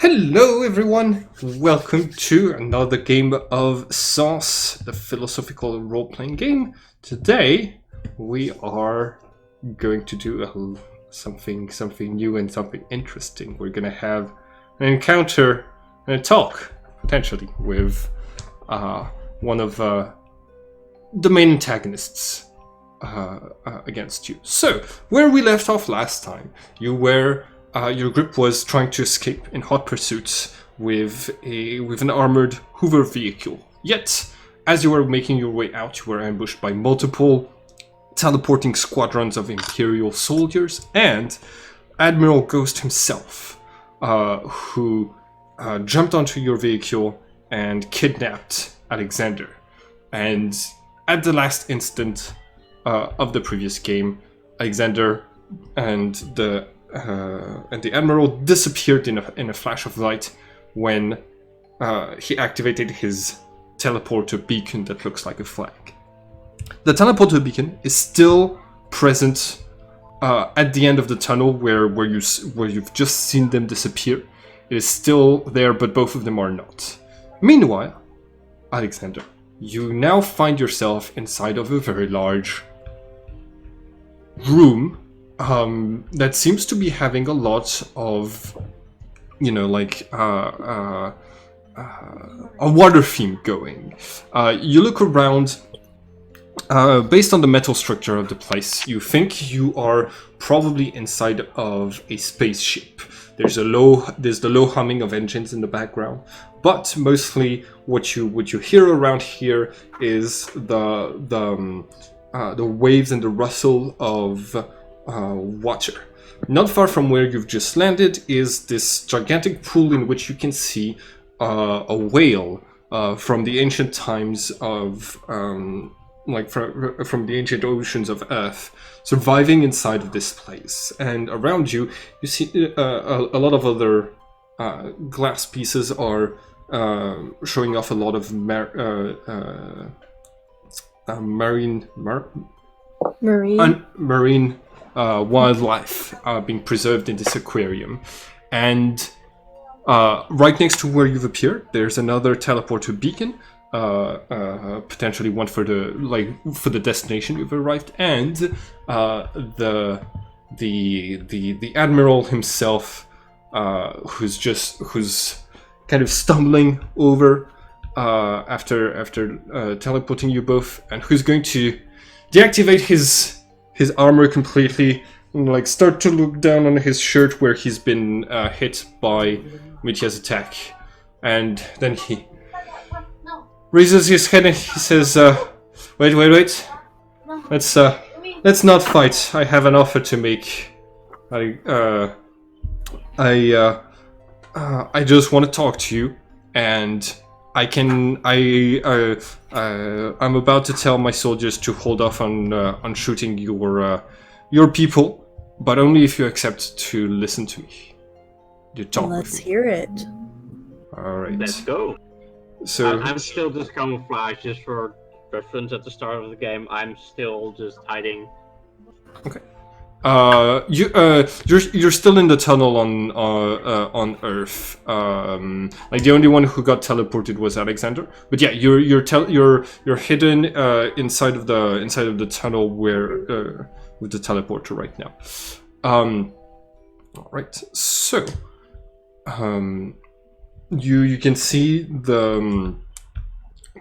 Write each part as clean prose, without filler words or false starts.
Hello everyone, welcome to another game of Sens, the philosophical role-playing game. Today we are going to do something new and something interesting. We're going to have an encounter and a talk, potentially, with one of the main antagonists against you. So, where we left off last time, your group was trying to escape in hot pursuit with an armored Hoover vehicle. Yet, as you were making your way out, you were ambushed by multiple teleporting squadrons of Imperial soldiers and Admiral Ghost himself, who jumped onto your vehicle and kidnapped Alexander. And at the last instant of the previous game, Alexander and the Admiral disappeared in a flash of light when he activated his teleporter beacon that looks like a flag. The teleporter beacon is still present at the end of the tunnel where you've just seen them disappear. It is still there, but both of them are not. Meanwhile, Alexander, you now find yourself inside of a very large room that seems to be having a lot of, a water theme going. You look around. Based on the metal structure of the place, you think you are probably inside of a spaceship. There's the low humming of engines in the background, but mostly what you hear around here is the waves and the rustle of water. Not far from where you've just landed is this gigantic pool in which you can see a whale from the ancient times of from the ancient oceans of Earth, surviving inside of this place. And around you see a lot of other glass pieces are showing off a lot of marine wildlife being preserved in this aquarium. And right next to where you've appeared, there's another teleporter beacon, potentially one for the destination you've arrived, and the admiral himself, who's kind of stumbling over after teleporting you both, and who's going to deactivate his armor completely, and start to look down on his shirt where he's been hit by Mitya's attack. And then he raises his head and he says, wait. Let's not fight. I have an offer to make. I just want to talk to you, and I'm about to tell my soldiers to hold off on shooting your people, but only if you accept to listen to me. To talk with me. Let's hear it. All right. Let's go. So I'm still just camouflaged, just for reference. At the start of the game, I'm still just hiding. Okay. You're still in the tunnel on Earth. The only one who got teleported was Alexander. But yeah, you're hidden inside of the tunnel where with the teleporter right now. All right. So you can see the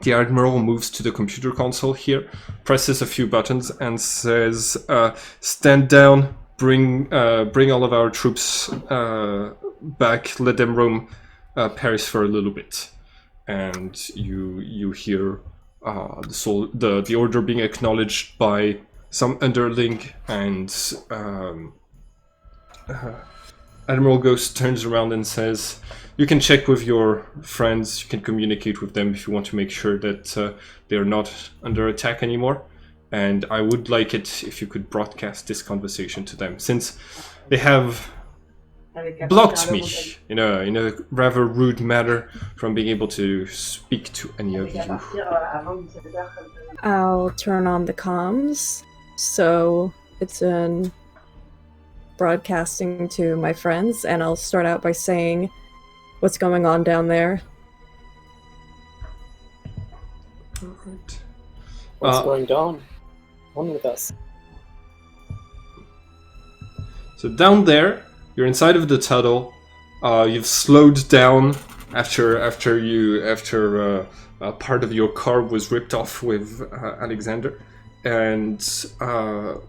admiral moves to the computer console here, presses a few buttons, and says, "Stand down. Bring all of our troops back. Let them roam Paris for a little bit." And you hear the order being acknowledged by some underling, and Admiral Ghost turns around and says, "You can check with your friends, you can communicate with them if you want to make sure that they're not under attack anymore. And I would like it if you could broadcast this conversation to them, since they have blocked me in a rather rude manner from being able to speak to any of you." I'll turn on the comms, so it's in broadcasting to my friends, and I'll start out by saying, what's going on down there. Alright. What's going on with us? So down there, you're inside of the tunnel. You've slowed down after part of your car was ripped off with Alexander, and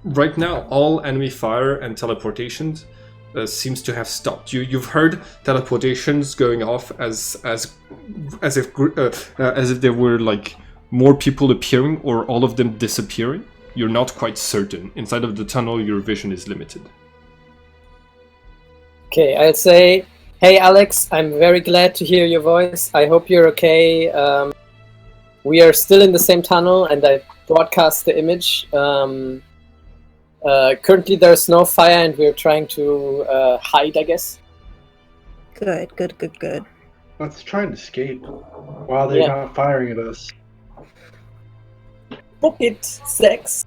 right now all enemy fire and teleportations seems to have stopped. You've heard teleportations going off as if there were like more people appearing or all of them disappearing. You're not quite certain. Inside of the tunnel, your vision is limited. Okay, I'll say, hey Alex, I'm very glad to hear your voice. I hope you're okay. We are still in the same tunnel, and I broadcast the image. Currently there's no fire, and we're trying to hide, I guess. Good. Let's try and escape while they're not firing at us. Book it, sex.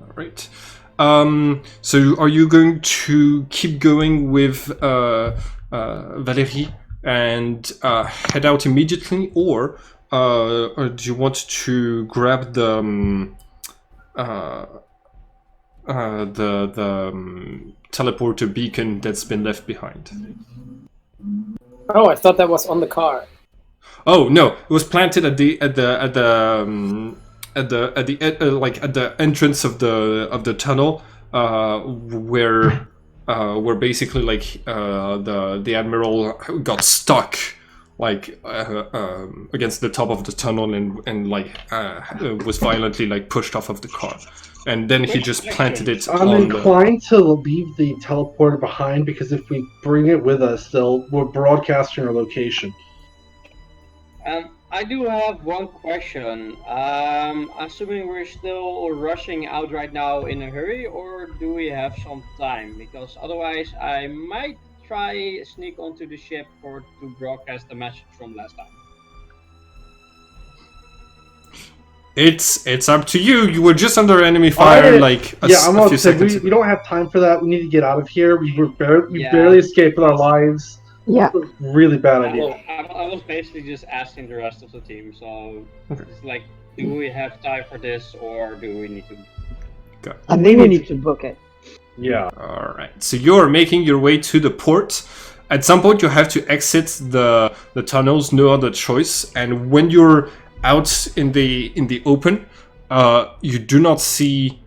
All right. So are you going to keep going with Valérie and head out immediately, or do you want to grab the teleporter beacon that's been left behind? Oh, I thought that was on the car. Oh no, it was planted at the entrance of the tunnel, where basically like the admiral got stuck like against the top of the tunnel and was violently like pushed off of the car, and then he just planted it. I'm inclined to leave the teleporter behind, because if we bring it with us, we're broadcasting our location. I do have one question. Assuming we're still rushing out right now in a hurry, or do we have some time? Because otherwise, I might try sneak onto the ship to broadcast the message from last time. It's up to you. You were just under enemy fire, I'm a few seconds. We don't have time for that. We need to get out of here. We barely escaped with our lives. Yeah. Really bad idea. I was basically just asking the rest of the team, so it's like, do we have time for this, or do we need to? Okay. I think we need to book it. Yeah. All right. So you're making your way to the port. At some point, you have to exit the tunnels. No other choice. And when you're out in the open, you do not see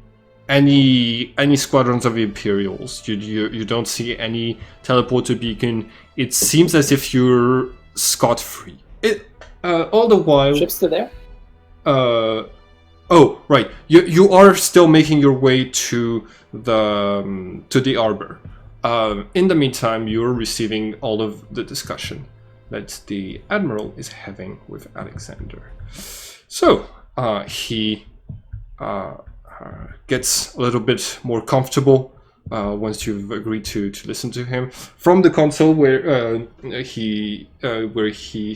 any squadrons of Imperials. You don't see any teleporter beacon. It seems as if you're scot-free. All the while. Ship's still there? Oh, right. You are still making your way to the arbor. In the meantime, you're receiving all of the discussion that the Admiral is having with Alexander. So he gets a little bit more comfortable once you've agreed to listen to him. From the console where he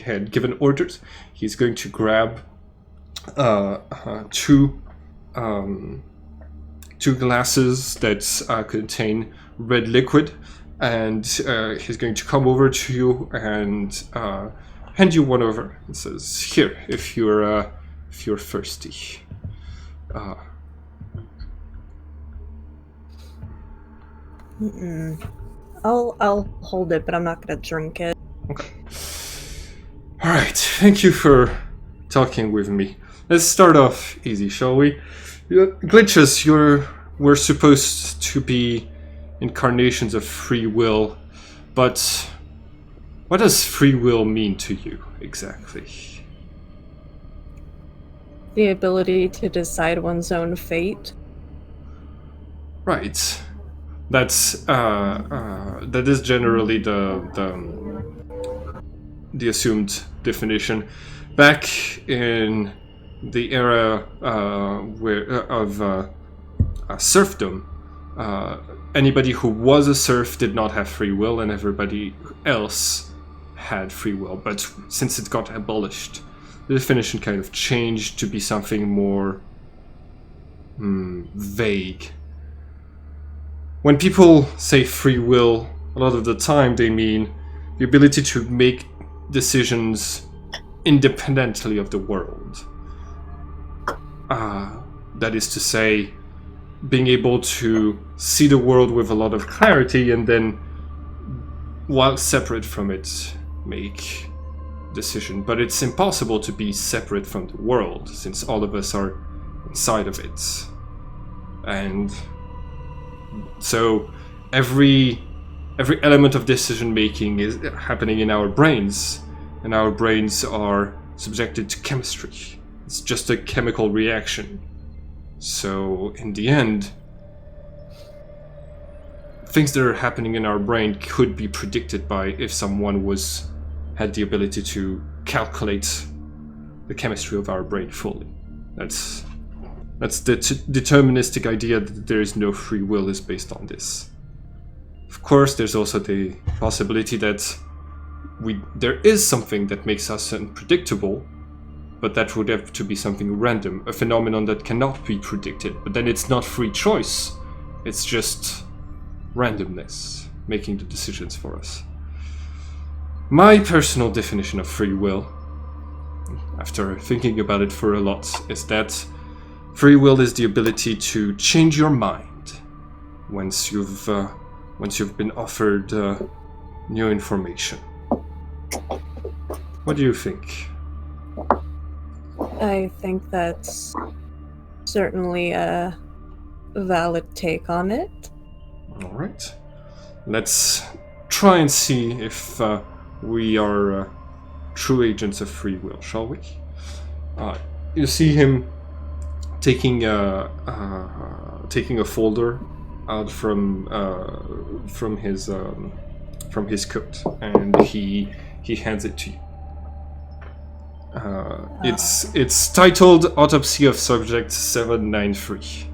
had given orders, he's going to grab two glasses that contain red liquid, and he's going to come over to you and hand you one over. It says, "Here, if you're thirsty." I'll hold it, but I'm not gonna drink it. Okay. All right. Thank you for talking with me. Let's start off easy, shall we? Glitches, we're supposed to be incarnations of free will, but what does free will mean to you exactly? The ability to decide one's own fate. Right. That is generally the assumed definition. Back in the era of serfdom, anybody who was a serf did not have free will, and everybody else had free will. But since it got abolished, the definition kind of changed to be something more vague. When people say free will, a lot of the time they mean the ability to make decisions independently of the world. That is to say, being able to see the world with a lot of clarity and then, while separate from it, make decision. But it's impossible to be separate from the world, since all of us are inside of it. And so every element of decision making is happening in our brains, and our brains are subjected to chemistry. It's just a chemical reaction. So in the end, things that are happening in our brain could be predicted by if someone had the ability to calculate the chemistry of our brain fully. That's the deterministic idea that there is no free will is based on this. Of course, there's also the possibility that there is something that makes us unpredictable, but that would have to be something random, a phenomenon that cannot be predicted. But then it's not free choice, it's just randomness making the decisions for us. My personal definition of free will, after thinking about it for a lot, is that free will is the ability to change your mind once you've been offered new information. What do you think? I think that's certainly a valid take on it. All right. Let's try and see if we are true agents of free will, shall we? You see him taking a folder out from his coat, and he hands it to you. It's titled Autopsy of Subject 793.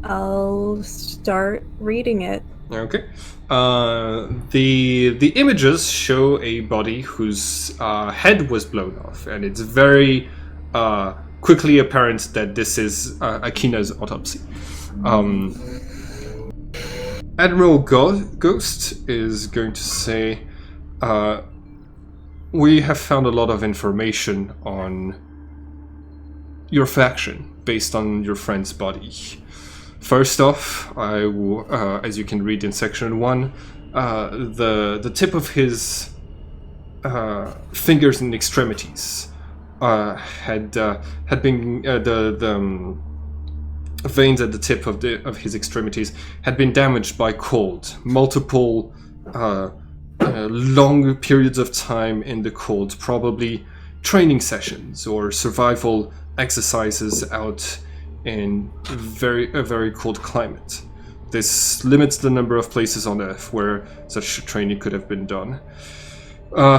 I'll start reading it. Okay. The images show a body whose head was blown off, and it's very quickly apparent that this is Akina's autopsy. Admiral Ghost is going to say, we have found a lot of information on your faction based on your friend's body. First off, I will, as you can read in section 1, the tip of his fingers and extremities had been the veins at the tip of his extremities had been damaged by cold. Multiple long periods of time in the cold, probably training sessions or survival exercises out in a very cold climate. This limits the number of places on Earth where such training could have been done.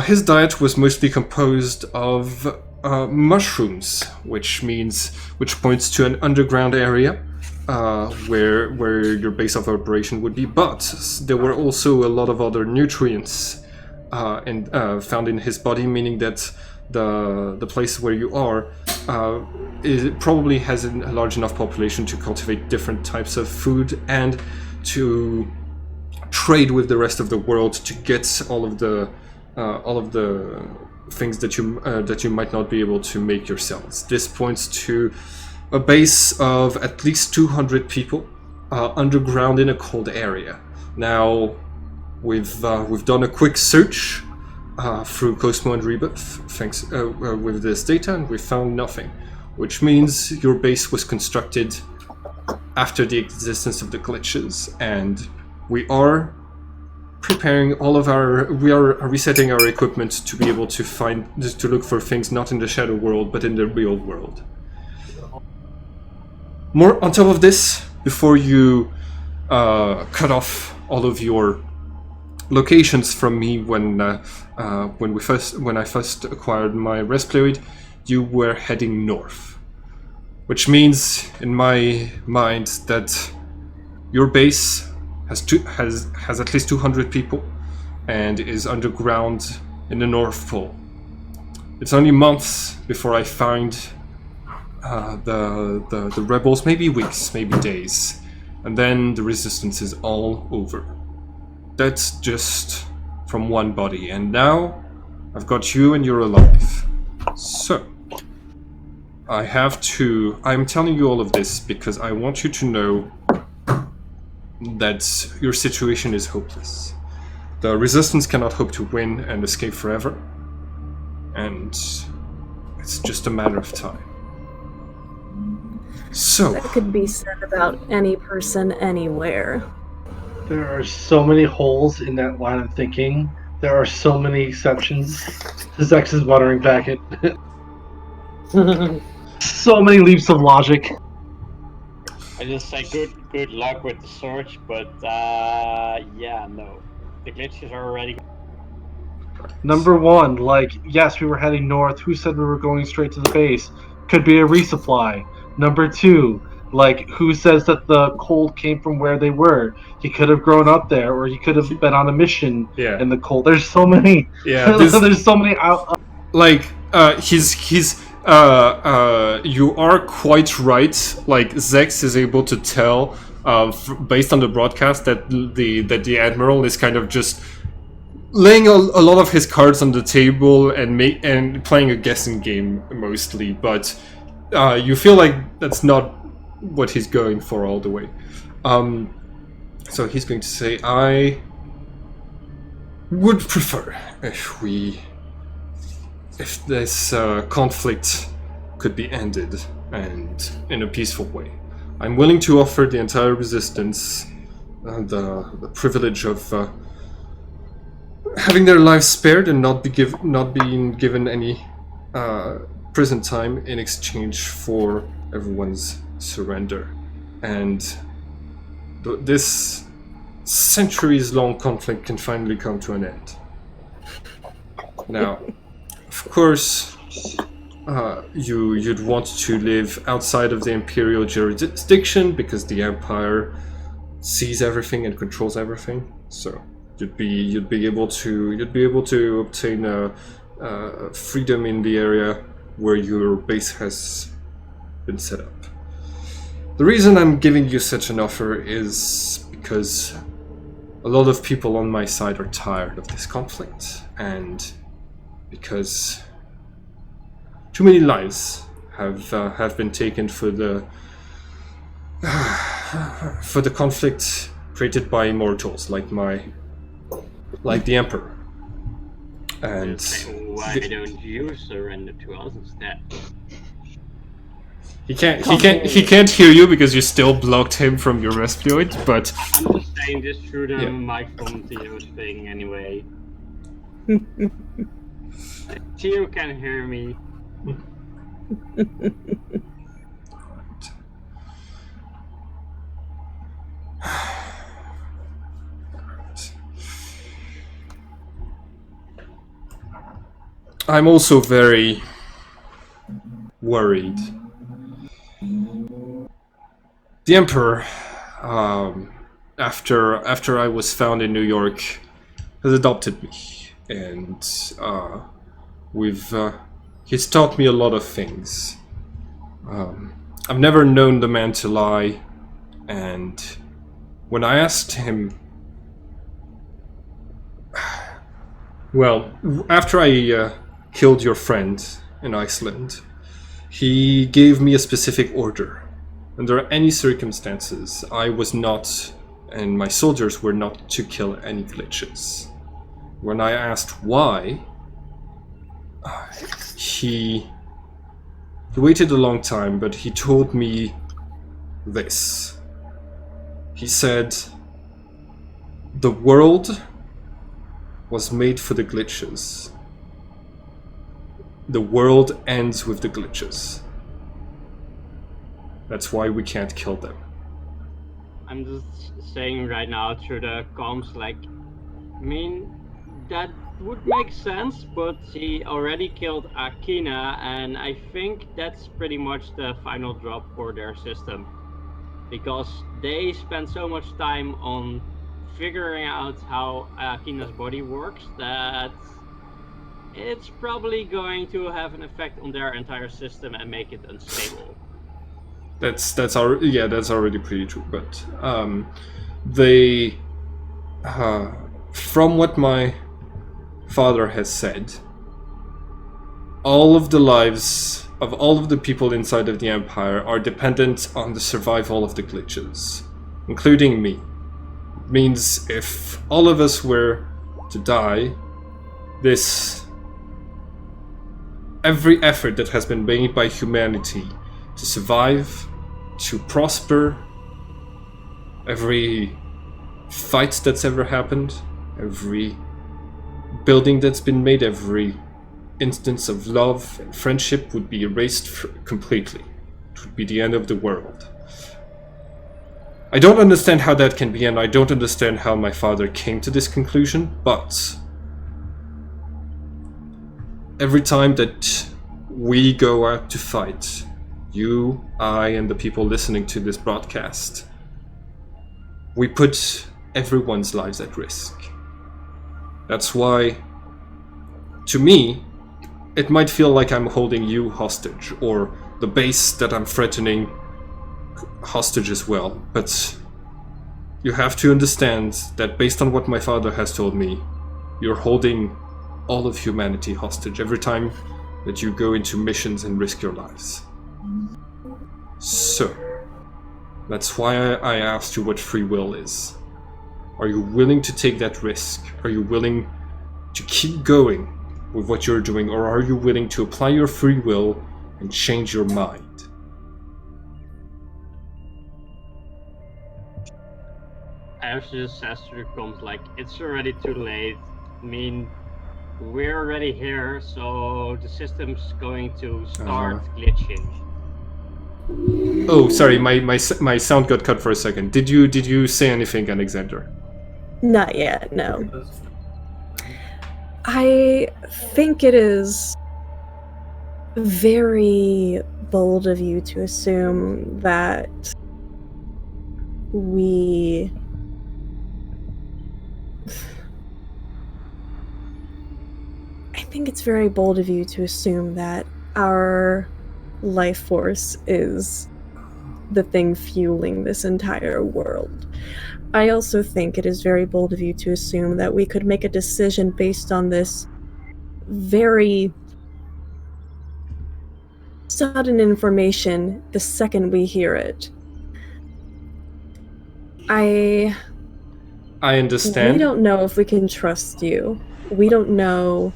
His diet was mostly composed of mushrooms, which points to an underground area where your base of operation would be. But there were also a lot of other nutrients found in his body, meaning that the place where you are it probably has a large enough population to cultivate different types of food and to trade with the rest of the world to get all of the things that you might not be able to make yourselves. This points to a base of at least 200 people underground in a cold area. Now, we've done a quick search through Cosmo and Rebirth, thanks with this data, and we found nothing, which means your base was constructed after the existence of the glitches, and we are resetting our equipment to be able to look for things not in the shadow world but in the real world. More on top of this, before you cut off all of your locations from me when I first acquired my Resploid, you were heading north, which means in my mind that your base has at least 200 people and is underground in the North Pole. It's only months before I find the rebels, maybe weeks, maybe days, and then the resistance is all over. That's just from one body, and now I've got you and you're alive. So, I'm telling you all of this because I want you to know that your situation is hopeless. The resistance cannot hope to win and escape forever, and it's just a matter of time. So, That could be said about any person anywhere. There are so many holes in that line of thinking. There are so many exceptions to Zex's buttering packet. So many leaps of logic. I just say good luck with the search, but yeah, no. The glitches are already. Number one, like, yes, we were heading north. Who said we were going straight to the base? Could be a resupply. Number two, like, who says that the cold came from where they were? He could have grown up there, or he could have been on a mission yeah. in the cold. There's so many. Yeah, there's so many like you are quite right. Like Zex is able to tell based on the broadcast that the admiral is kind of just laying a lot of his cards on the table and playing a guessing game mostly, but you feel like that's not what he's going for all the way. So he's going to say, I would prefer if this conflict could be ended and in a peaceful way. I'm willing to offer the entire resistance the privilege of having their lives spared and not being given any prison time in exchange for everyone's surrender. And this centuries-long conflict can finally come to an end. Now, of course, you'd want to live outside of the Imperial jurisdiction because the Empire sees everything and controls everything. So you'd be able to obtain freedom in the area where your base has been set up. The reason I'm giving you such an offer is because a lot of people on my side are tired of this conflict, and because too many lives have been taken for the conflict created by immortals like the Emperor. And why don't you surrender to us instead? He can't hear you because you still blocked him from your resploid, but I'm just saying this through the Yeah. microphone Theo thing anyway. Theo can hear me. I'm also very worried. The Emperor, after I was found in New York, has adopted me, and he's taught me a lot of things. I've never known the man to lie, and when I asked him, well, after I killed your friend in Iceland, he gave me a specific order. Under any circumstances, I was not, and my soldiers were not to kill any glitches. When I asked why, he waited a long time, but he told me this. He said, the world was made for the glitches. The world ends with the glitches. That's why we can't kill them. I'm just saying right now through the comms, like, I mean, that would make sense, but he already killed Akina, and I think that's pretty much the final drop for their system. Because they spend so much time on figuring out how Akina's body works that it's probably going to have an effect on their entire system and make it unstable. that's already pretty true. But they, from what my father has said, all of the lives of all of the people inside of the Empire are dependent on the survival of the glitches, including me. It means if all of us were to die, every effort that has been made by humanity to survive, to prosper, every fight that's ever happened, every building that's been made, every instance of love and friendship would be erased completely. It would be the end of the world. I don't understand how that can be, and I don't understand how my father came to this conclusion, but every time that we go out to fight, you, I, and the people listening to this broadcast, we put everyone's lives at risk. That's why, to me, it might feel like I'm holding you hostage, or the base that I'm threatening hostage as well, but you have to understand that based on what my father has told me, you're holding all of humanity hostage every time that you go into missions and risk your lives. So, that's why I asked you what free will is. Are you willing to take that risk? Are you willing to keep going with what you're doing, or are you willing to apply your free will and change your mind? After the disaster comes, like, it's already too late. I mean, we're already here, so the system's going to start glitching. Oh, sorry, my sound got cut for a second. Did you say anything, Alexander? Not yet, no. I think it is very bold of you to assume that we... I think it's very bold of you to assume that our life force is the thing fueling this entire world. I also think it is very bold of you to assume that we could make a decision based on this very sudden information the second we hear it. I understand. We don't know if we can trust you. We don't know.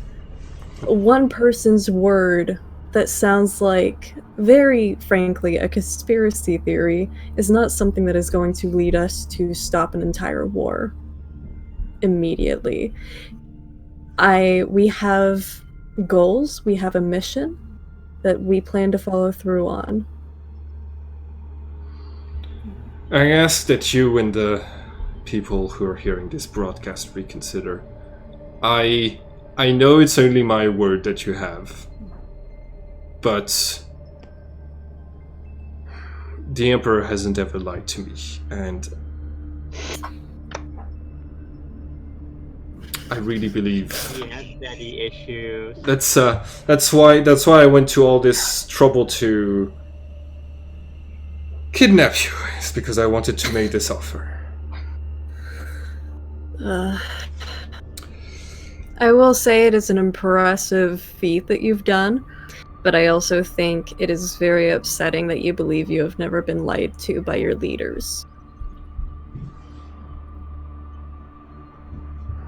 One person's word that sounds like, very frankly, a conspiracy theory is not something that is going to lead us to stop an entire war immediately. We have goals, we have a mission that we plan to follow through on. I ask that you and the people who are hearing this broadcast reconsider. I know it's only my word that you have, but the Emperor hasn't ever lied to me, and I really believe He had daddy issues. that's why I went to all this trouble to kidnap you. It's because I wanted to make this offer. I will say it is an impressive feat that you've done, but I also think it is very upsetting that you believe you have never been lied to by your leaders.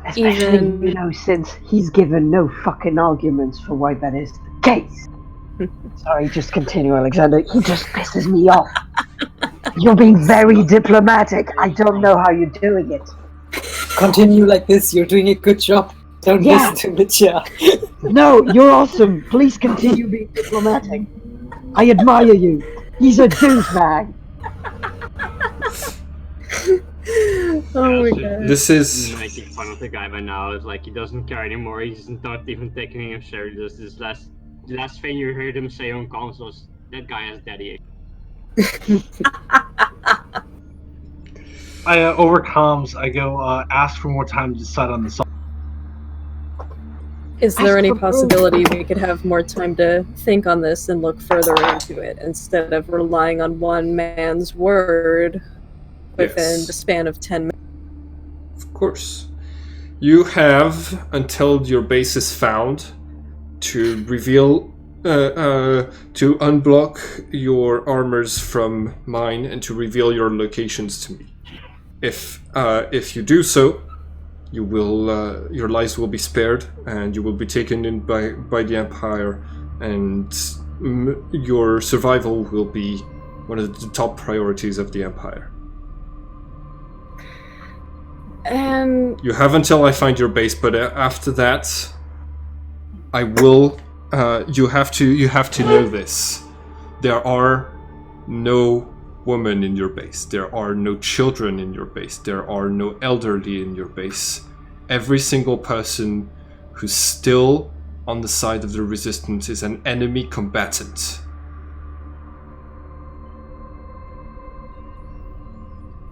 Especially, since he's given no fucking arguments for why that is the case. Sorry, just continue, Alexander. He just pisses me off. You're being very diplomatic. I don't know how you're doing it. Continue like this. You're doing a good job. Don't listen to Mitya. No, you're awesome. Please continue being diplomatic. I admire you. He's a douchebag. Oh my god. This is making fun of the guy by now. It's like he doesn't care anymore. He's not even taking him serious. This last thing you heard him say on comms was, "That guy has daddy." Over comms, I go, ask for more time to decide on the song. Is there any Ask for proof. possibility we could have more time to think on this and look further into it instead of relying on one man's word within the Yes, span of 10 minutes? of course. You have until your base is found to reveal, to unblock your armors from mine and to reveal your locations to me. If you do so, you will your lives will be spared, and you will be taken in by the Empire, and your survival will be one of the top priorities of the Empire. And You have until I find your base, but after that, I will. You have to know this. There are no women in your base. There are no children in your base. There are no elderly in your base. Every single person who's still on the side of the resistance is an enemy combatant.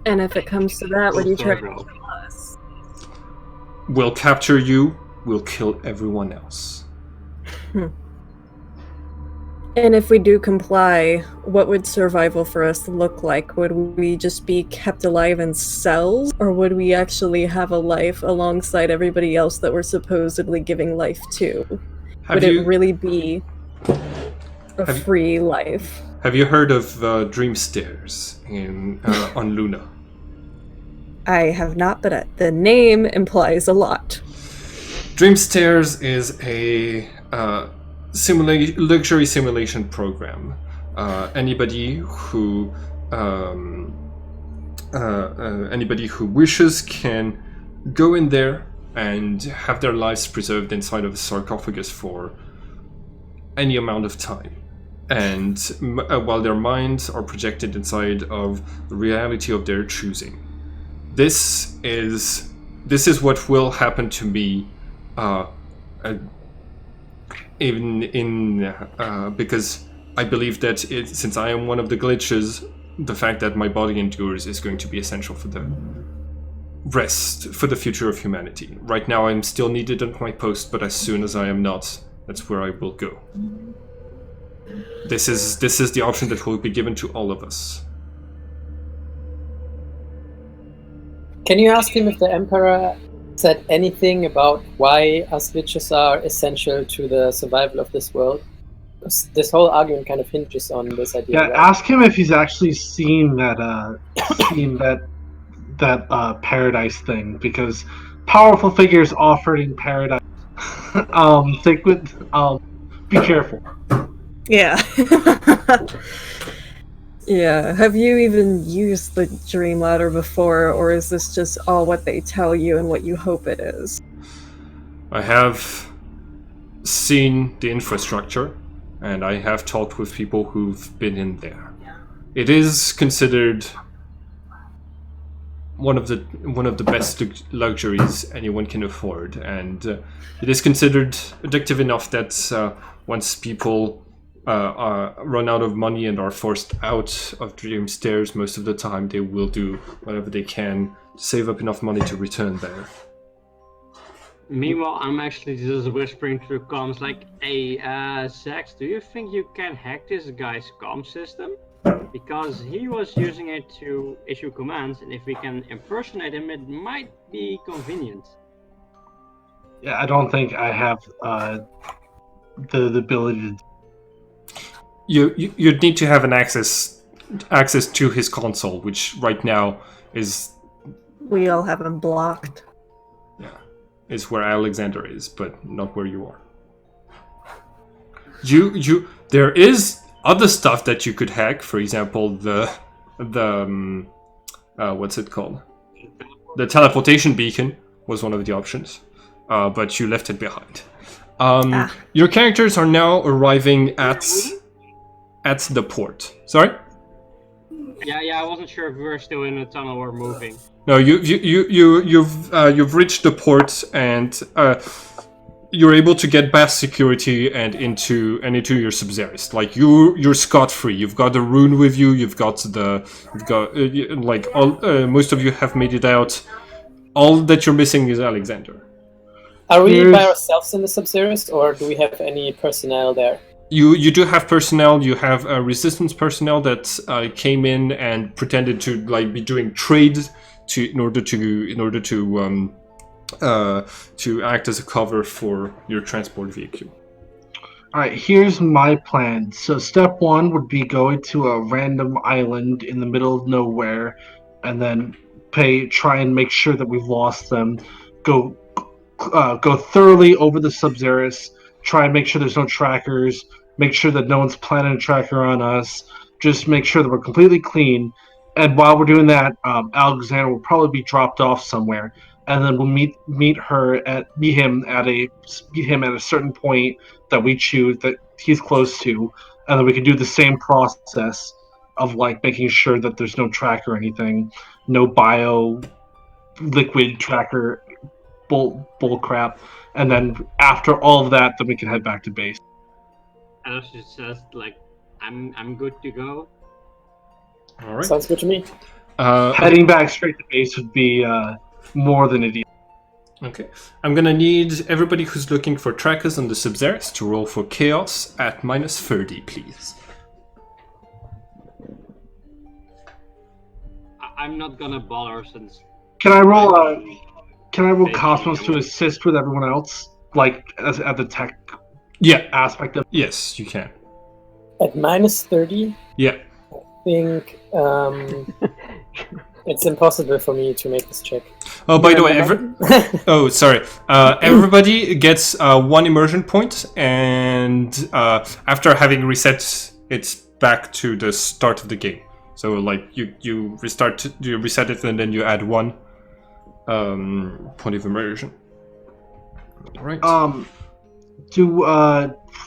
if it comes to that, would you try to kill us? We'll capture you. We'll kill everyone else. And if we do comply, what would survival for us look like? Would we just be kept alive in cells? Or would we actually have a life alongside everybody else that we're supposedly giving life to? Would it really be a free life? Have you heard of Dream Stairs on Luna? I have not, but the name implies a lot. Dream Stairs is a luxury simulation program. Anybody who wishes can go in there and have their lives preserved inside of a sarcophagus for any amount of time, and while their minds are projected inside of the reality of their choosing. This is what will happen to me. Because I believe that since I am one of the glitches, the fact that my body endures is going to be essential for the rest, for the future of humanity. Right now I'm still needed at my post, but as soon as I am not, that's where I will go. This is the option that will be given to all of us. Can you ask him if the Emperor said anything about why us glitches are essential to the survival of this world? This whole argument kind of hinges on this idea. Yeah, right? ask him if he's actually seen that paradise thing, because powerful figures offering paradise. Be careful. Yeah. Yeah. Have you even used the Dream Ladder before, or is this just all what they tell you and what you hope it is? I have seen the infrastructure, and I have talked with people who've been in there. It is considered one of the best luxuries anyone can afford, and it is considered addictive enough that once people run out of money and are forced out of Dream Stairs, most of the time they will do whatever they can to save up enough money to return there. Meanwhile, I'm actually just whispering through comms like, hey, Zax, do you think you can hack this guy's comm system? Because he was using it to issue commands, and if we can impersonate him, it might be convenient. Yeah, I don't think I have the ability to. You'd need to have an access to his console, which right now is We all have him blocked. is where Alexander is, but not where you are. There is other stuff that you could hack. For example, the what's it called? The teleportation beacon was one of the options, but you left it behind. Your characters are now arriving at the port. Sorry? Yeah, I wasn't sure if we were still in the tunnel or moving. No, you've reached the port, and you're able to get past security and into your subsidiaries. Like you're scot-free. You've got the rune with you. You've got most of you have made it out. All that you're missing is Alexander. Are we by Here's- ourselves in the Sub-Zeros, or do we have any personnel there? You do have personnel. You have resistance personnel that came in and pretended to like be doing trades in order to act as a cover for your transport vehicle. All right, here's my plan. So step one would be going to a random island in the middle of nowhere, and then try and make sure that we've lost them. Go thoroughly over the Sub-Zeros. Try and make sure there's no trackers. Make sure that no one's planting a tracker on us. Just make sure that we're completely clean. And while we're doing that, Alexander will probably be dropped off somewhere, and then we'll meet him at a certain point that we choose that he's close to, and then we can do the same process of like making sure that there's no tracker or anything, no bio liquid tracker bull crap, and then after all of that, then we can head back to base. Alice just says like, I'm good to go. All right. Sounds good to me. Heading back straight to base would be more than ideal. Okay. I'm gonna need everybody who's looking for trackers on the Sub-Zeros to roll for chaos at -30, please. I'm not gonna bother since. Can I roll Cosmos to assist with everyone else, like at the tech Yeah. aspect of? Yes, you can. At -30, Yeah. I think it's impossible for me to make this check. Oh, by the way, oh, sorry. Everybody gets 1 immersion point, and after having reset, it's back to the start of the game. So, like, you reset it, and then you add 1 point of immersion. All right.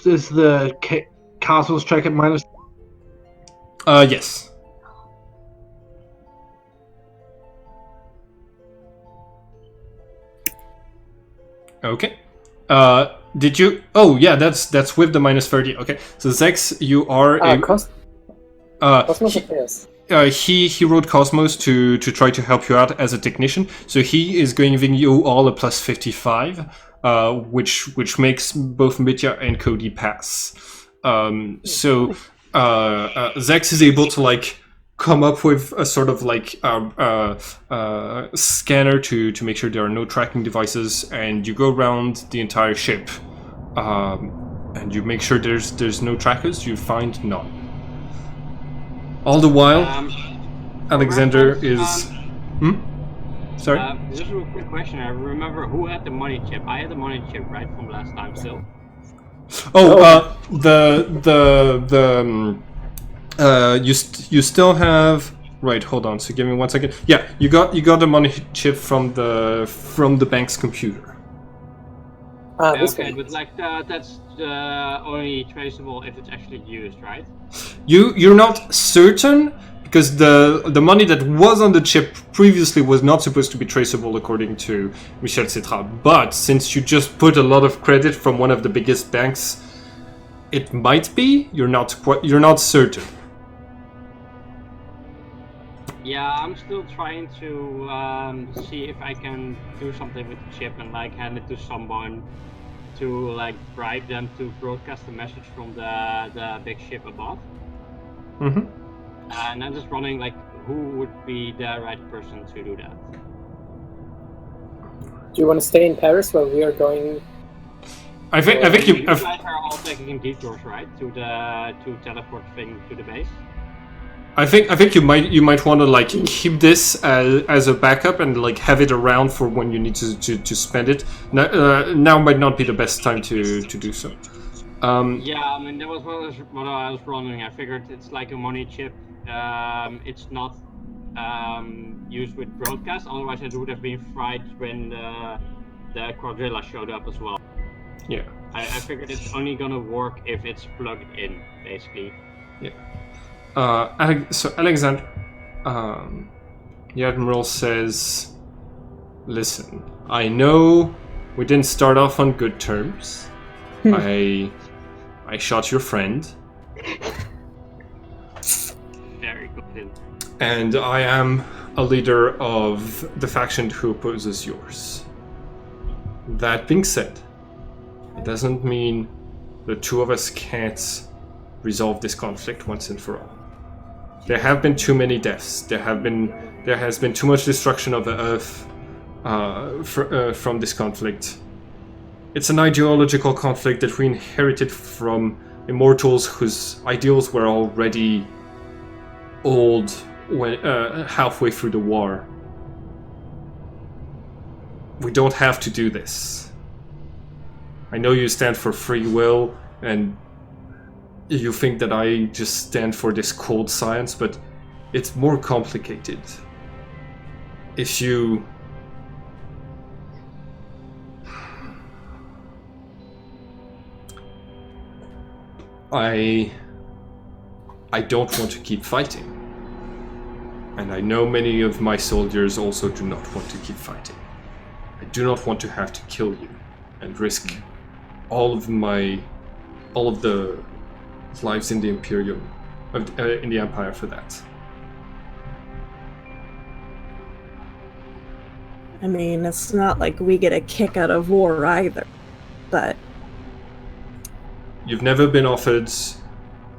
Is the Cosmos check at minus? Yes. Okay. Did you? Oh, yeah. That's with the -30. Okay. So Zex, you are Cosmos or Chaos? he wrote Cosmos to try to help you out as a technician. So he is giving you all a +55, which makes both Mitya and Cody pass. So Zex is able to like come up with a sort of like scanner to make sure there are no tracking devices, and you go around the entire ship, and you make sure there's no trackers. You find none. All the while, Alexander is. Sorry. Just a quick question. I remember who had the money chip. I had the money chip right from last time still. Oh, you still have. Right, hold on. So give me 1 second. Yeah, you got the money chip from the bank's computer. Okay, but like that's only traceable if it's actually used, right? You're not certain because the money that was on the chip previously was not supposed to be traceable according to Michel Citra. But since you just put a lot of credit from one of the biggest banks, it might be. You're not certain. Yeah, I'm still trying to see if I can do something with the chip and like hand it to someone to like bribe them to broadcast a message from the big ship above. Mm-hmm. And I'm just wondering like who would be the right person to do that. Do you want to stay in Paris while we are going? I think you guys are all taking detours, right, to teleport thing to the base. I think you might want to like keep this as a backup and like have it around for when you need to spend it. Now might not be the best time to do so. Yeah, I mean that was what I was wondering. I figured it's like a money chip. It's not used with broadcast. Otherwise, it would have been fried when the Quadrilla showed up as well. Yeah. I figured it's only gonna work if it's plugged in, basically. Yeah. So Alexander, the Admiral says, "Listen, I know we didn't start off on good terms. I shot your friend. Very good. And I am a leader of the faction who opposes yours. That being said, it doesn't mean the two of us can't resolve this conflict once and for all. There have been too many deaths. There has been too much destruction of the Earth from this conflict. It's an ideological conflict that we inherited from immortals whose ideals were already old when halfway through the war. We don't have to do this. I know you stand for free will, and you think that I just stand for this cold science, but it's more complicated. If you... I don't want to keep fighting. And I know many of my soldiers also do not want to keep fighting. I do not want to have to kill you and risk all of the lives in the in the Empire for that. I mean, it's not like we get a kick out of war either, but... You've never been offered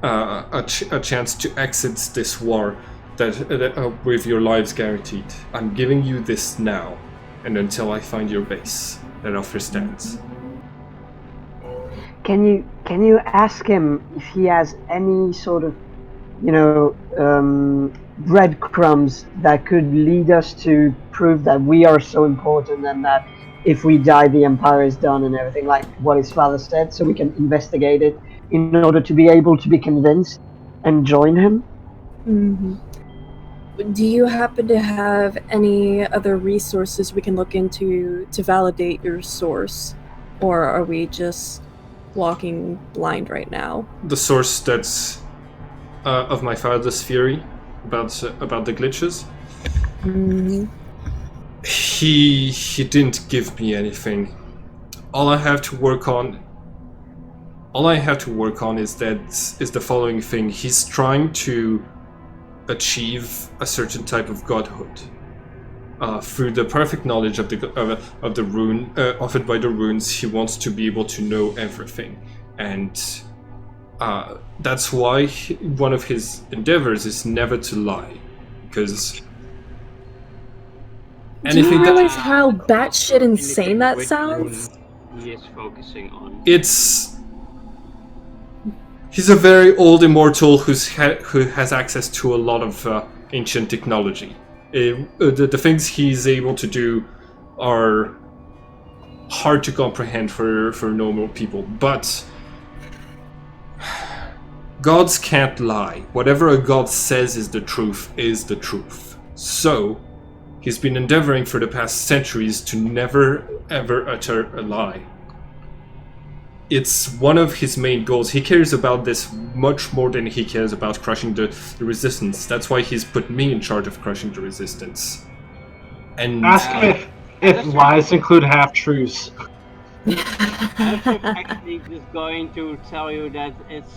a chance to exit this war with your lives guaranteed. I'm giving you this now, and until I find your base, that offer stands. Can you ask him if he has any sort of, breadcrumbs that could lead us to prove that we are so important and that if we die, the Empire is done and everything, like what his father said, so we can investigate it in order to be able to be convinced and join him? Mm-hmm. Do you happen to have any other resources we can look into to validate your source? Or are we just walking blind right now? The source that's of my father's theory about the glitches. Mm-hmm. He didn't give me anything. All I have to work on is the following thing. He's trying to achieve a certain type of godhood through the perfect knowledge of the rune offered by the runes. He wants to be able to know everything, and that's why one of his endeavors is never to lie, because do you realize how batshit insane that sounds? He is focusing on. He's a very old immortal who has access to a lot of ancient technology. The things he's able to do are hard to comprehend for normal people, but gods can't lie. Whatever a god says is the truth is the truth. So he's been endeavoring for the past centuries to never ever utter a lie. It's one of his main goals. He cares about this much more than he cares about crushing the resistance. That's why he's put me in charge of crushing the resistance. And ask him if lies include half-truths. I'm actually just going to tell you that it's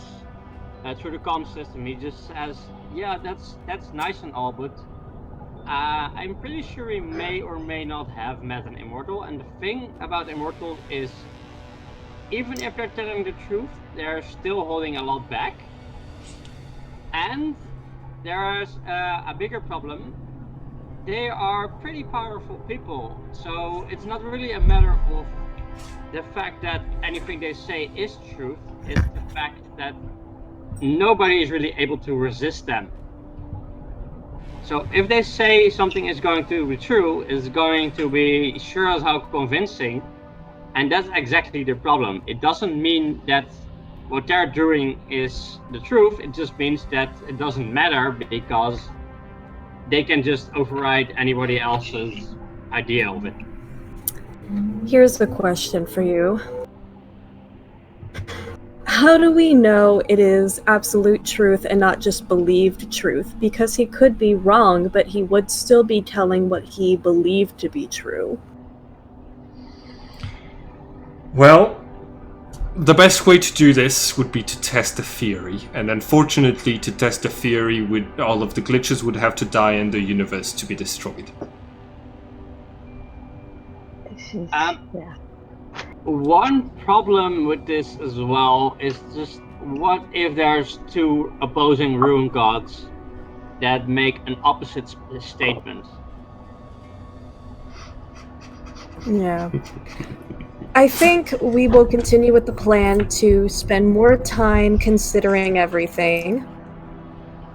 through the comm system. He just says, yeah, that's nice and all, but I'm pretty sure he may or may not have met an immortal. And the thing about immortals is, even if they're telling the truth, they're still holding a lot back. And there's a bigger problem. They are pretty powerful people, so it's not really a matter of the fact that anything they say is truth. It's the fact that nobody is really able to resist them. So if they say something is going to be true, it's going to be sure as how convincing. And that's exactly the problem. It doesn't mean that what they're doing is the truth. It just means that it doesn't matter because they can just override anybody else's idea of it. Here's a question for you. How do we know it is absolute truth and not just believed truth? Because he could be wrong, but he would still be telling what he believed to be true. well, the best way to do this would be to test the theory, and unfortunately to test the theory, all of the glitches would have to die and the universe to be destroyed. This is, Um, yeah. one problem with this as well is just what if there's two opposing rune gods that make an opposite statement? Yeah. I think we will continue with the plan to spend more time considering everything.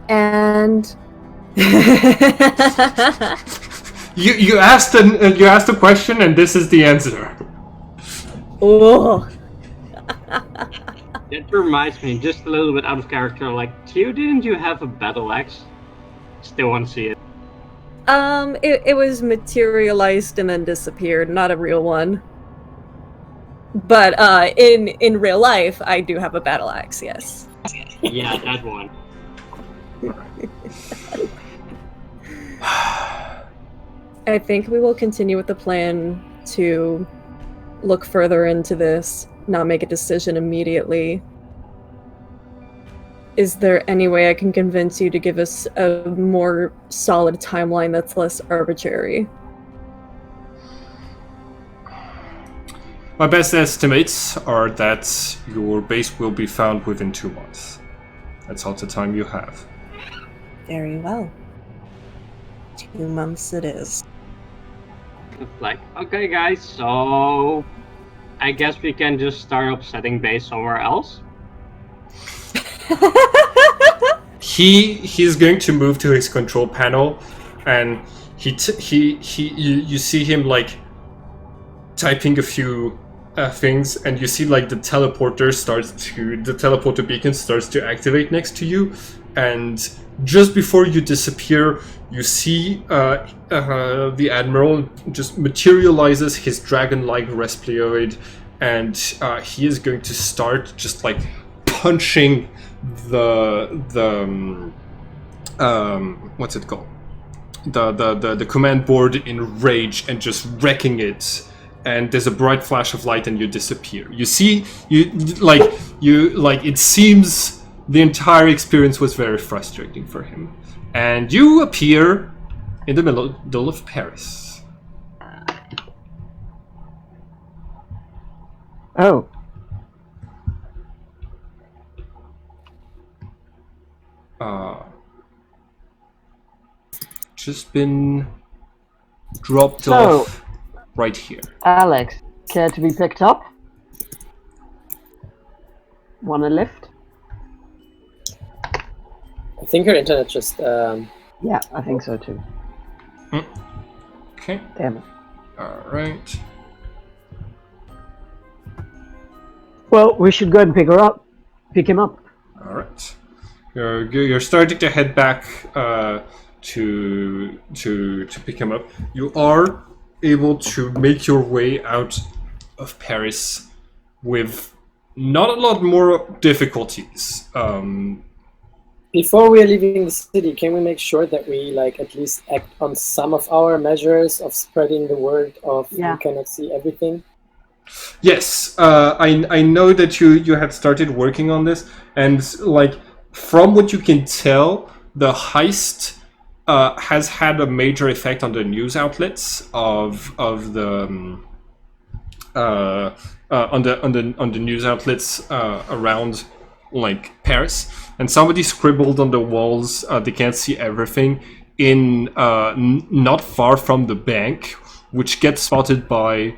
And You asked a question, and this is the answer. oh, That reminds me, just a little bit out of character, like, Q, didn't you have a battle axe? Still want to see it. it was materialized and then disappeared, not a real one. But in real life, I do have a battle axe. Yes. Yeah, that one. I think we will continue with the plan to look further into this, not make a decision immediately. Is there any way I can convince you to give us a more solid timeline that's less arbitrary? My best estimates are that your base will be found within 2 months. That's all the time you have. Very well. 2 months it is. It's like, okay, guys, so I guess we can just start up setting base somewhere else. He's going to move to his control panel, and you see him like typing a few things, and you see like the teleporter beacon starts to activate next to you, and just before you disappear, you see the Admiral just materializes his dragon-like Respleoid, and he is going to start just like punching the what's it called? The command board in rage and just wrecking it. And there's a bright flash of light, and you disappear. You see, it seems the entire experience was very frustrating for him. And you appear in the middle of Paris. Oh. Just been dropped So, off right here. Alex, care to be picked up? Want a lift? I think her internet just. Yeah, I think so too. Okay. Damn it. All right. Well, we should go and pick her up. Pick him up. All right. You're starting to head back to pick him up. You are able to make your way out of Paris with not a lot more difficulties. Before we are leaving the city, can we make sure that we at least act on some of our measures of spreading the word of Yeah. we cannot see everything? Yes, I know that you had started working on this, and from what you can tell, the heist has had a major effect on the news outlets of the on the news outlets around Paris, and somebody scribbled on the walls. They can't see everything in not far from the bank, which gets spotted by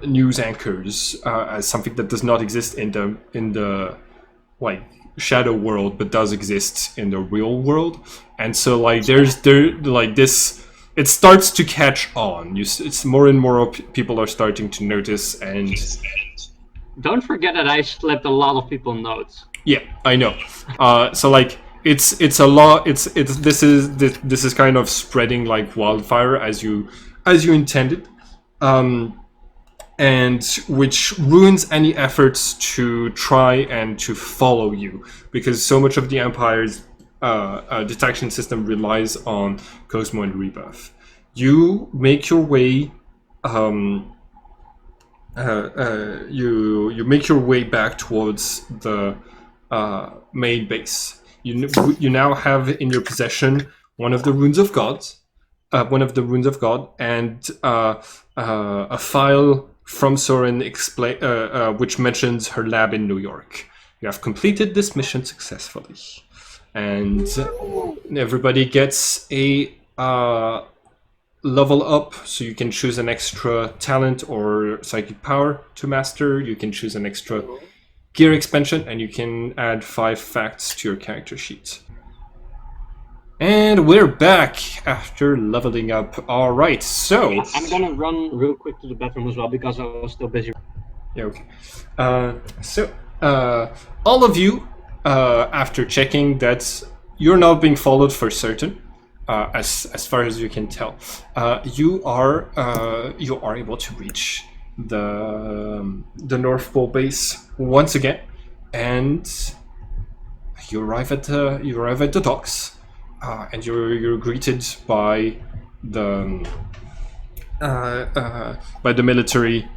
news anchors as something that does not exist in the shadow world, but does exist in the real world. And so this, it starts to catch on. It's more and more people are starting to notice. And don't forget that I slipped a lot of people notes. Yeah, I know. It's a lot. This is kind of spreading like wildfire as you intended. And which ruins any efforts to try and to follow you, because so much of the Empire's detection system relies on Cosmo and Rebirth. You make your way. You make your way back towards the main base. You now have in your possession one of the runes of God, and a file from Soren which mentions her lab in New York. You have completed this mission successfully. And everybody gets a level up, so you can choose an extra talent or psychic power to master. You can choose an extra gear expansion, and you can add 5 facts to your character sheet. And we're back after leveling up. All right, so I'm gonna run real quick to the bathroom as well because I was still busy. yeah, okay. All of you, after checking that you're not being followed for certain, as far as you can tell, you are able to reach the North Pole base once again, and you arrive at the docks, and you're greeted by the military.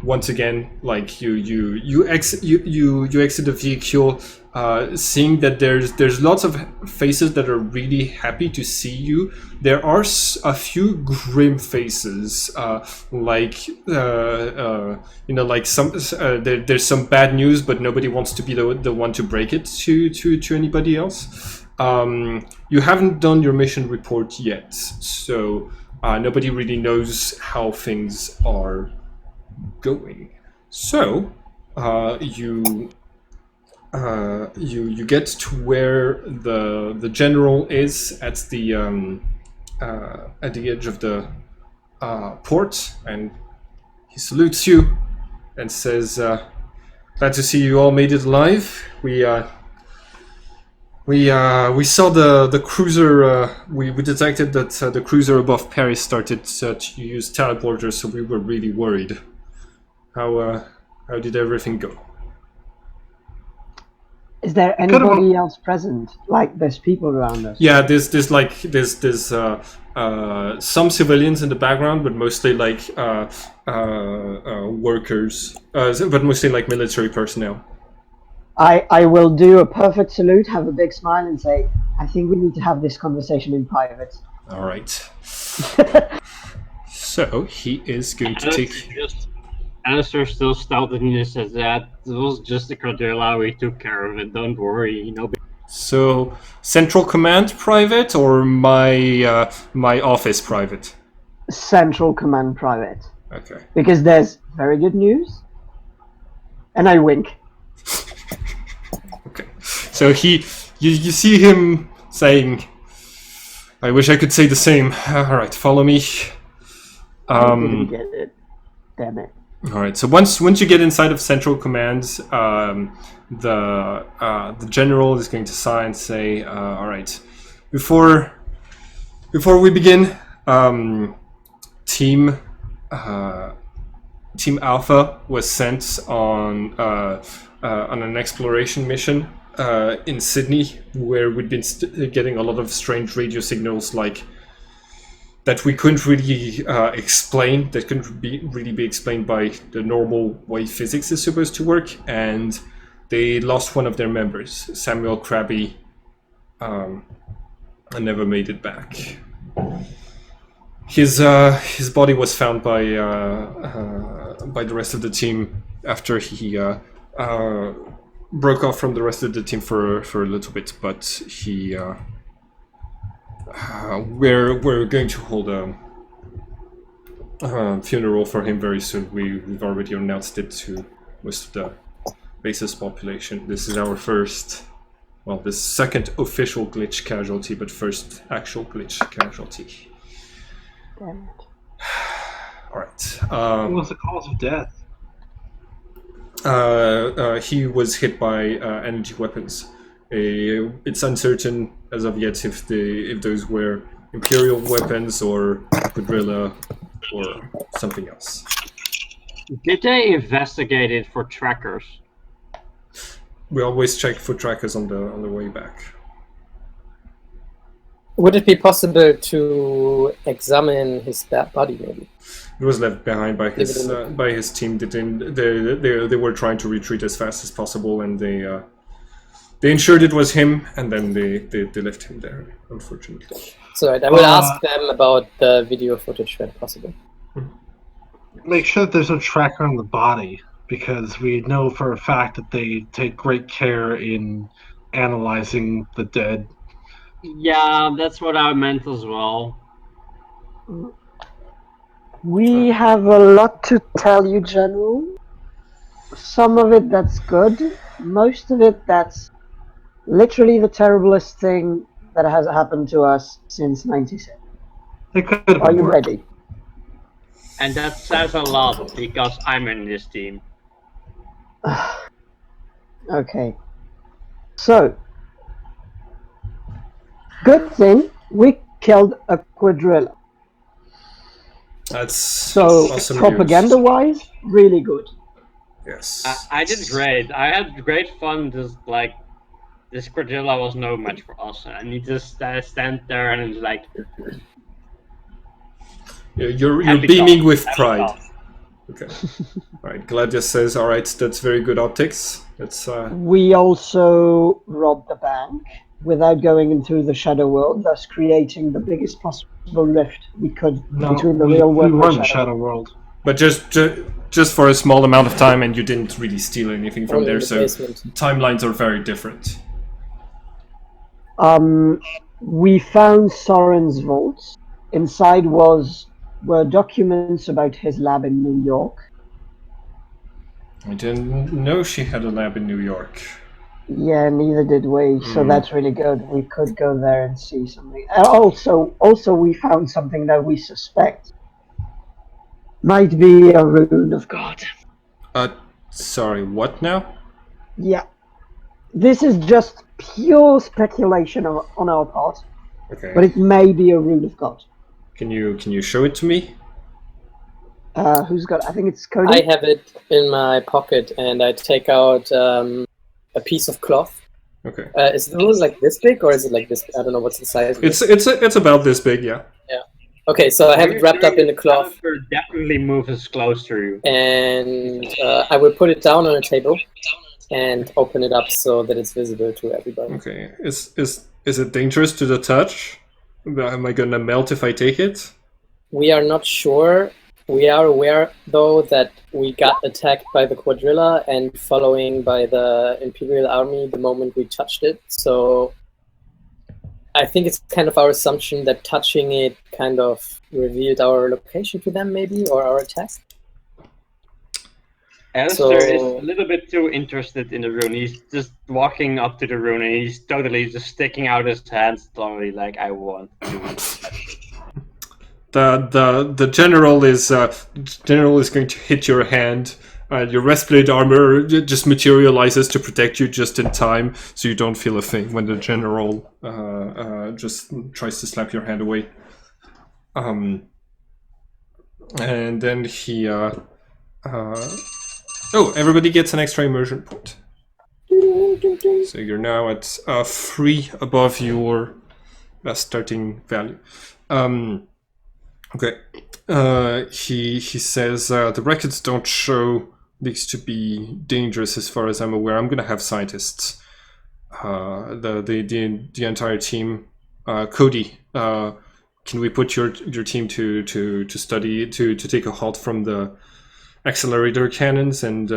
Once again, like you exit the vehicle, seeing that there's lots of faces that are really happy to see you. There are a few grim faces, like some there's some bad news, but nobody wants to be the one to break it to anybody else. You haven't done your mission report yet, so nobody really knows how things are going. So you get to where the general is at the edge of the port, and he salutes you and says, "Glad to see you all made it alive. We saw the cruiser. We detected that the cruiser above Paris started to use teleporters, so we were really worried. How did everything go?" Is there anybody else present? Like, there's people around us. Yeah, there's some civilians in the background, but mostly like workers, but mostly like military personnel. I will do a perfect salute, have a big smile, and say, I think we need to have this conversation in private. All right. So he is going to take. Alistair still stoutly says that it was just a Cordilla. We took care of it. Don't worry, you know. So Central Command private or my office private? Central Command private. Okay. Because there's very good news. And I wink. Okay. So you see him saying, "I wish I could say the same." All right, follow me. I didn't get it. Damn it. All right. So once you get inside of Central Command, the general is going to sign and say, "All right, before we begin, Team Alpha was sent on an exploration mission in Sydney, where we'd been getting a lot of strange radio signals, like that we couldn't really explain, that couldn't really be explained by the normal way physics is supposed to work, and they lost one of their members, Samuel Krabby, and never made it back. His body was found by the rest of the team after he broke off from the rest of the team for a little bit, but he we're going to hold a funeral for him very soon. We've already announced it to most of the base's population. This is our this second official glitch casualty, but first actual glitch casualty. Damn it. All right. What was the cause of death? He was hit by energy weapons. It's uncertain as of yet if those were Imperial weapons or Quadrilla or something else. Did they investigate it for trackers? We always check for trackers on the way back. Would it be possible to examine his body, maybe? It was left behind by his team. They were trying to retreat as fast as possible, and they ensured it was him, and then they left him there, unfortunately. So I will ask them about the video footage when possible. Make sure that there's no tracker on the body, because we know for a fact that they take great care in analyzing the dead. Yeah, that's what I meant as well. We have a lot to tell you, General. Some of it that's good, most of it that's literally the terriblest thing that has happened to us since '96. It could have Are been you worse. ready? And that says a lot because I'm in this team. Okay. So, good thing we killed a quadrilla. That's So, awesome propaganda-wise, really good. news. I, Yes. I did great. I had great fun. Just like this Cordilla was no match for us, and you just stand there and it's like You're happy beaming thought, with happy pride. thought. Okay. All right. Gladius says, "All right, that's very good optics. That's We also robbed the bank without going into the shadow world, thus creating the biggest possible rift we could No, between the we real world were in and the shadow. Shadow World. but just for a small amount of time, and you didn't really steal anything from Only there. in the So basement. timelines are very different. We found Soren's vaults. Inside were documents about his lab in New York. I didn't know she had a lab in New York. Yeah, neither did we. So Mm. that's really good. We could go there and see something. Also, we found something that we suspect might be a rune of God. Sorry, what now? Yeah, this is just pure speculation on our part, Okay. but it may be a rune of God. Can you show it to me? Who's got? I think it's Cody. I have it in my pocket, and I take out a piece of cloth. Okay. Is the rule like this big, or is it like this? I don't know what's the size. Of It's about this big, yeah. Okay, so I have it wrapped up in the cloth, Definitely move us close to you. and I will put it down on a table and open it up so that it's visible to everybody. Okay. Is it dangerous to the touch? Am I gonna melt if I take it? We are not sure. We are aware, though, that we got attacked by the quadrilla and following by the Imperial Army the moment we touched it. So I think it's kind of our assumption that touching it kind of revealed our location to them, maybe, or our attack. Alistair is a little bit too interested in the rune. He's just walking up to the rune and he's totally just sticking out his hands, totally like, I want to. The general is going to hit your hand. Your breastplate armor just materializes to protect you just in time, so you don't feel a thing when the general just tries to slap your hand away. And then he. Oh, everybody gets an extra immersion point. So you're now at 3 above your starting value. Okay. He says the records don't show these to be dangerous as far as I'm aware. I'm gonna have scientists. The entire team. Cody, can we put your team to study to take a halt from the accelerator cannons and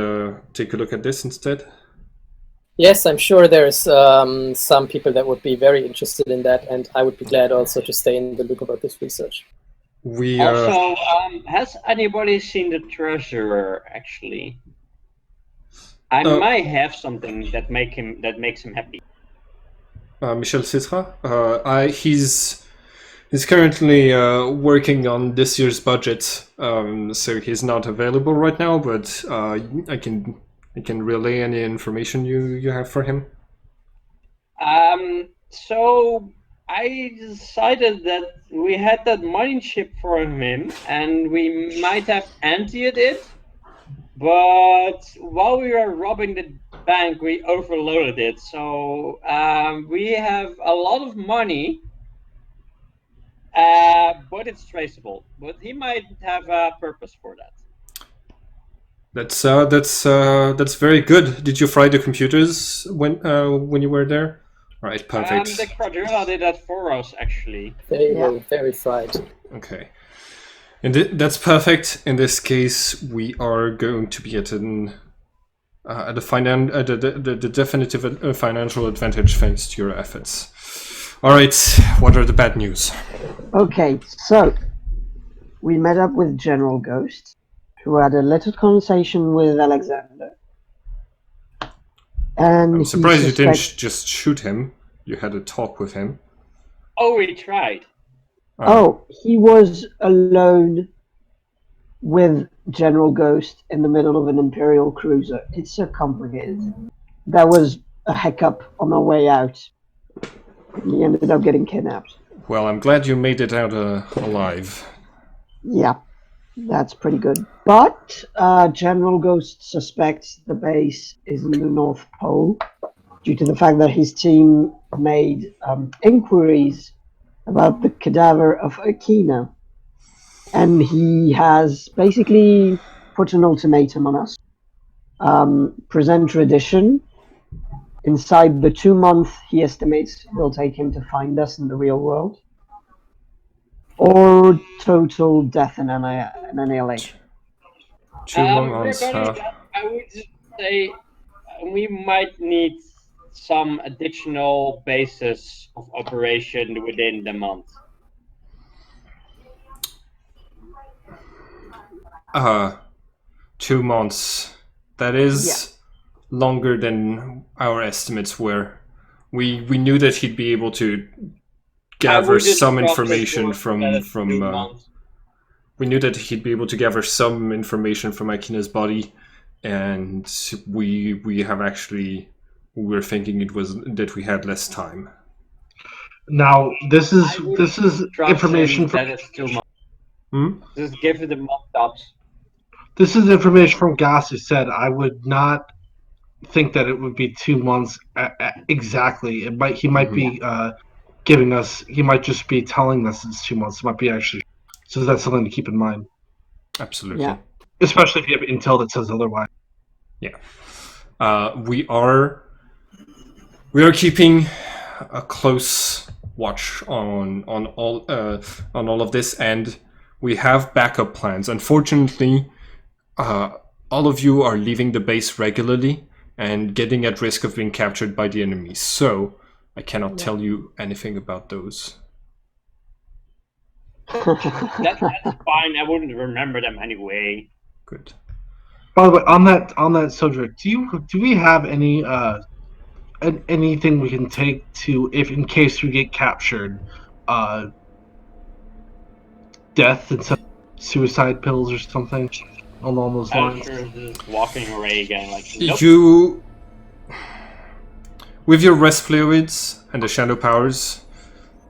take a look at this instead? Yes, I'm sure there's some people that would be very interested in that, and I would be glad also to stay in the loop about this research. We Also, has anybody seen the treasurer? Actually, I might have something that makes him happy. Michel Citra, he's currently working on this year's budget, so he's not available right now. But I can relay any information you have for him. So I decided that we had that mining ship for him, and we might have emptied it. But while we were robbing the bank, we overloaded it. So we have a lot of money, but it's traceable. But he might have a purpose for that. That's very good. Did you fry the computers when you were there? Right, perfect. The quadrilla did that for us, actually. They were very fried. Okay. And that's perfect. In this case, we are going to be at the definitive financial advantage thanks to your efforts. All right, what are the bad news? Okay, so we met up with General Ghost, who had a little conversation with Alexander. And I'm surprised you didn't suspects... just shoot him. You had a talk with him. Oh, we tried. Oh, he was alone with General Ghost in the middle of an Imperial cruiser. It's so complicated. That was a hiccup on our way out. He ended up getting kidnapped. Well, I'm glad you made it out alive. Yeah, that's pretty good. But General Ghost suspects the base is in the North Pole due to the fact that his team made inquiries about the cadaver of Akina. And he has basically put an ultimatum on us. Present tradition. Inside the 2 months he estimates will take him to find us in the real world. Or total death and annihilation. 2 months, Regarding that, I would say we might need some additional basis of operation within the month. 2 months. That is longer than our estimates were. We knew that he'd be able to gather some information from we knew that he'd be able to gather some information from Akina's body, and we were thinking it was that we had less time. Now this is information from. That is 2 months. Just give it a month tops. This is information from Gas, who said I would not think that it would be 2 months exactly. He might be giving us. He might just be telling us it's 2 months. It might be actually. So that's something to keep in mind. Absolutely. Yeah. Especially if you have intel that says otherwise. Yeah. We are keeping a close watch on all of this, and we have backup plans. Unfortunately, all of you are leaving the base regularly and getting at risk of being captured by the enemy. So I cannot tell you anything about those. That's fine. I wouldn't remember them anyway. Good. By the way, on that subject, do we have any anything we can take to, if in case we get captured, death and some suicide pills or something along those lines? Just walking away again, like nope. You, with your rest fluids and the shadow powers,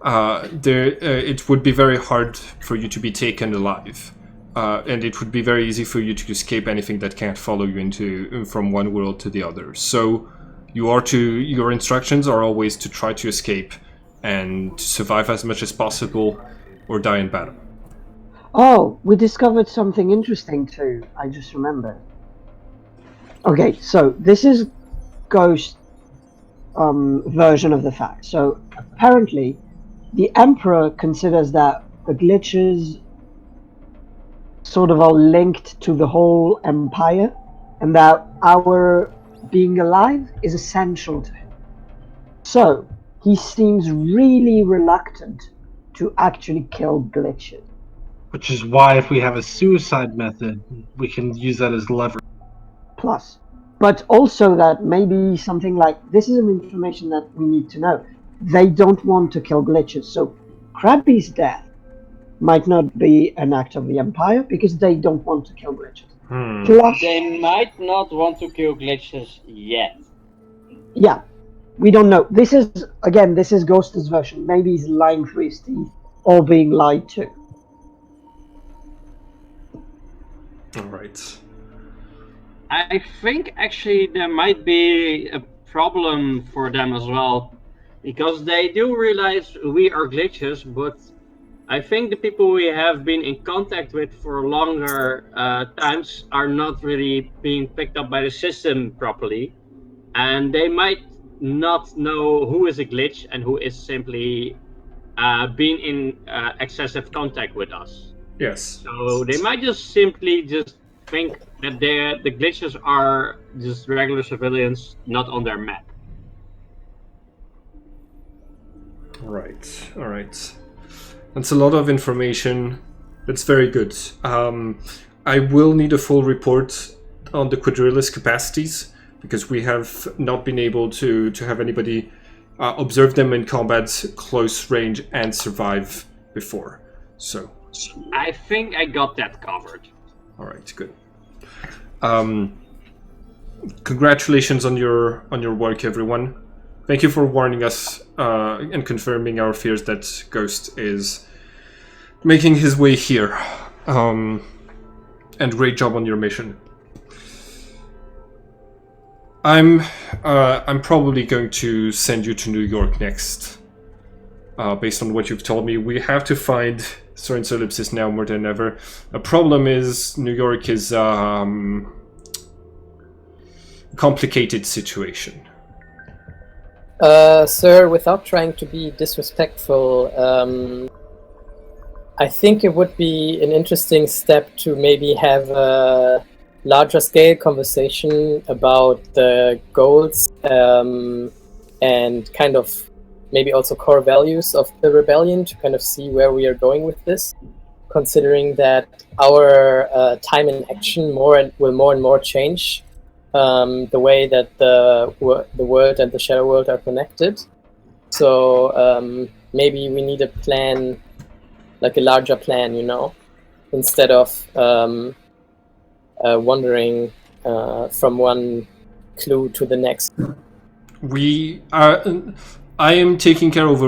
it would be very hard for you to be taken alive, and it would be very easy for you to escape anything that can't follow you from one world to the other. So your instructions are always to try to escape and survive as much as possible, or die in battle. Oh, we discovered something interesting too. I just remembered. Okay, so this is Ghost version of the fact. So apparently, the Emperor considers that the glitches sort of are linked to the whole Empire, and that our being alive is essential to him. So he seems really reluctant to actually kill glitches. Which is why, if we have a suicide method, we can use that as leverage. Plus, but also that maybe something like this is an information that we need to know. They don't want to kill glitches, so Krabby's death might not be an act of the Empire because they don't want to kill glitches. Plus, they might not want to kill glitches yet. Yeah, we don't know. This is Ghost's version. Maybe he's lying through his teeth or being lied to. All right. I think actually there might be a problem for them as well, because they do realize we are glitches, but I think the people we have been in contact with for longer times are not really being picked up by the system properly, and they might not know who is a glitch and who is simply being in excessive contact with us. Yes. So they might just simply just think that the glitches are just regular civilians not on their map. All right. That's a lot of information. That's very good. I will need a full report on the quadrillis capacities because we have not been able to have anybody observe them in combat, close range, and survive before. So I think I got that covered. all right, good. Congratulations on your work, everyone. Thank you for warning us and confirming our fears that Ghost is making his way here. And great job on your mission. I'm probably going to send you to New York next. Based on what you've told me, we have to find Soren's ellipsis now more than ever. The problem is New York is a complicated situation. Sir, without trying to be disrespectful, I think it would be an interesting step to maybe have a larger scale conversation about the goals and kind of maybe also core values of the rebellion to kind of see where we are going with this, considering that our time in action will more and more change the way that the world and the shadow world are connected. So maybe we need a plan, like a larger plan, instead of wandering from one clue to the next. I am taking care of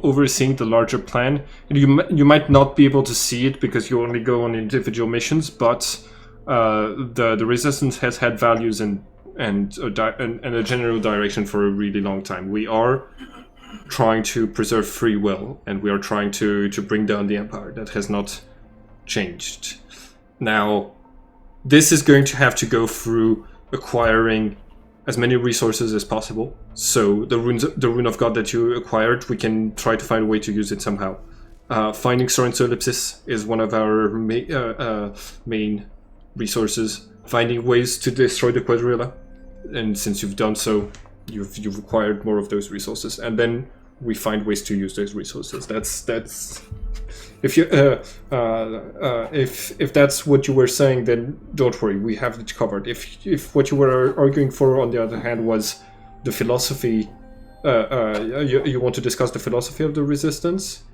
overseeing the larger plan. You might not be able to see it because you only go on individual missions, but the resistance has had values and a general direction for a really long time. We are trying to preserve free will, and we are trying to bring down the Empire. That has not changed. Now, this is going to have to go through acquiring as many resources as possible. So the rune of God that you acquired, we can try to find a way to use it somehow. Finding Soren's ellipsis is one of our main resources. Finding ways to destroy the quadrilla, and since you've done so, you've acquired more of those resources, and then we find ways to use those resources. That's if you if that's what you were saying, then don't worry, we have it covered. If what you were arguing for, on the other hand, was the philosophy, you want to discuss the philosophy of the resistance,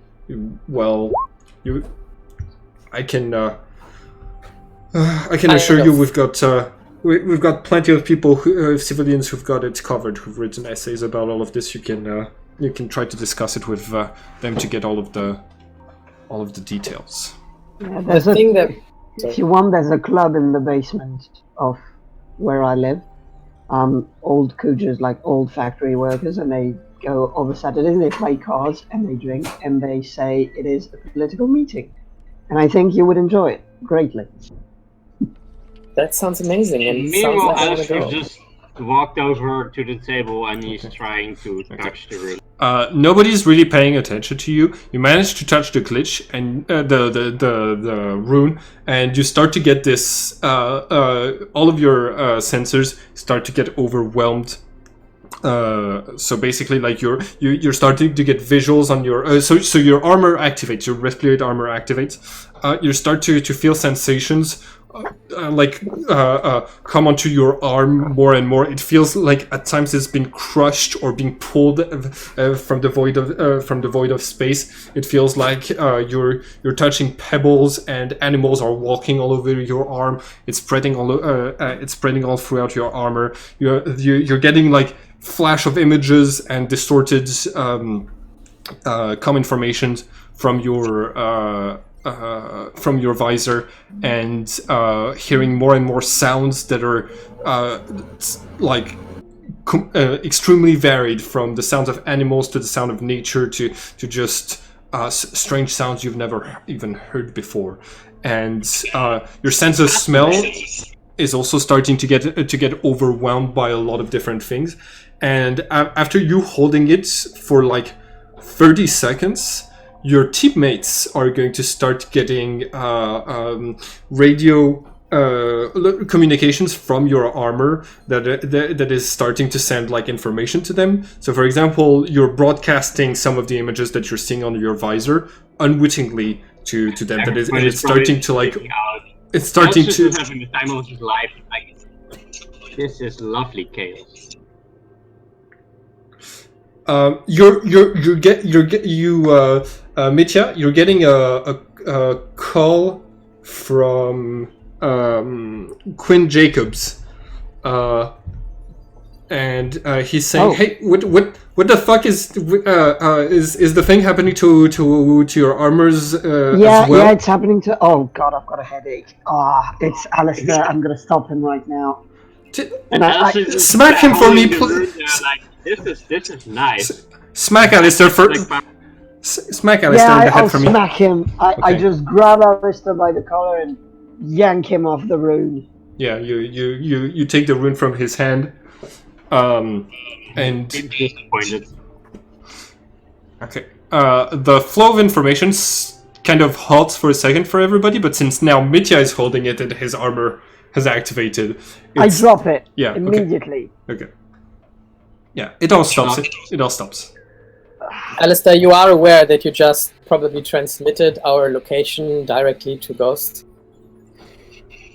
I can assure you we've got plenty of people, civilians who've got it covered, who've written essays about all of this. You can try to discuss it with them to get all of the details. Yeah, If you want, there's a club in the basement of where I live. Old cougars, like old factory workers, and they go over Saturdays, they play cards and they drink, and they say it is a political meeting. And I think you would enjoy it greatly. That sounds amazing. And Meanwhile, sounds like I want to Alistair go. just walked over to the table and he's trying to touch the room. Nobody's really paying attention to you. You manage to touch the glitch and the rune, and you start to get this. All of your sensors start to get overwhelmed. So basically, like you're starting to get visuals on your. So your armor activates. Your respirate armor activates. You start to feel sensations. Come onto your arm more and more. It feels like at times it's been crushed or being pulled from the void of space. It feels like you're touching pebbles and animals are walking all over your arm. It's spreading all throughout your armor. You're getting like flash of images and distorted com information from your visor, and hearing more and more sounds that are extremely varied, from the sounds of animals to the sound of nature to just strange sounds you've never even heard before. And your sense of smell is also starting to get overwhelmed by a lot of different things. And after you holding it for like 30 seconds, your teammates are going to start getting radio communications from your armor that is starting to send like information to them. So for example, you're broadcasting some of the images that you're seeing on your visor unwittingly to them. And it's starting to like it's starting to having the time of his life. Like, this is lovely chaos. Mitya, you're getting a call from Quinn Jacobs, and he's saying, "Hey, what the fuck is the thing happening to your armors as well?" Yeah, it's happening to. Oh god, I've got a headache. It's Alistair. I'm gonna stop him right now. And I smack him for me, please. Like, this is nice. Smack Alistair for. Smack Alistair in the head I'll for me. smack him. I just grab Alistair by the collar and yank him off the rune. Yeah, you take the rune from his hand, and I'm disappointed. okay. The flow of information kind of halts for a second for everybody, but since now Mitya is holding it and his armor has activated, I drop it immediately. Okay. Yeah, it all stops. It all stops. Alistair, you are aware that you just probably transmitted our location directly to Ghost?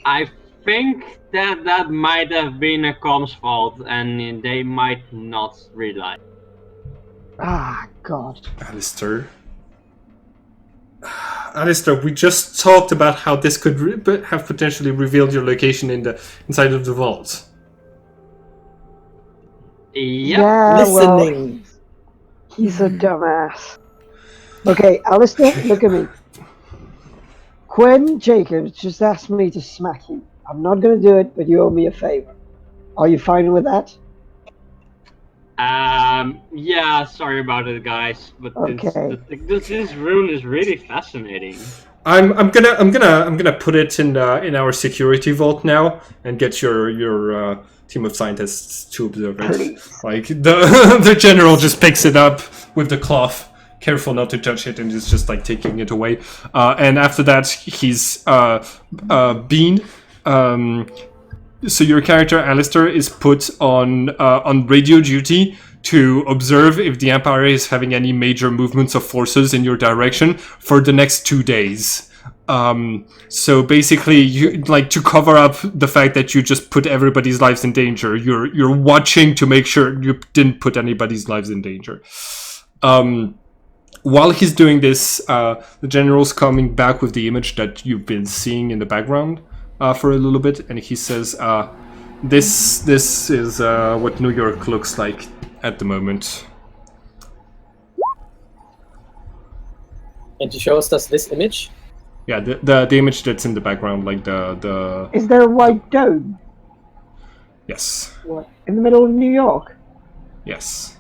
I think that might have been a comms fault, and they might not realize. God. Alistair, we just talked about how this could have potentially revealed your location inside of the vault. Yep. Yeah, Listening. well, he's a dumbass. Okay, Alistair, look at me. Quinn Jacobs just asked me to smack you. I'm not gonna do it, but you owe me a favor. Are you fine with that? Yeah, sorry about it, guys, but Okay. this rune is really fascinating. I'm gonna put it in our security vault now and get your team of scientists to observe it. Please. Like the general just picks it up with the cloth, careful not to touch it, and is just like taking it away. And after that, he's Bean. So your character Alistair is put on radio duty to observe if the Empire is having any major movements of forces in your direction for the next 2 days. So basically, you like to cover up the fact that you just put everybody's lives in danger. You're watching to make sure you didn't put anybody's lives in danger. While he's doing this, the general's coming back with the image that you've been seeing in the background for a little bit, and he says, "This is what New York looks like at the moment." And he shows us this image? Yeah, the image that's in the background, like the. Is there a white dome? Yes. What? In the middle of New York? Yes.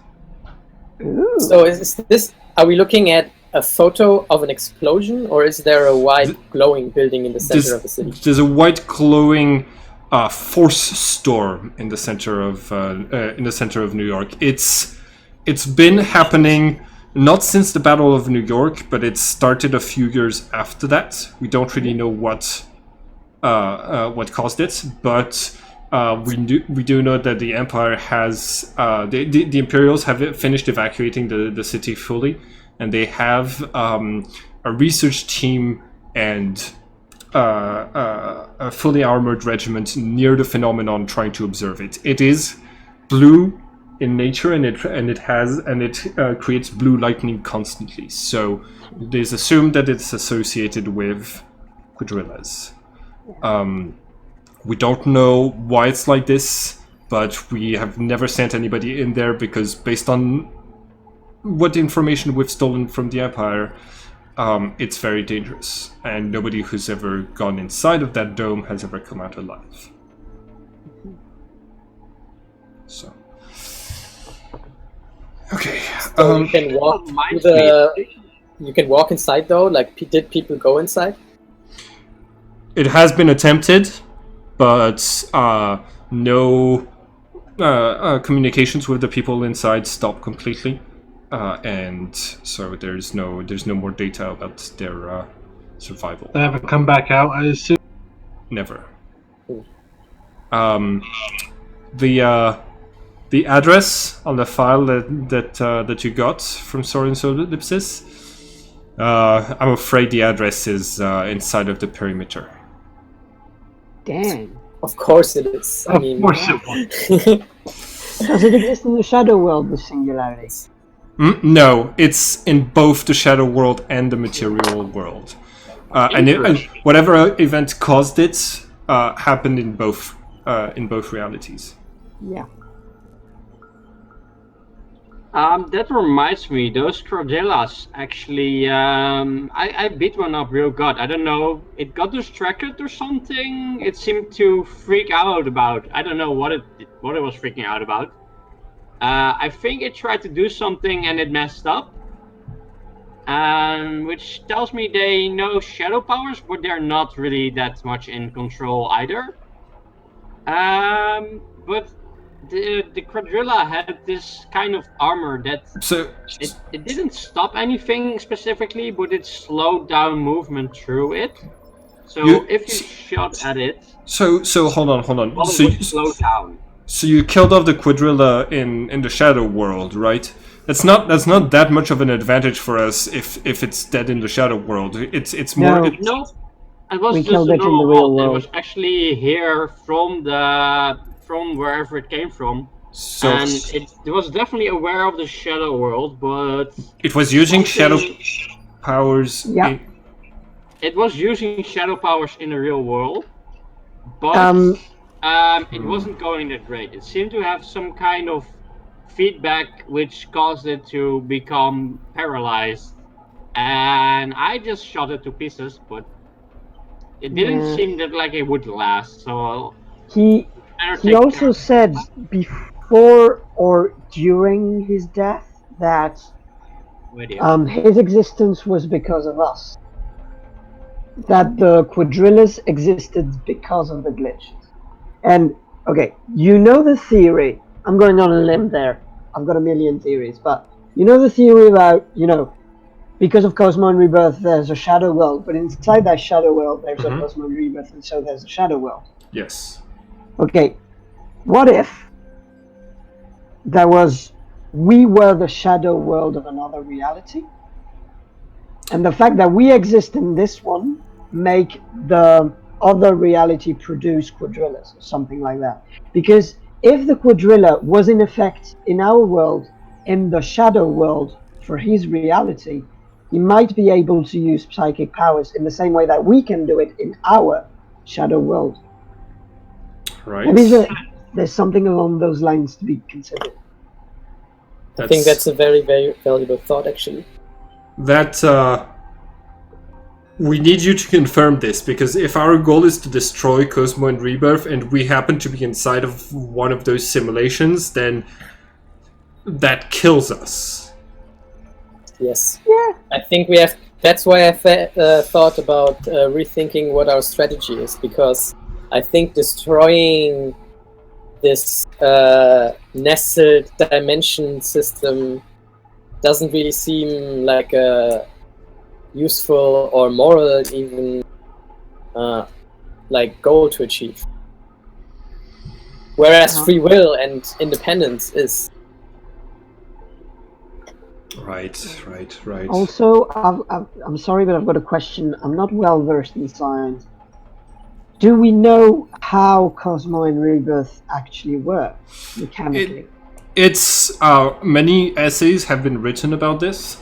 Ooh. So is this? Are we looking at a photo of an explosion, or is there a white glowing building in the center of the city? There's a white glowing force storm in the center of New York. It's been happening not since the Battle of New York, but it started a few years after that. We don't really know what caused it, but we do know that the Empire has the Imperials have finished evacuating the city fully, and they have a research team and a fully armored regiment near the phenomenon trying to observe it. It is blue in nature, and it creates blue lightning constantly. So it is assumed that it's associated with quadrillas. We don't know why it's like this, but we have never sent anybody in there because based on what information we've stolen from the Empire, it's very dangerous, and nobody who's ever gone inside of that dome has ever come out alive. So, okay. So you can walk through you can walk inside though. Like, did people go inside? It has been attempted, but no communications with the people inside stopped completely. and so there's no more data about their survival. They haven't come back out, I assume. Never. Hmm. The address on the file that you got from Soren Solipsis, I'm afraid the address is inside of the perimeter. Damn. Of course it is. I Of mean, course it was. Does it exist in the Shadow World, the singularity? No, it's in both the Shadow World and the Material World. And whatever event caused it happened in both realities. Yeah. That reminds me, those Cordillas actually, I beat one up real good. I don't know, it got distracted or something. It seemed to freak out about. I don't know what it was freaking out about. I think it tried to do something and it messed up. Which tells me they know shadow powers, but they're not really that much in control either. But the Quadrilla had this kind of armor that So it didn't stop anything specifically, but it slowed down movement through it. So if you shot at it, so hold on. well, it would slow down. So you killed off the Quadrilla in the Shadow World, right? That's not that much of an advantage for us if it's dead in the Shadow World. It's more. No. No, it was We just killed a it in the normal real world. It world. was actually here from wherever it came from. So And it was definitely aware of the Shadow World, but it was using shadow something- powers. Yeah. it was using shadow powers in the real world, but it wasn't going that great. It seemed to have some kind of feedback which caused it to become paralyzed, and I just shot it to pieces, but it didn't Yeah. seem that like it would last. So He also said before or during his death that his existence was because of us. That the Quadrillas existed because of the glitches. And, okay, you know the theory. I'm going on a limb there. I've got a million theories, but you know the theory about, because of Cosmo and Rebirth, there's a Shadow World, but inside that Shadow World, there's a Cosmo and Rebirth, and so there's a Shadow World. Yes. Okay, what if we were the Shadow World of another reality? And the fact that we exist in this one make the other reality produce Quadrillas or something like that. Because if the Quadrilla was in effect in our world, in the Shadow World for his reality, he might be able to use psychic powers in the same way that we can do it in our Shadow World. Right. Maybe there's something along those lines to be considered. I think that's a very, very valuable thought, actually. We need you to confirm this, because if our goal is to destroy Cosmo and Rebirth and we happen to be inside of one of those simulations, then that kills us. Yes. Yeah. I think we have. That's why I thought about rethinking what our strategy is, because I think destroying this nested dimension system doesn't really seem like a useful or moral even goal to achieve. Whereas free will and independence is. Right. Also, I'm sorry, but I've got a question. I'm not well versed in science. Do we know how Cosmo and Rebirth actually work mechanically? It's many essays have been written about this.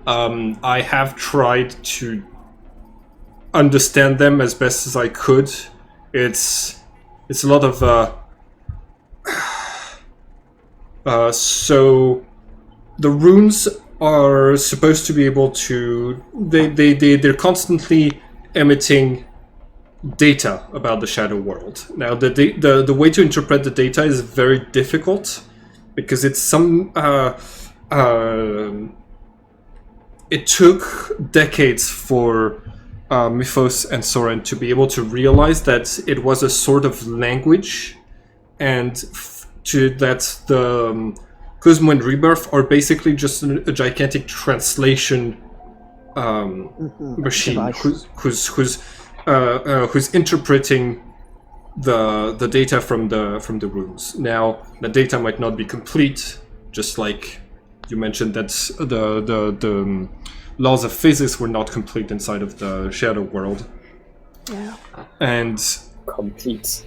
I have tried to understand them as best as I could. It's a lot of so the runes are supposed to be able to they're constantly emitting data about the Shadow World. Now the way to interpret the data is very difficult because it's it took decades for Mythos and Soren to be able to realize that it was a sort of language, and that Cosmo and Rebirth are basically just a gigantic translation machine Device. who's interpreting the data from the runes. Now, the data might not be complete, just like you mentioned that the laws of physics were not complete inside of the Shadow World. Yeah. And Complete.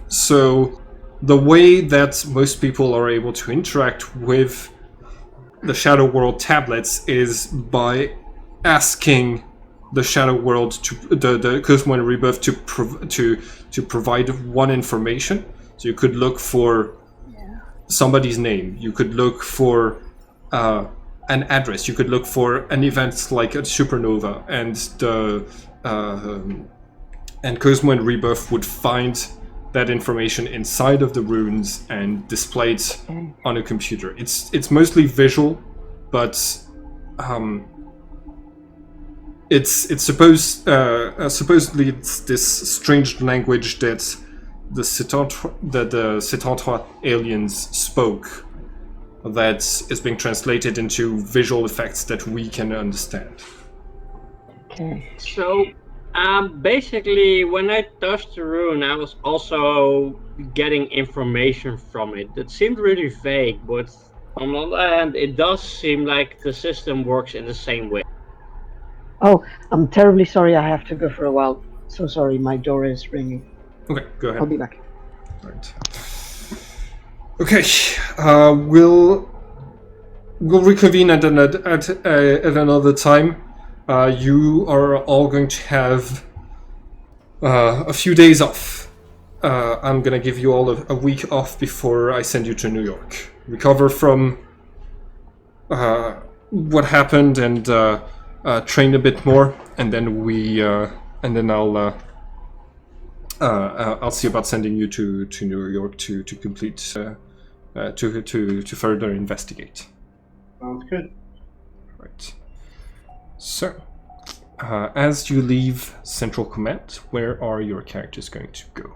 so the way that most people are able to interact with the Shadow World tablets is by asking the Shadow World to the Cosmo and Rebirth to provide one information. So you could look for somebody's name. You could look for an address. You could look for an event like a supernova, and Cosmo and Rebirth would find that information inside of the runes and display it on a computer. It's mostly visual, but it's supposedly it's this strange language that the Cetantwa aliens spoke that is being translated into visual effects that we can understand. Okay. So, basically, when I touched the rune, I was also getting information from it. It seemed really vague, but on the other hand, it does seem like the system works in the same way. Oh, I'm terribly sorry. I have to go for a while. So sorry, my door is ringing. Okay, go ahead. I'll be back. Right. Okay, we'll reconvene at another time. You are all going to have a few days off. I'm gonna give you all a week off before I send you to New York. Recover from what happened and train a bit more, and then I'll see about sending you to New York to complete to further investigate. Sounds good. Right. So, as you leave Central Command, where are your characters going to go?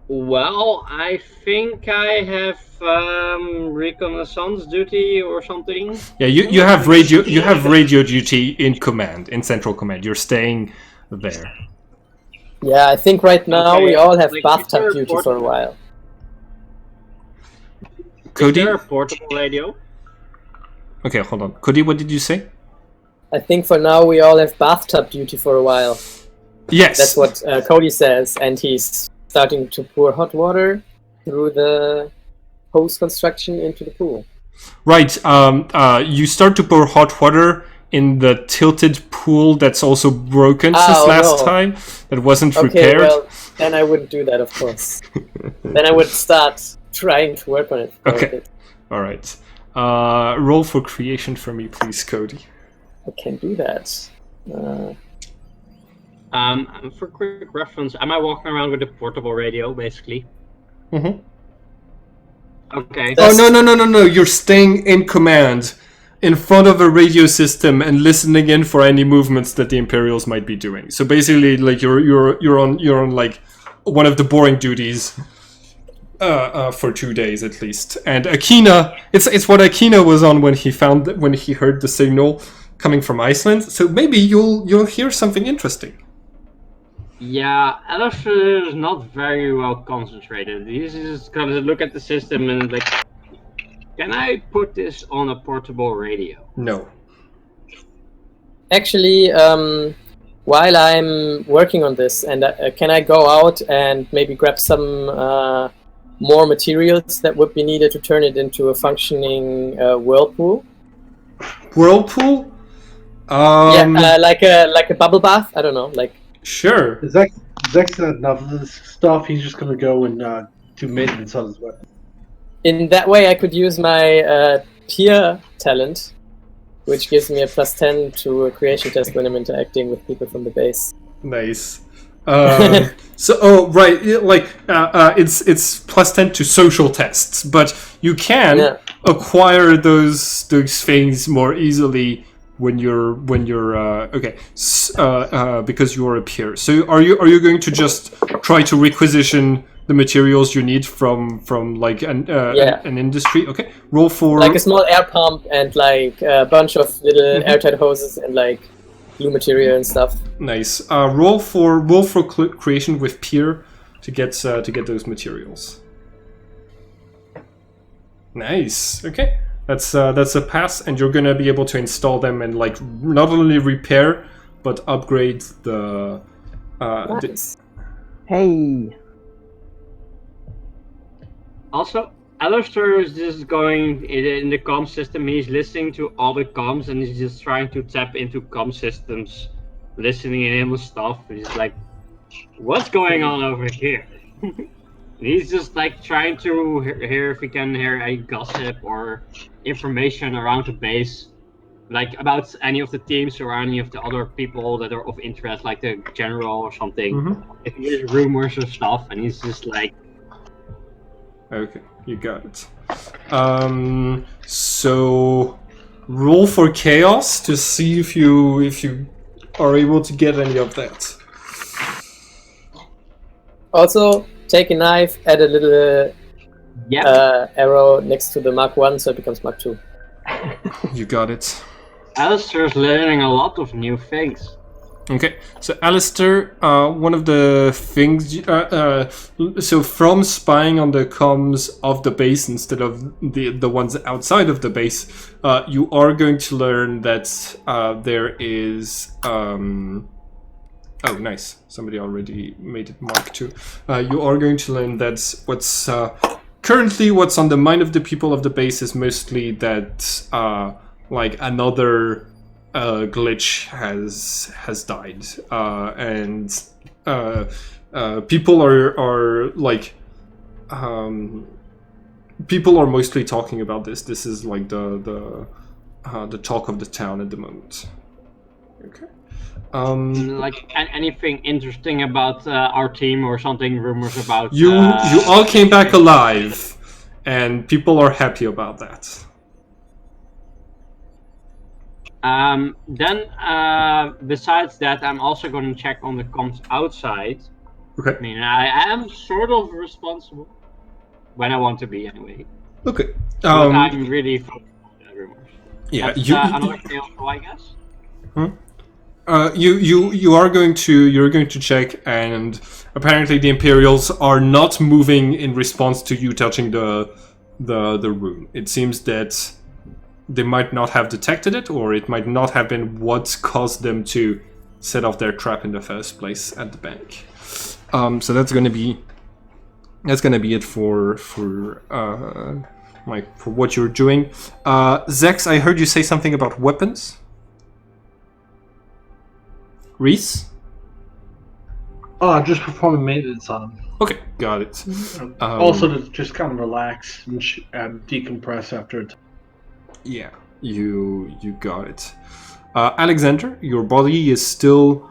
Well, I think I have reconnaissance duty or something. Yeah, you have radio. You have radio duty in command, in Central Command. You're staying there. Yeah, I think right now Okay, we all have like, bathtub is there a duty for a while. Cody. Is there a portable radio? Okay, hold on. Cody, what did you say? I think for now we all have bathtub duty for a while. Yes. That's what Cody says, and he's starting to pour hot water through the hose construction into the pool. Right. You start to pour hot water in the tilted pool that's also broken since last time. That wasn't repaired. Well, then I wouldn't do that, of course. Then I would start trying to work on it for a Okay. bit. All right. Roll for creation for me, please, Cody. I can do that. For quick reference, am I walking around with a portable radio, basically? Mm-hmm. Okay. Oh, no. You're staying in command in front of a radio system and listening in for any movements that the Imperials might be doing. So basically, like you're on like one of the boring duties for 2 days at least. And Akina, it's what Akina was on when he heard the signal coming from Iceland. So maybe you'll hear something interesting. Yeah, Alistair is not very well concentrated. He's just gonna look at the system and like, can I put this on a portable radio? No. Actually, while I'm working on this, and can I go out and maybe grab some more materials that would be needed to turn it into a functioning whirlpool? Whirlpool? Like a bubble bath. I don't know, like. Sure. Zach said enough of this stuff. He's just gonna go and do maintenance on his weapon. In that way, I could use my peer talent, which gives me a +10 to a creation test when I'm interacting with people from the base. Nice. Right, it's +10 to social tests, but you can acquire those things more easily when you're because you're a peer. So are you going to just try to requisition the materials you need from like an industry. Okay, roll for like a small air pump and like a bunch of little airtight hoses and like glue material and stuff. Nice. Roll for creation with peer to get those materials. Nice. Okay, that's a pass, and you're gonna be able to install them and like not only repair but upgrade the. Nice. Hey. Also, Alistair is just going in the comm system. He's listening to all the comms and he's just trying to tap into comm systems, listening to him and stuff. He's like, "What's going on over here?" He's just like trying to hear if he can hear any gossip or information around the base, like about any of the teams or any of the other people that are of interest, like the general or something. If he hears rumors or stuff, and he's just like. Okay, you got it. So roll for chaos to see if you are able to get any of that. Also, take a knife, add a little arrow next to the Mark 1 so it becomes Mark 2. You got it. Alistair's learning a lot of new things. Okay, so Alistair, one of the things, so from spying on the comms of the base instead of the ones outside of the base, you are going to learn that there is, oh nice, somebody already made it Mark 2. You are going to learn that currently what's on the mind of the people of the base is mostly that, like another glitch has died, and people are like people are mostly talking about this. This is like the talk of the town at the moment. Okay. Like anything interesting about our team or something? Rumors about you all came back alive, and people are happy about that. Then, besides that, I'm also going to check on the comms outside. Okay. I mean, I am sort of responsible when I want to be, anyway. Okay. But I'm really focused on the rumors. Yeah. That's, another thing also, I guess. You're going to check, and apparently the Imperials are not moving in response to you touching the room. It seems that they might not have detected it, or it might not have been what caused them to set off their trap in the first place at the bank. So that's gonna be it for what you're doing. Zex, I heard you say something about weapons. Reese? Just performing maintenance on them. Okay, got it. Also to just kind of relax and decompress after it. Yeah, you got it. Alexander, your body is still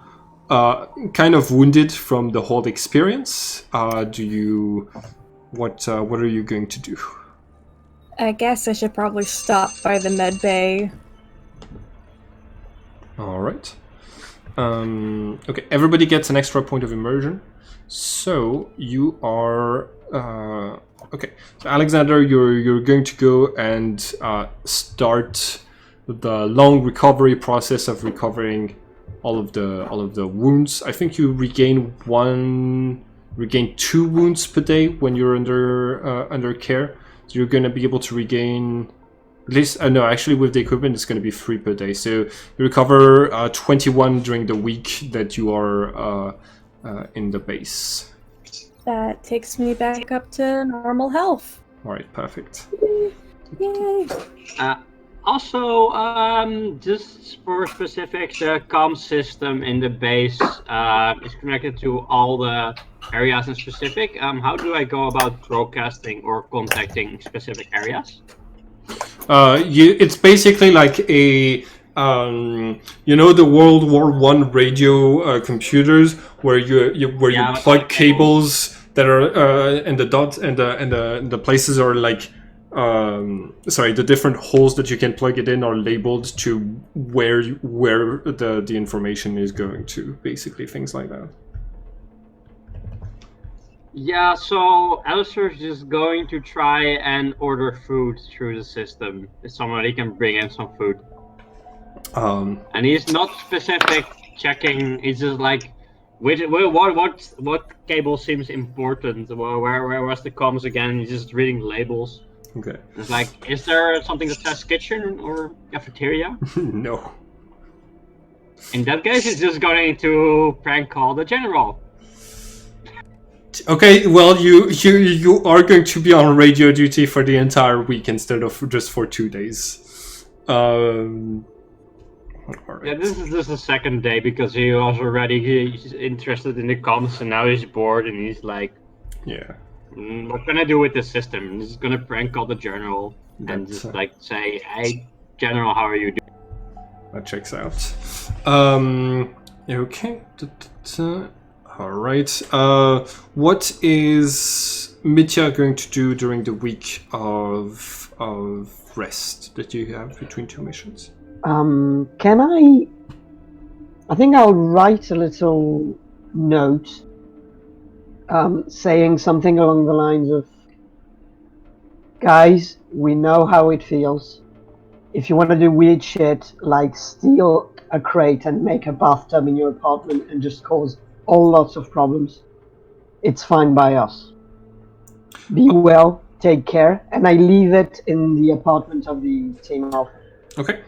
kind of wounded from the whole experience. What are you going to do? I guess I should probably stop by the med bay. All right. Okay, everybody gets an extra point of immersion. So you are okay. So Alexander, you're going to go and start the long recovery process of recovering all of the wounds. I think you regain 2 wounds per day when you're under care. So you're going to be able to regain. At least, no, actually with the equipment it's going to be 3 per day. So you recover 21 during the week that you are in the base. That takes me back up to normal health. Alright, perfect. Yay! Also, just for specifics, the comm system in the base is connected to all the areas in specific. How do I go about broadcasting or contacting specific areas? It's basically like a the World War I radio computers where you plug cables that are and the dots and the places are like the different holes that you can plug it in are labeled to where the information is going to, basically things like that. Yeah, so Alistair's just going to try and order food through the system. If somebody can bring him some food. And he's not specific checking. He's just like, what cable seems important? Where was the comms again? He's just reading labels. Okay. It's like, is there something that says kitchen or cafeteria? No. In that case, he's just going to prank call the general. Okay, well, you are going to be on radio duty for the entire week instead of just for 2 days. All right. Yeah, this is just the second day because he was already interested in the comms and now he's bored and he's like, Yeah. what can I do with this system? He's gonna prank call the general and That's, just like say, hey, general, how are you doing? That checks out. Okay. All right. What is Mitya going to do during the week of rest that you have between 2 missions? Can I think I'll write a little note saying something along the lines of, guys, we know how it feels. If you want to do weird shit like steal a crate and make a bathtub in your apartment and just cause all lots of problems, it's fine by us. Be well, take care, and I leave it in the apartment of the team office. Okay.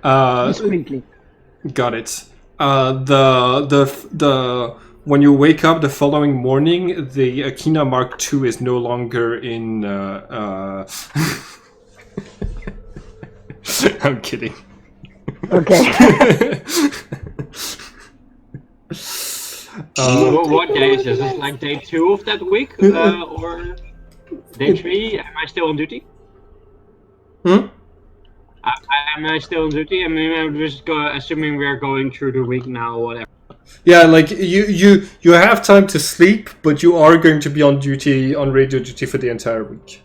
Discreetly. Got it. The when you wake up the following morning, the Akina Mark II is no longer in. I'm kidding. Okay. What day is this? Is this like day 2 of that week? Or day 3? Am I still on duty? Hmm? Am I still on duty? I mean, I'm just assuming we're going through the week now, whatever. Yeah, like you have time to sleep, but you are going to be on duty, on radio duty for the entire week.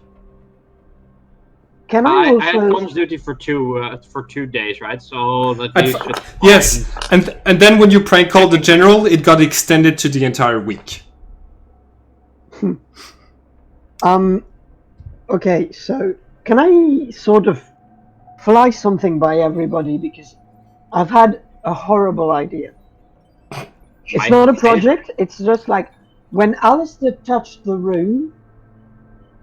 Can I I had also? comms duty for 2 days, right? So that And you f- should Yes, find- and then when you prank called the general, it got extended to the entire week. Okay, so can I sort of fly something by everybody, because I've had a horrible idea. It's not a project, it's just like when Alistair touched the room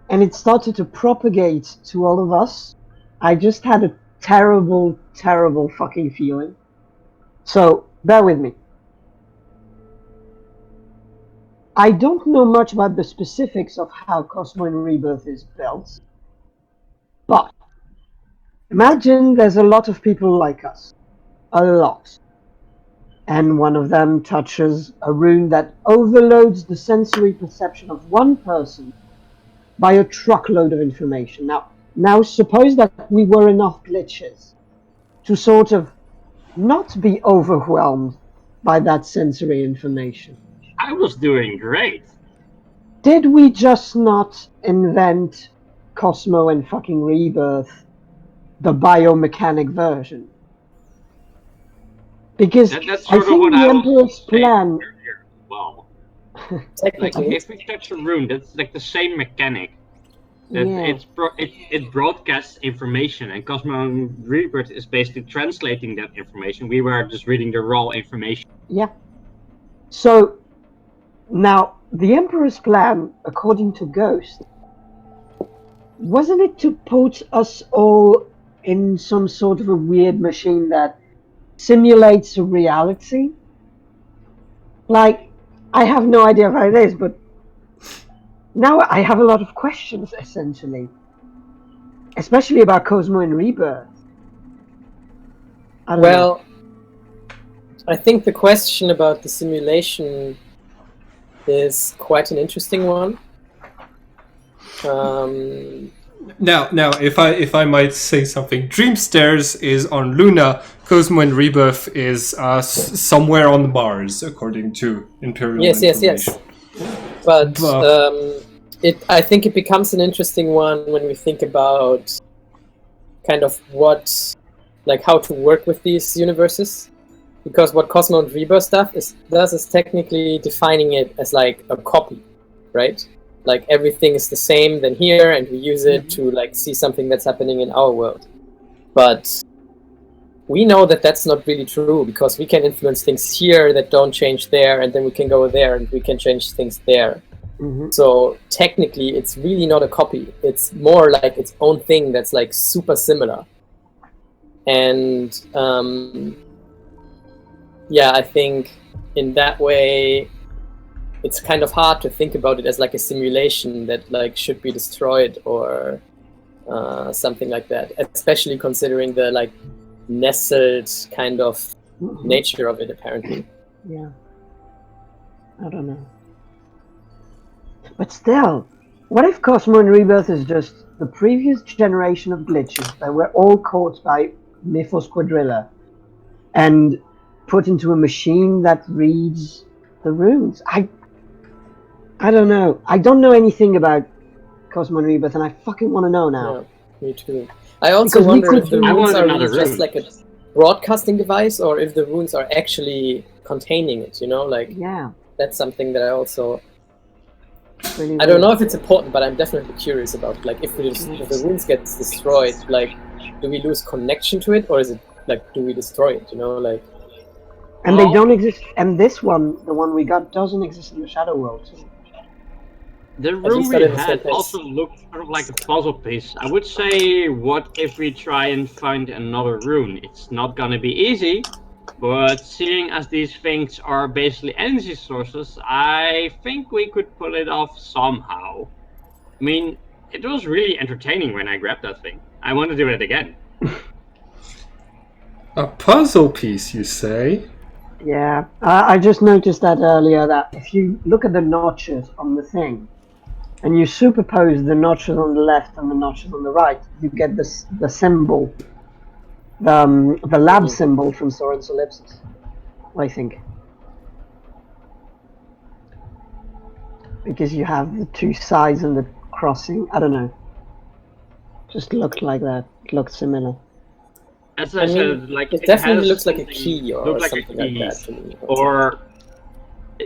and it started to propagate to all of us, I just had a terrible, terrible fucking feeling. So, bear with me. I don't know much about the specifics of how Cosmo and Rebirth is built, but imagine there's a lot of people like us. A lot. And one of them touches a rune that overloads the sensory perception of one person by a truckload of information. Now suppose that we were enough glitches to sort of not be overwhelmed by that sensory information. I was doing great. Did we just not invent Cosmo and fucking Rebirth, the biomechanic version? Because That's I sort of think what the I was Emperor's saying plan. earlier as well. Like Technically, if we touch a rune, that's like the same mechanic. That Yeah. it broadcasts information, and Cosmo Rebirth is basically translating that information. We were just reading the raw information. Yeah. So now the Emperor's plan, according to Ghost, wasn't it to put us all in some sort of a weird machine that simulates a reality? Like, I have no idea how it is, but now I have a lot of questions, essentially. Especially about Cosmo and Rebirth. I don't know. well, I think the question about the simulation is quite an interesting one. Now, if I might say something, Dreamstairs is on Luna. Cosmo and Rebirth is somewhere on Mars, according to Imperial information. Yes. But I think it becomes an interesting one when we think about kind of how to work with these universes. Because what Cosmo and Rebirth does is technically defining it as like a copy. right? Like everything is the same than here, and we use it to like see something that's happening in our world. But we know that that's not really true, because we can influence things here that don't change there, and then we can go there and we can change things there. So technically it's really not a copy. It's more like its own thing that's like super similar. And yeah, I think in that way it's kind of hard to think about it as like a simulation that like should be destroyed or something like that, especially considering the like nestled kind of nature of it apparently. Yeah. I don't know. But still, what if Cosmo and Rebirth is just the previous generation of glitches that were all caught by Mythos Quadrilla and put into a machine that reads the runes? I don't know. I don't know anything about Cosmo and Rebirth, and I fucking want to know now. Yeah, me too. I also Because we wonder could if the do- I runes want are another really just rune. like a broadcasting device, or if the runes are actually containing it, you know? Like, Yeah. that's something that I also... Really I don't know weird. if it's important, but I'm definitely curious about, like, if the runes gets destroyed, like, do we lose connection to it, or is it, like, do we destroy it, you know? Like, And they Well- don't exist. And this one, the one we got, doesn't exist in the Shadow World. So. The least room not we in the same had place. also looked sort of like a puzzle piece. I would say, what if we try and find another rune? It's not gonna be easy, but seeing as these things are basically energy sources, I think we could pull it off somehow. I mean, it was really entertaining when I grabbed that thing. I want to do it again. A puzzle piece, you say? Yeah, I just noticed that earlier, that if you look at the notches on the thing, and you superpose the notches on the left and the notches on the right, you get this the symbol, the lab symbol from Soren's ellipsis, I think. Because you have the two sides and the crossing. I don't know. Just looked like that. It looked similar. As I I mean, said, like it definitely has looks like a something- key or looked like a something like key, that to me. or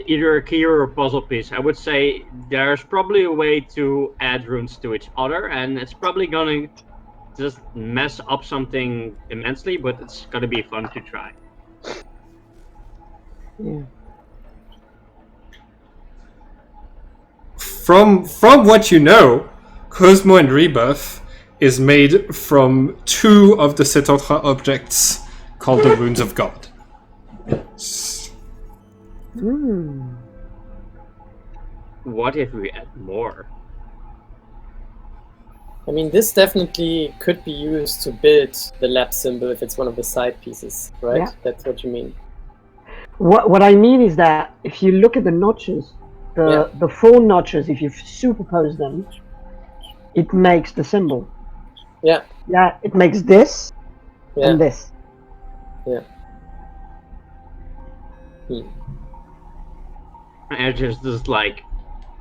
either a key or a puzzle piece. I would say there's probably a way to add runes to each other, and it's probably gonna just mess up something immensely, but it's gonna be fun to try. Yeah. From what you know, Cosmo and Rebirth is made from two of the Setantra objects called the Runes of God. What if we add more? I mean, this definitely could be used to build the lab symbol if it's one of the side pieces, right? Yeah. That's what you mean. What I mean is that if you look at the notches, the four notches, if you superpose them, it makes the symbol. Yeah. Yeah, it makes this Yeah. and this. Yeah. And it's just like,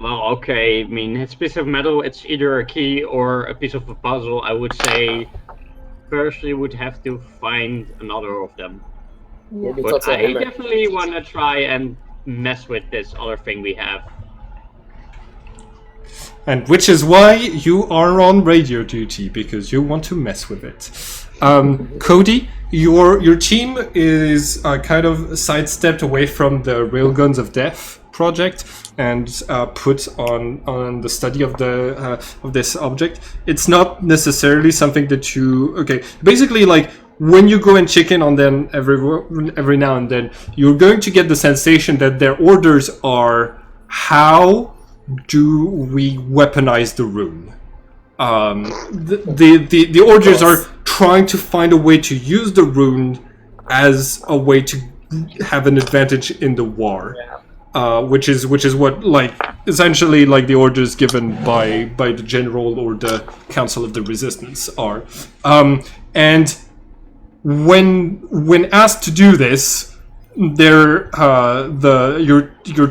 well, okay, I mean, it's a piece of metal, it's either a key or a piece of a puzzle. I would say, personally, would have to find another of them. Maybe it's But also a I hammer. definitely want to try and mess with this other thing we have. And which is why you are on radio duty, because you want to mess with it. Cody, your team is kind of sidestepped away from the Railguns of Death project and put on the study of this object. It's not necessarily something that you basically, like, when you go and check in on them every now and then, you're going to get the sensation that their orders are, how do we weaponize the rune? The orders are trying to find a way to use the rune as a way to have an advantage in the war. Which is what, like, essentially, like, the orders given by the general or the Council of the Resistance are. And when asked to do this, your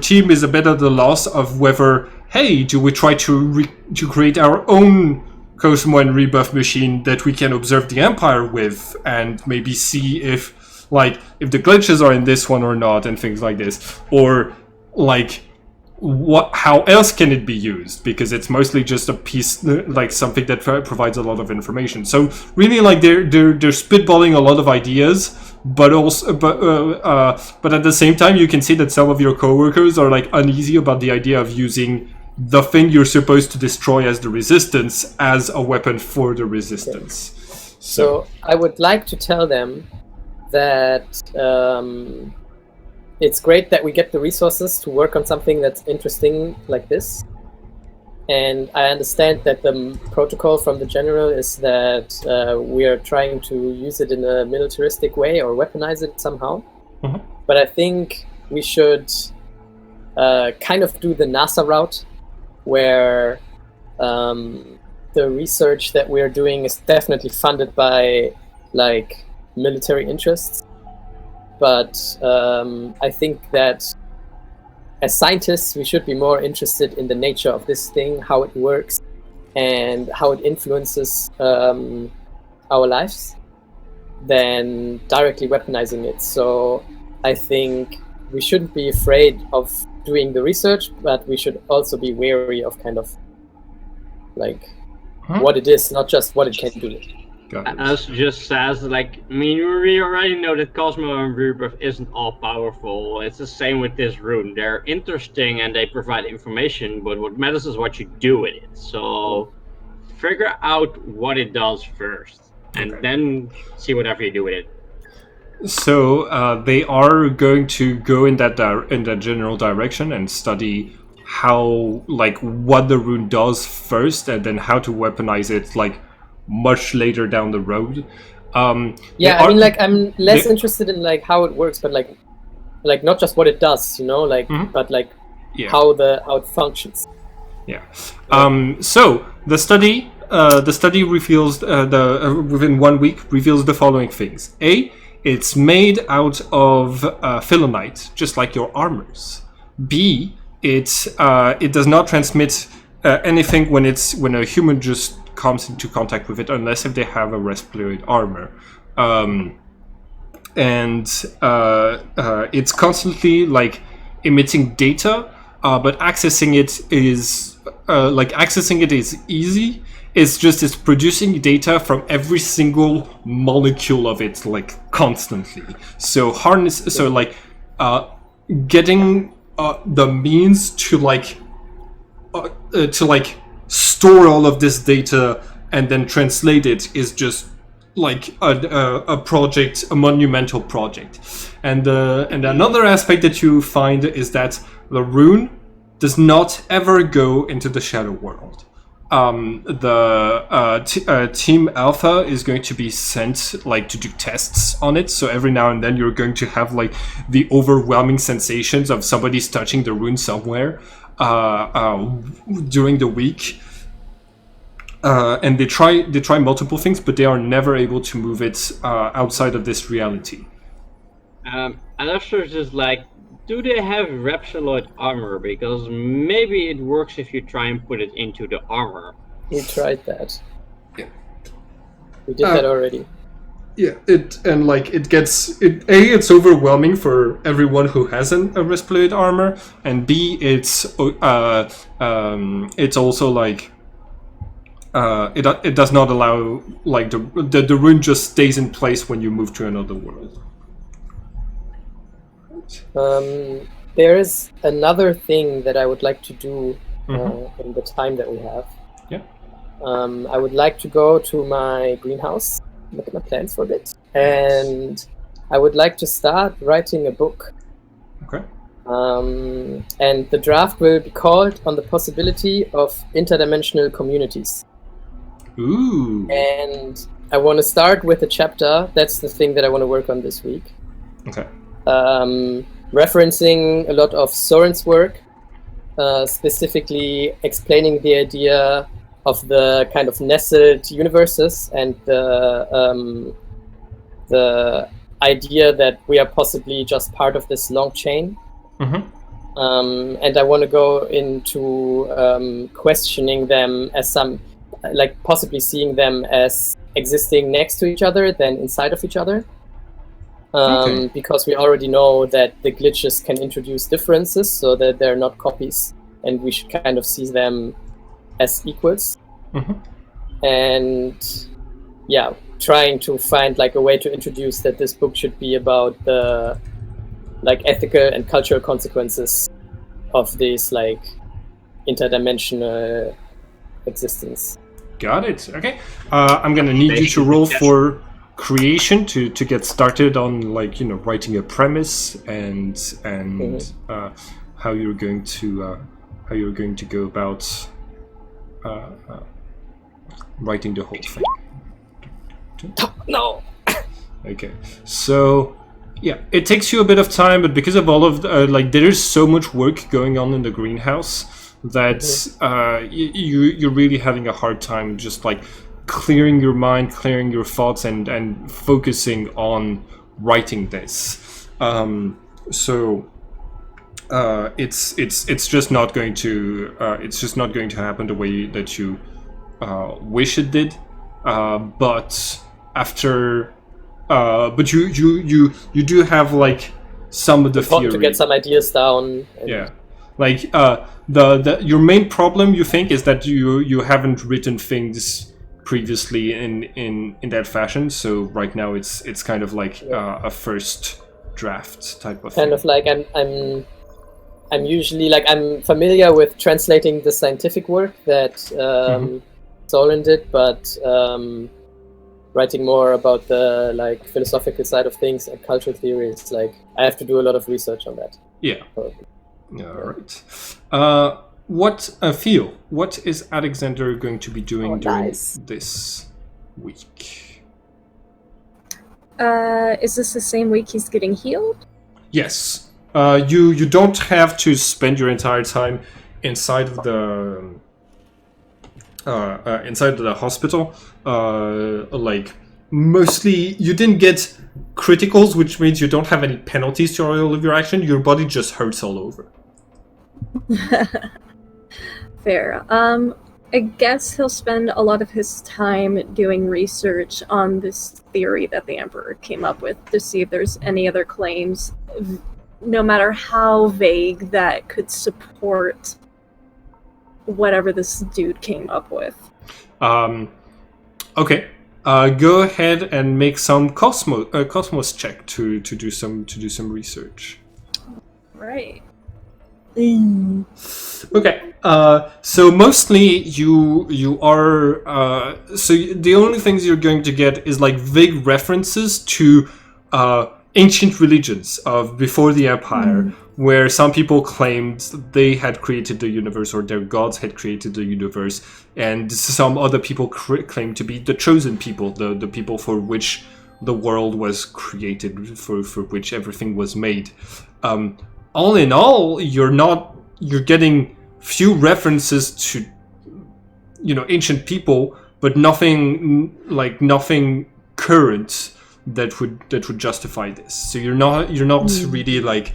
team is a bit at the loss of whether, hey, do we try to create our own Cosmo and Rebirth machine that we can observe the Empire with, and maybe see if the glitches are in this one or not, and things like this, or like how else can it be used, because it's mostly just a piece, like something that provides a lot of information. So really, like they're spitballing a lot of ideas, but also but at the same time you can see that some of your coworkers are like uneasy about the idea of using the thing you're supposed to destroy as the resistance as a weapon for the resistance. So I would like to tell them that it's great that we get the resources to work on something that's interesting like this. And I understand that the protocol from the general is that we are trying to use it in a militaristic way or weaponize it somehow. Mhm. But I think we should kind of do the NASA route, where the research that we're doing is definitely funded by like military interests. But I think that as scientists, we should be more interested in the nature of this thing, how it works, and how it influences our lives, than directly weaponizing it. So I think we shouldn't be afraid of doing the research, but we should also be wary of kind of like what it is, not just what it can do. As just says, like, I mean, we already know that Cosmo and Rebirth isn't all powerful. It's the same with this rune. They're interesting and they provide information, but what matters is what you do with it. So figure out what it does first, and then see whatever you do with it. So they are going to go in that general direction and study how, like, what the rune does first, and then how to weaponize it, like, much later down the road. I mean, like, I'm less interested in like how it works, but like not just what it does, you know, like, but like how it functions. Yeah. So the study reveals within 1 week reveals the following things. A, it's made out of phyllonite, just like your armors. B, it does not transmit anything when a human just comes into contact with it, unless if they have a resploid armor. It's constantly like emitting data, but accessing it is easy. It's producing data from every single molecule of it, like, constantly. So getting the means to store all of this data and then translate it is just like a project, a monumental project. And another aspect that you find is that the rune does not ever go into the shadow world. Team Alpha is going to be sent, like, to do tests on it. So every now and then you're going to have like the overwhelming sensations of somebody's touching the rune somewhere during the week. And they try multiple things, but they are never able to move it outside of this reality. And also just like, do they have Repsiloid armor? Because maybe it works if you try and put it into the armor. We tried that. Yeah. We did that already. Yeah, it's overwhelming for everyone who has a Resploid armor, and B, it's also like it does not allow, like, the rune just stays in place when you move to another world. There is another thing that I would like to do in the time that we have. Yeah. I would like to go to my greenhouse, look at my plants for a bit, and I would like to start writing a book. Okay. And the draft will be called On the Possibility of Interdimensional Communities. Ooh. And I want to start with a chapter. That's the thing that I want to work on this week. Okay. Referencing a lot of Soren's work, specifically explaining the idea of the kind of nested universes and the idea that we are possibly just part of this long chain. And I want to go into questioning them as some, like, possibly seeing them as existing next to each other than inside of each other. Okay. because we already know that the glitches can introduce differences, so that they're not copies, and we should kind of see them as equals. Mhm. And yeah, trying to find like a way to introduce that this book should be about the like ethical and cultural consequences of this like interdimensional existence. Got it. Okay. I'm gonna need you to roll for creation to get started on like writing a premise and how you're going to go about writing the whole thing. No. Okay. So yeah, it takes you a bit of time, but because of all of there is so much work going on in the greenhouse that you're really having a hard time just like clearing your mind, clearing your thoughts, and focusing on writing this. So it's just not going to happen the way that you wish it did. But after, but you do have like some of the theory to get some ideas down. Yeah, like the your main problem you think is that you haven't written things previously in that fashion. So right now it's kind of like a first draft type of kind thing. of like I'm usually like I'm familiar with translating the scientific work that Solon did, but writing more about the like philosophical side of things and cultural theories, like I have to do a lot of research on that. Yeah. Probably. All right. Theo, what is Alexander going to be doing during this week? Is this the same week he's getting healed? Yes. You don't have to spend your entire time inside of the hospital. Like mostly, you didn't get criticals, which means you don't have any penalties to all of your action. Your body just hurts all over. Fair. I guess he'll spend a lot of his time doing research on this theory that the Emperor came up with to see if there's any other claims, no matter how vague, that could support whatever this dude came up with. Okay. Go ahead and make some Cosmos check to do some research. Right. Okay. So mostly you are. So the only things you're going to get is like vague references to ancient religions of before the Empire, where some people claimed they had created the universe or their gods had created the universe, and some other people claimed to be the chosen people, the people for which the world was created, for which everything was made. All in all, you're getting few references to ancient people, but nothing current that would justify this. So you're not really like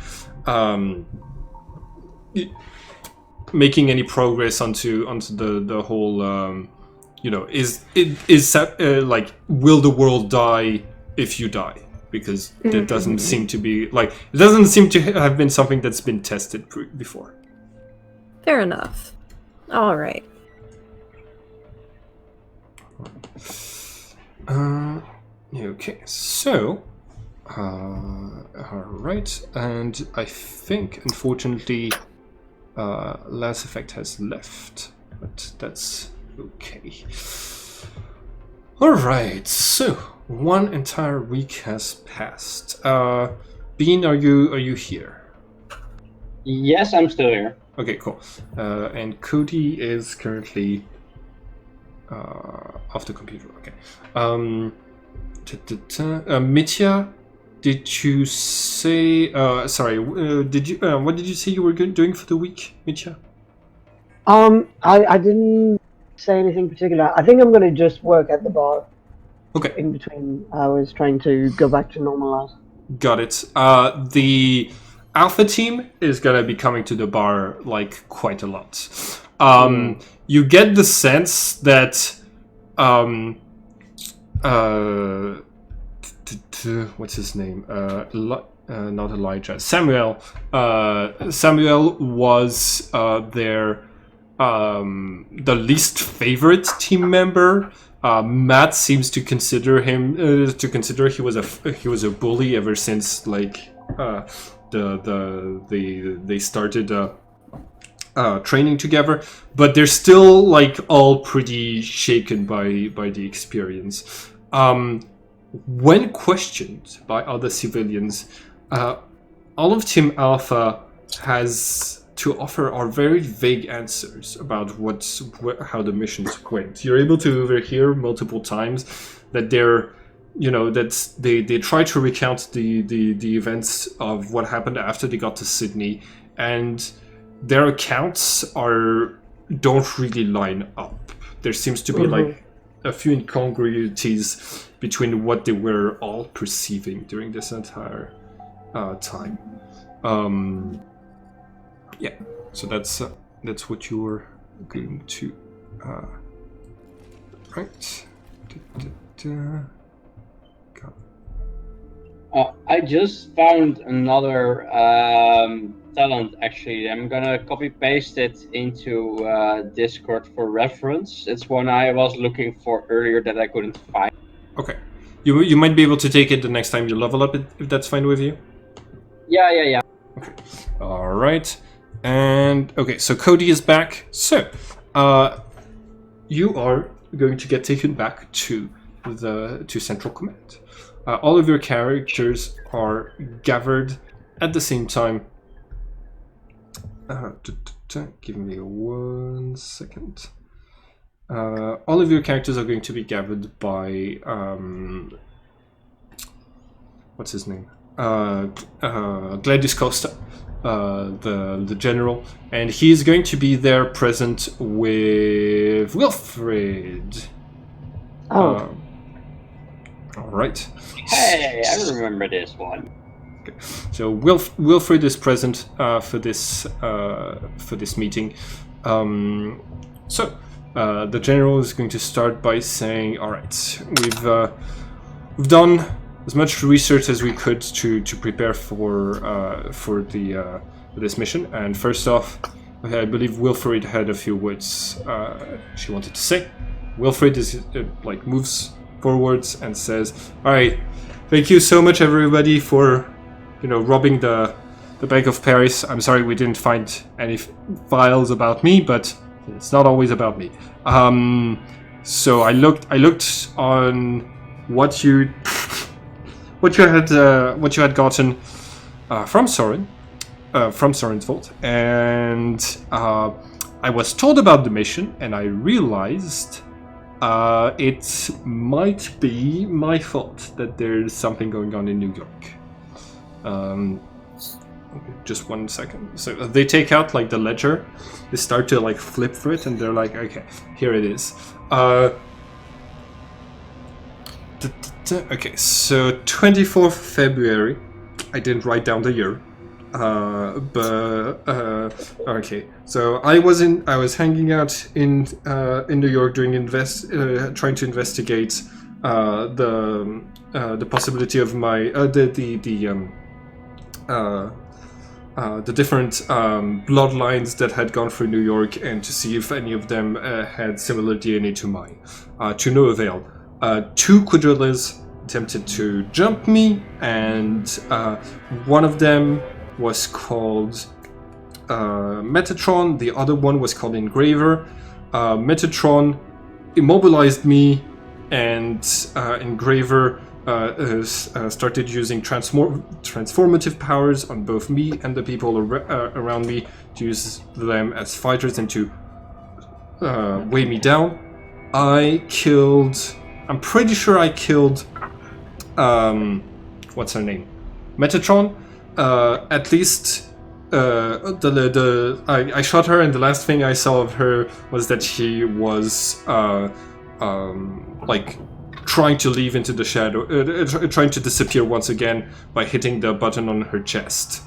making any progress onto the whole like will the world die if you die, because that doesn't seem to be like, it doesn't seem to have been something that's been tested before. Fair enough. All right. Okay, so all right, and I think unfortunately Last Effect has left, but that's okay. All right, so one entire week has passed. Bean, are you here? Yes, I'm still here. Okay, cool. And Cody is currently off the computer. Okay. Mitya, did you say? Sorry. Did you? What did you say you were doing for the week, Mitya? I didn't say anything particular. I think I'm going to just work at the bar. Okay. In between hours, trying to go back to normal life. Got it. The Alpha team is gonna be coming to the bar like quite a lot. You get the sense that what's his name? Not Elijah. Samuel. Samuel was their the least favorite team member. Matt seems to consider him he was a bully ever since like they started training together, but they're still like all pretty shaken by the experience. When questioned by other civilians, all of Team Alpha has to offer are very vague answers about how the missions went. You're able to overhear multiple times that they try to recount the events of what happened after they got to Sydney, and their accounts don't really line up. There seems to be like a few incongruities between what they were all perceiving during this entire time. Yeah, so that's what you were going to right. I just found another talent. Actually, I'm gonna copy paste it into Discord for reference. It's one I was looking for earlier that I couldn't find. Okay, you might be able to take it the next time you level up, if that's fine with you. Yeah. Okay, all right. And okay, so Cody is back. So, you are going to get taken back to Central Command. All of your characters are gathered at the same time. Give me 1 second. All of your characters are going to be gathered by what's his name? Gladys Costa. The general, and he's going to be there present with Wilfred. Oh. All right. Hey, I remember this one. Okay. So Wilfred is present for this meeting. The general is going to start by saying, "All right, we've done as much research as we could to prepare for this mission. And first off, I believe Wilfred had a few words she wanted to say." Wilfred moves forwards and says, "All right, thank you so much, everybody, for robbing the Bank of Paris. I'm sorry we didn't find any files about me, but it's not always about me. So I looked on what you had gotten from Soren's vault, and I was told about the mission, and I realized it might be my fault that there's something going on in New York." Just 1 second. So they take out the ledger, they start to flip through it, and they're like, "Okay, here it is." Okay, so 24th February. I didn't write down the year, but okay. So I was hanging out in New York doing trying to investigate the possibility of my the different bloodlines that had gone through New York, and to see if any of them had similar DNA to mine. To no avail. 2 Quadrillas attempted to jump me, and one of them was called Metatron, the other one was called Engraver. Metatron immobilized me, and Engraver started using transformative powers on both me and the people around me, to use them as fighters and to weigh me down. I'm pretty sure I killed what's her name? Metatron. At least I shot her, and the last thing I saw of her was that she was trying to leave into the shadow, trying to disappear once again by hitting the button on her chest.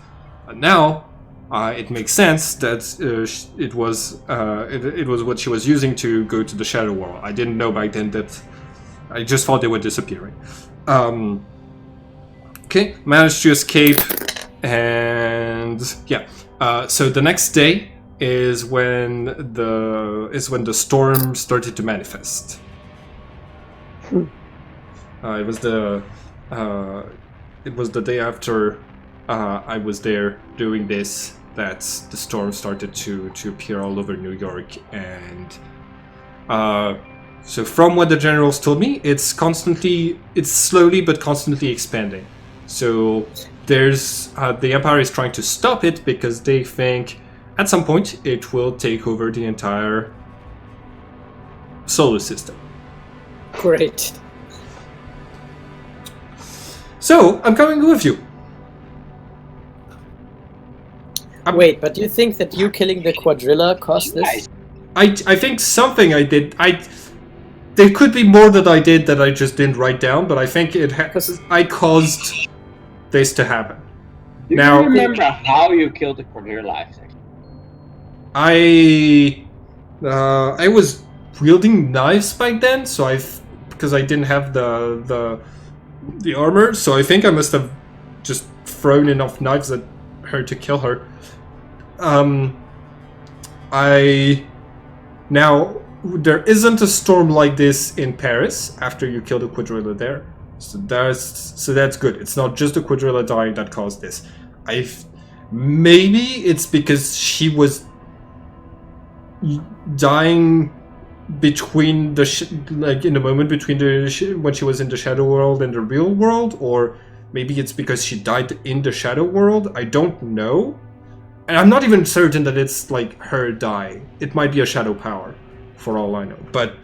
Now it makes sense that it was what she was using to go to the shadow world. I didn't know back then that. I just thought they were disappearing. Okay, managed to escape, and yeah. So the next day is when the storm started to manifest. It was the day after I was there doing this that the storm started to appear all over New York, and so from what the generals told me, it's slowly but constantly expanding. So there's the Empire is trying to stop it because they think at some point it will take over the entire solar system. Great. So I'm coming with you. Wait, but do you think that you killing the Quadrilla caused this? I think something I did. There could be more that I did that I just didn't write down, but I think I caused this to happen. Do Now, you remember how you killed the Quadrilla? I was wielding knives back then, so because I didn't have the armor, so I think I must have just thrown enough knives at her to kill her. Now there isn't a storm like this in Paris after you kill the Quadrilla there, so that's good. It's not just the Quadrilla dying that caused this. Maybe it's because she was dying between in the moment between when she was in the shadow world and the real world, or maybe it's because she died in the shadow world. I don't know, and I'm not even certain that it's like her dying. It might be a shadow power, for all I know. But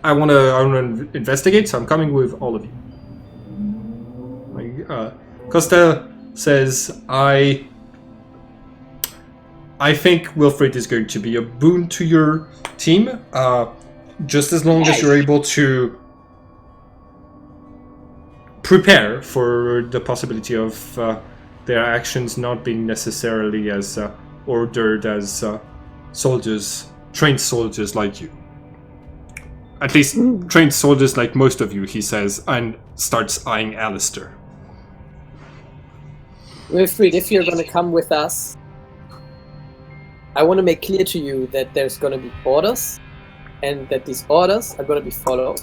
I wanna investigate, so I'm coming with all of you. Costa says I think Wilfred is going to be a boon to your team, just as long as you're able to prepare for the possibility of their actions not being necessarily as ordered as trained soldiers like you. At least trained soldiers like most of you, he says, and starts eyeing Alistair. Wilfried, if you're going to come with us, I want to make clear to you that there's going to be orders, and that these orders are going to be followed.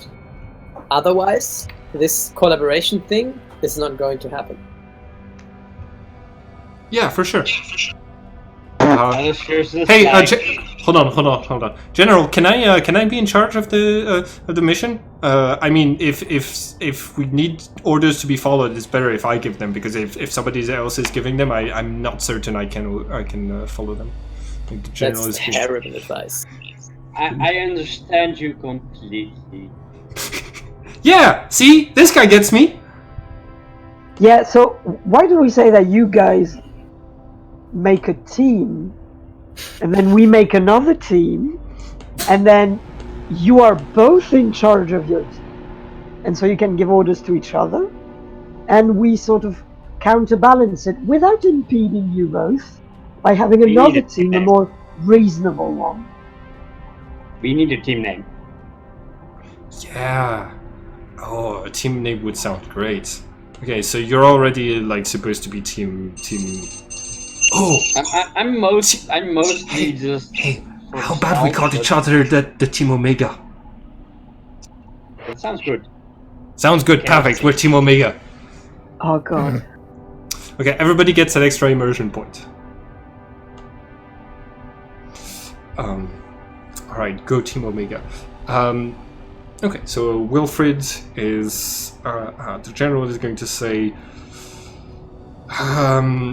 Otherwise, this collaboration thing is not going to happen. Yeah, for sure. Hey, hold on. General, can I be in charge of the mission? I mean, if we need orders to be followed, it's better if I give them, because if somebody else is giving them, I'm not certain I can follow them. Like the general That's is terrible advice. I understand you completely. Yeah, see, this guy gets me. Yeah, so why do we say that you guys make a team, and then we make another team, and then you are both in charge of your team, and so you can give orders to each other, and we sort of counterbalance it without impeding you both by having another team, a more reasonable one. We need a team name. Yeah. Oh, a team name would sound great. Okay, so you're already like supposed to be team. Oh, I'm mostly just. Hey, how about we call each other the Team Omega? That sounds good. Sounds good. Perfect. We're Team Omega. Oh god. Okay, everybody gets an extra immersion point. All right, go Team Omega. Okay, so Wilfred is the general is going to say.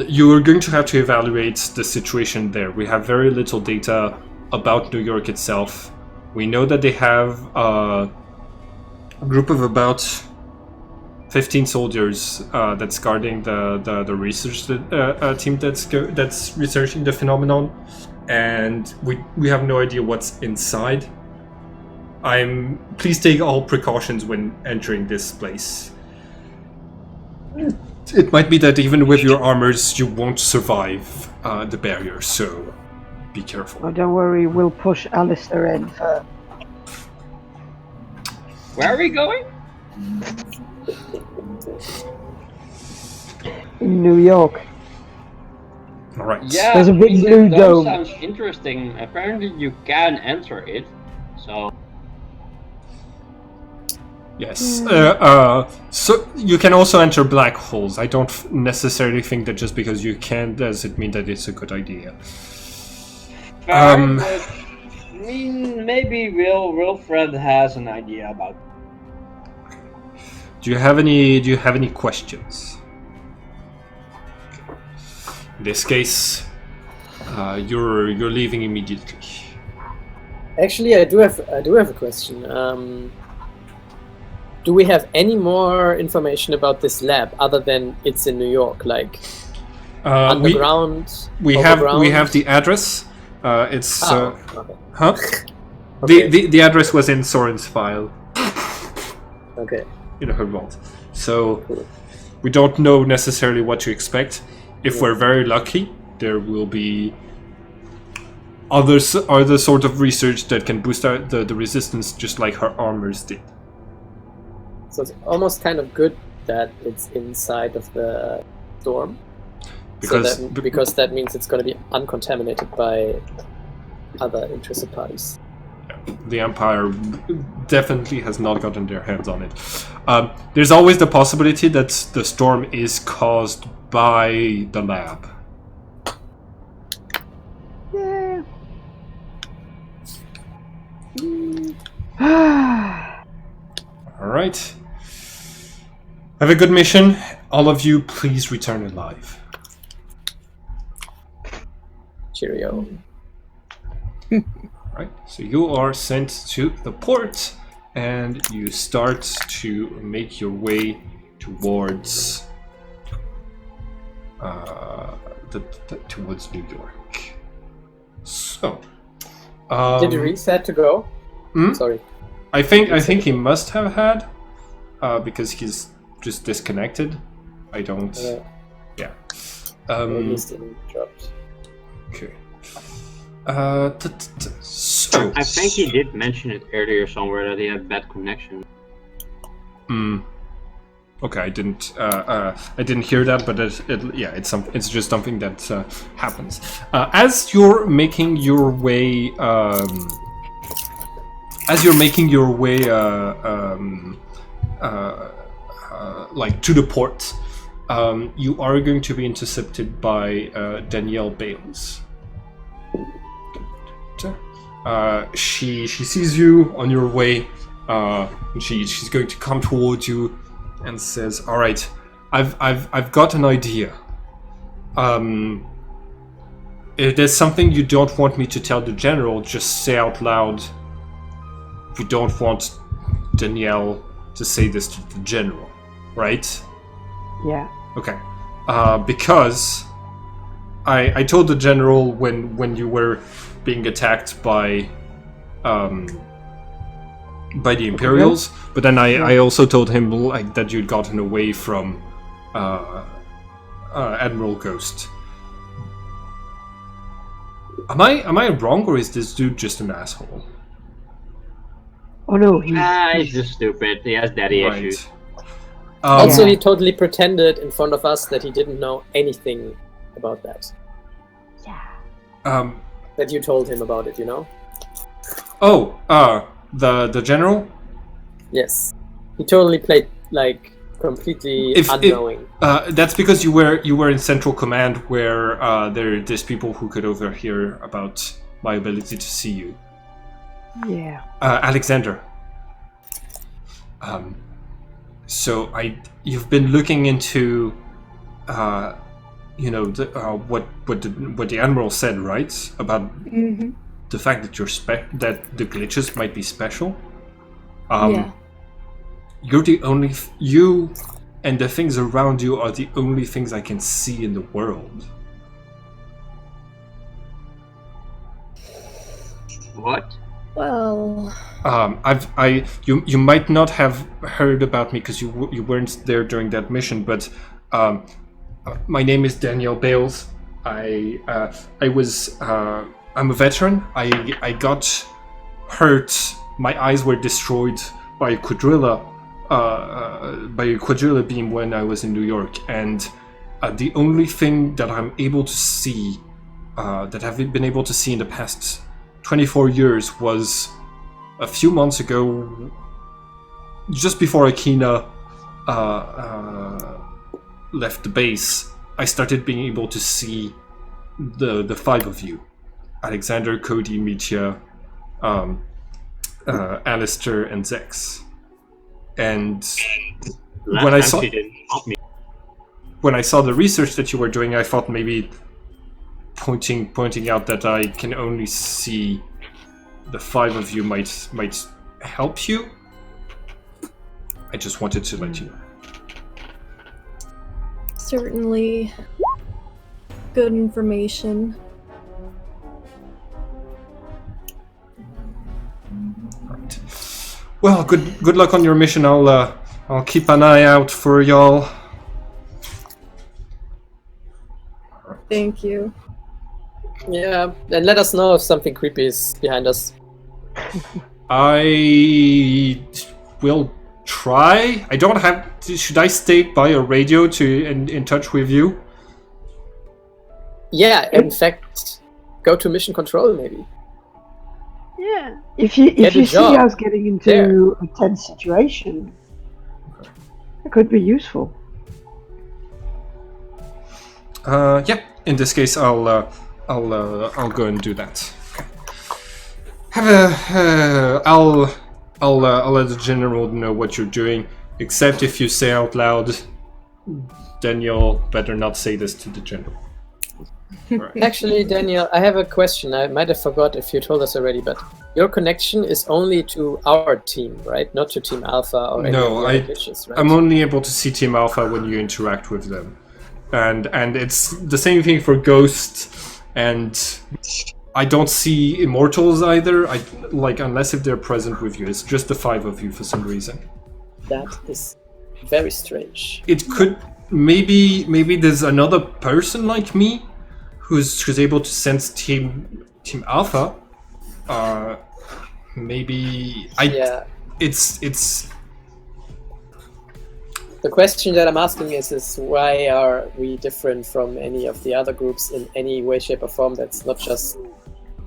You're going to have to evaluate the situation there. We have very little data about New York itself. We know that they have a group of about 15 soldiers that's guarding the research team that's researching the phenomenon, and we have no idea what's inside. Please take all precautions when entering this place. It might be that even with your armors, you won't survive the barrier, so be careful. Oh, don't worry, we'll push Alistair in for... Where are we going? In New York. All right. Yeah, There's a big Museum blue dome. sounds interesting. Apparently, you can enter it. So Yes. So you can also enter black holes. I don't necessarily think that just because you can does it mean that it's a good idea. fair, but I mean, maybe Wilfred has an idea about. Do you have any questions? In this case, you're leaving immediately. Actually, I do have a question. Do we have any more information about this lab other than it's in New York, like underground? We overground? have the address. It's okay. huh? Okay. The address was in Soren's file Okay. in her vault. So we don't know necessarily what to expect. If we're very lucky, there will be other sort of research that can boost the resistance, just like her armors did. So it's almost kind of good that it's inside of the storm, because that means it's going to be uncontaminated by other interested parties. The Empire definitely has not gotten their hands on it. There's always the possibility that the storm is caused by the lab. Yeah. All right. Have a good mission. All of you, please return alive. Cheerio. Right. So you are sent to the port, and you start to make your way towards towards New York. So, Did Reese had to go? Hmm? Sorry. I think he must have had, because he's just disconnected. I don't. Yeah. He's still dropped. Okay. So. I think he did mention it earlier somewhere that he had bad connection. Okay, I didn't hear that, but it's just something that happens. As you're making your way, like to the port, you are going to be intercepted by Danielle Bales. She sees you on your way. And she's going to come towards you and says, "All right, I've got an idea. If there's something you don't want me to tell the general, just say out loud. You don't want Danielle to say this to the general, right?" Yeah. Okay. Because I told the general when you were being attacked by the Imperials, but then I also told him like that you'd gotten away from Admiral Ghost. Am I wrong, or is this dude just an asshole? Oh no, He's just stupid. He has daddy issues. Also, he totally pretended in front of us that he didn't know anything about that. Yeah. That you told him about it, you know? Oh, the general? Yes. He totally played like completely unknowing. That's because you were in Central Command, where there's people who could overhear about my ability to see you. Yeah. Alexander. So you've been looking into, what the Admiral said, right? About the fact that that the glitches might be special. Yeah. You're the only you and the things around you are the only things I can see in the world. What? Well, you might not have heard about me because you weren't there during that mission, but my name is Danielle Bales. I'm a veteran. I got hurt. My eyes were destroyed by a quadrilla beam when I was in New York, and the only thing that I'm able to see, that I've been able to see in the past 24 years was a few months ago, just before Akina left the base, I started being able to see the five of you. Alexander, Cody, Mitya, Alistair, and Zex. And when I saw the research that you were doing, I thought maybe pointing out that I can only see the five of you might help you. I just wanted to let you know. Certainly good information. Right. Well, good luck on your mission. I'll keep an eye out for y'all. Thank you. Yeah, and let us know if something creepy is behind us. I will try. I don't have. Should I stay by a radio to in touch with you? Yeah, in fact, go to mission control maybe. Yeah. If you Get a see job us getting into a tense situation, it could be useful. Yeah. In this case, I'll go and do that. I'll let the general know what you're doing. Except if you say out loud, Daniel, better not say this to the general. Right. Actually, Daniel, I have a question. I might have forgot if you told us already, but your connection is only to our team, right? Not to Team Alpha or any No, of the other glitches, right? I'm only able to see Team Alpha when you interact with them. And it's the same thing for Ghost, and I don't see Immortals either. Unless if they're present with you. It's just the five of you for some reason. That is very strange. It could maybe there's another person like me who's able to sense Team Alpha. It's The question that I'm asking is why are we different from any of the other groups in any way, shape, or form that's not just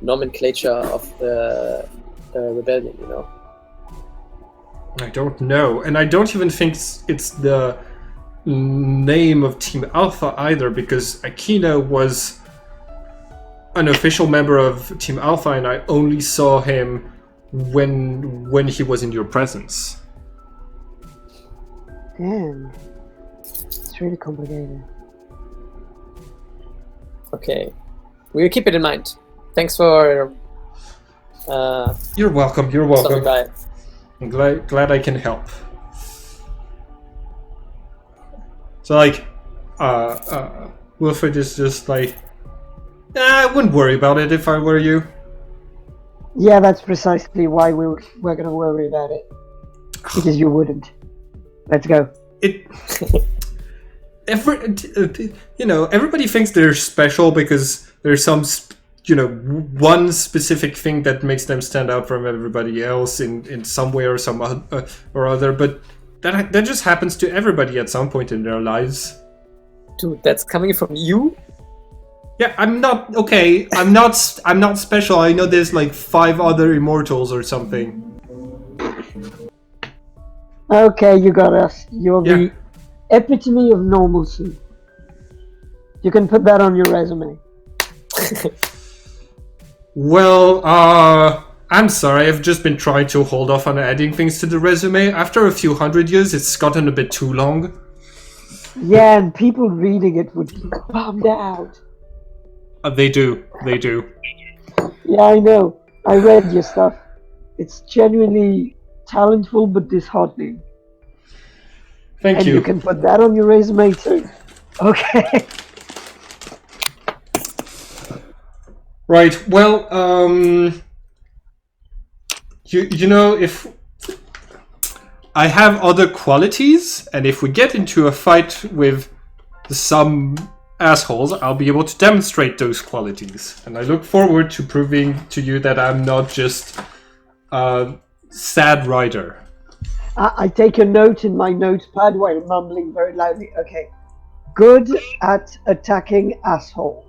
nomenclature of the rebellion, you know? I don't know, and I don't even think it's the name of Team Alpha either, because Akina was an official member of Team Alpha, and I only saw him when he was in your presence. Damn. It's really complicated. Okay. We'll keep it in mind. Thanks for You're welcome. stopping by. I'm glad I can help. So Wilfred is just like, I wouldn't worry about it if I were you. Yeah, that's precisely why we're going to worry about it. Because you wouldn't. Let's go. Everybody thinks they're special because there's some, one specific thing that makes them stand out from everybody else in some way or some or other. But that just happens to everybody at some point in their lives. Dude, that's coming from you? Yeah, I'm not okay. I'm not special. I know there's like 5 other immortals or something. Okay, you got us. You're the epitome of normalcy. You can put that on your resume. Well, I'm sorry. I've just been trying to hold off on adding things to the resume. After a few hundred years, it's gotten a bit too long. Yeah, and people reading it would be bummed out. They do. Yeah, I know. I read your stuff. It's genuinely talentful but disheartening. Thank and you. You can put that on your resume too. Okay. Right. Well, if I have other qualities, and if we get into a fight with some assholes, I'll be able to demonstrate those qualities. And I look forward to proving to you that I'm not just a sad writer. I take a note in my notepad while mumbling very loudly. Okay. Good at attacking asshole.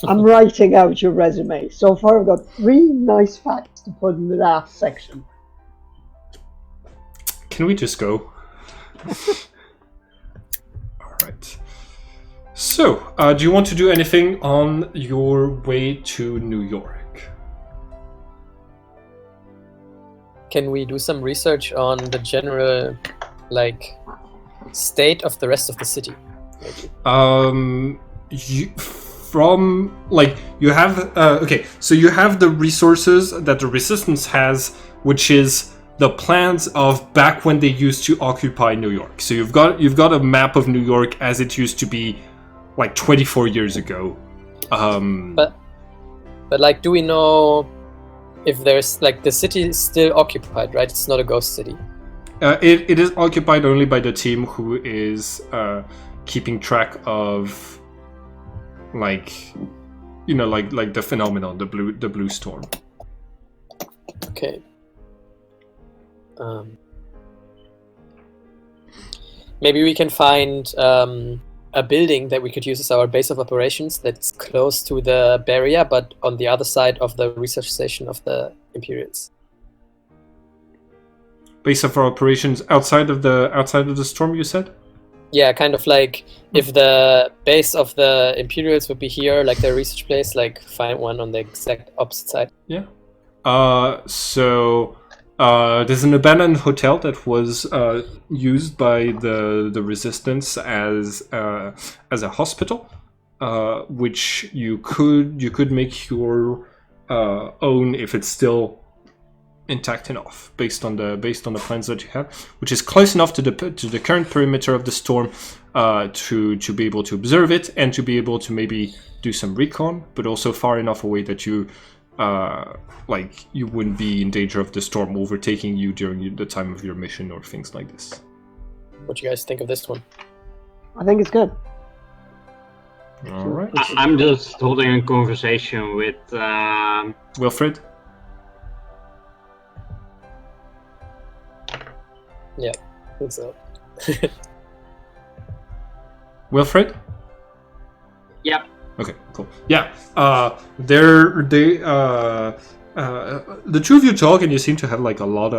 I'm writing out your resume. So far, I've got 3 nice facts to put in the last section. Can we just go? Alright. So, do you want to do anything on your way to New York? Can we do some research on the general, like, state of the rest of the city? Maybe? You have okay, so you have the resources that the Resistance has, which is the plans of back when they used to occupy New York. So you've got a map of New York as it used to be, like 24 years ago. But like, do we know if there's like the city is still occupied? Right, it's not a ghost city. It is occupied only by the team who is keeping track of, like, you know, like the phenomenon, the blue storm. Okay. Maybe we can find a building that we could use as our base of operations that's close to the barrier, but on the other side of the research station of the Imperials. Base of our operations outside of the storm, you said? Yeah, kind of like if the base of the Imperials would be here, like their research place, like find one on the exact opposite side. Yeah. So there's an abandoned hotel that was used by the Resistance as a hospital, which you could make your own if it's still intact enough, based on the plans that you have, which is close enough to the current perimeter of the storm to be able to observe it and to be able to maybe do some recon, but also far enough away that you you wouldn't be in danger of the storm overtaking you during the time of your mission or things like this. What do you guys think of this one? I think it's good. All right. I'm just holding a conversation with Wilfred? Yeah, I think so. Wilfred? Yep. Okay, cool. Yeah, the two of you talk, and you seem to have like a lot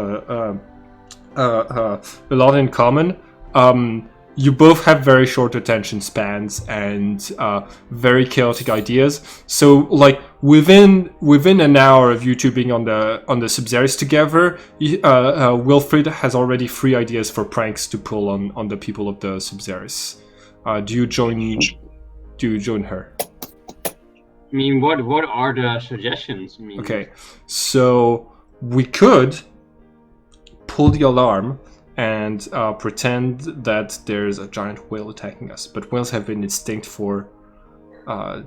in common. You both have very short attention spans and very chaotic ideas. So, like within an hour of you two being on the Subzeris together, Wilfred has already 3 ideas for pranks to pull on the people of the Subzeris. Do you join her? I mean, what are the suggestions? I mean, Okay, so we could pull the alarm and pretend that there's a giant whale attacking us. But whales have been extinct for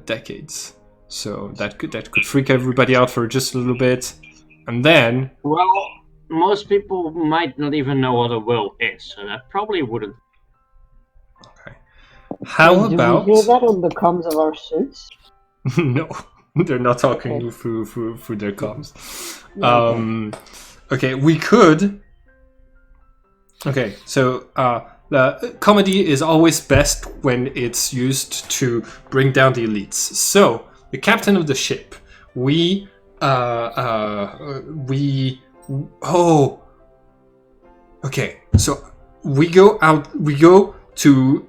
decades, so that could freak everybody out for just a little bit, and then. Well, most people might not even know what a whale is, so that probably wouldn't. Okay. How Did about? we hear that on the comms of our suits? No, they're not talking Okay. through their comms. Okay. Okay, we could. Okay, so the comedy is always best when it's used to bring down the elites. So the captain of the ship, okay, so we go out. We go to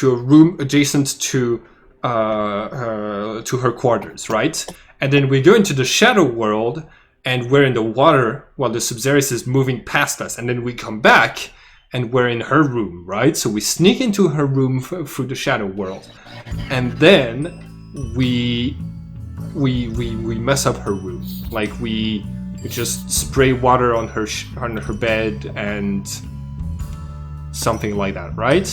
a room adjacent to her quarters, right? And then we go into the shadow world, and we're in the water while the Subzeris is moving past us. And then we come back, and we're in her room, right? So we sneak into her room through the shadow world, and then we mess up her room. Like we just spray water on her bed and something like that, right?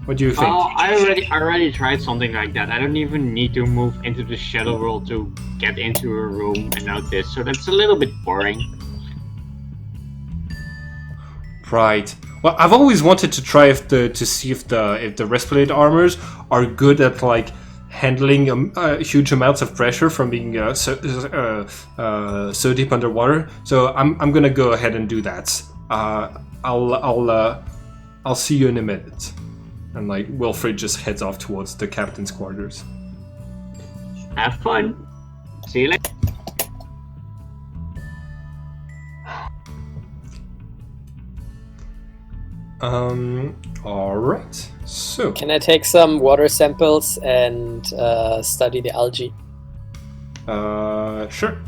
What do you think? Oh, I already tried something like that. I don't even need to move into the shadow world to get into her room and out this, so that's a little bit boring. Right. Well, I've always wanted to try to see if the respirator armors are good at like handling huge amounts of pressure from being so deep underwater. So I'm gonna go ahead and do that. I'll see you in a minute. And like Wilfred just heads off towards the captain's quarters. Have fun. See you later. All right. So Can I take some water samples and study the algae? sure.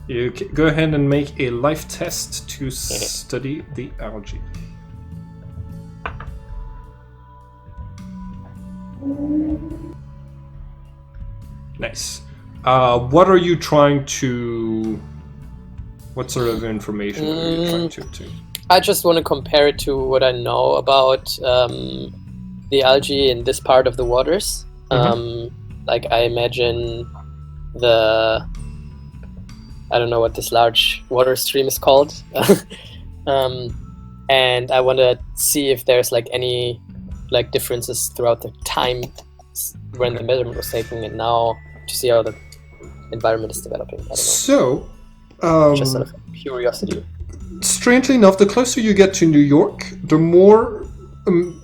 You go ahead and make a life test to study the algae. Nice. What are you trying to? What sort of information are you trying to obtain? I just want to compare it to what I know about the algae in this part of the waters. Like I imagine I don't know what this large water stream is called. And I want to see if there's like any like differences throughout the time when the measurement was taken and now, to see how the environment is developing. I don't know. So, Just sort of curiosity. strangely enough, the closer you get to New York, the more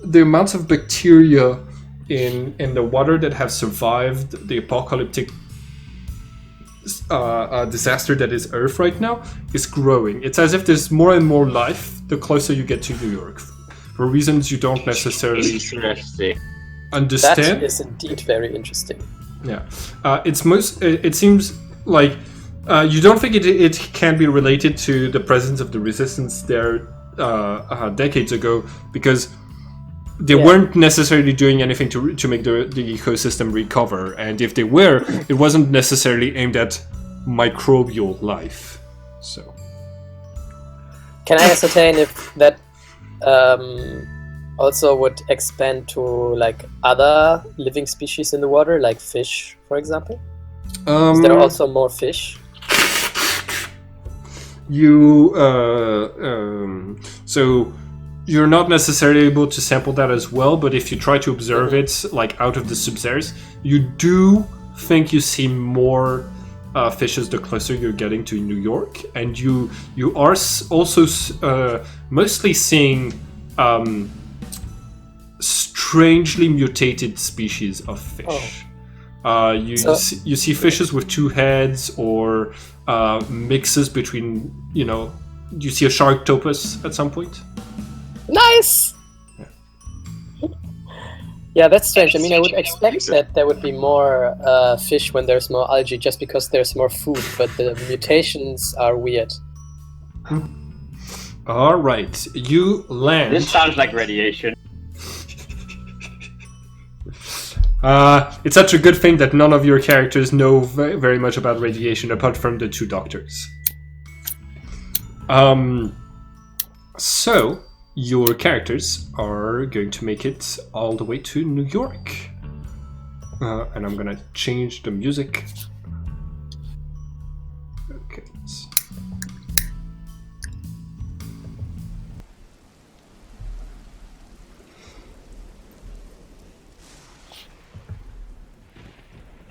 the amounts of bacteria in the water that have survived the apocalyptic disaster that is Earth right now is growing. It's as if there's more and more life the closer you get to New York, for reasons you don't necessarily Interesting. understand. That is indeed very interesting. Yeah, it seems like you don't think it can be related to the presence of the resistance there decades ago, because they weren't necessarily doing anything to make the ecosystem recover, and if they were, it wasn't necessarily aimed at microbial life. So, Can I ascertain if that also would expand to like other living species in the water, like fish, for example? Is there also more fish? So you're not necessarily able to sample that as well, but if you try to observe it like out of the subsurface, you do think you see more fishes the closer you're getting to New York, and you are also mostly seeing strangely mutated species of fish. You see fishes with two heads, or mixes between, you see a sharktopus at some point. Nice! Yeah, that's strange. I mean, I would expect that there would be more fish when there's more algae, just because there's more food, but the mutations are weird. All right, you land. This sounds like radiation. It's such a good thing that none of your characters know very much about radiation, apart from the two doctors. So, your characters are going to make it all the way to New York. And I'm gonna change the music. Okay.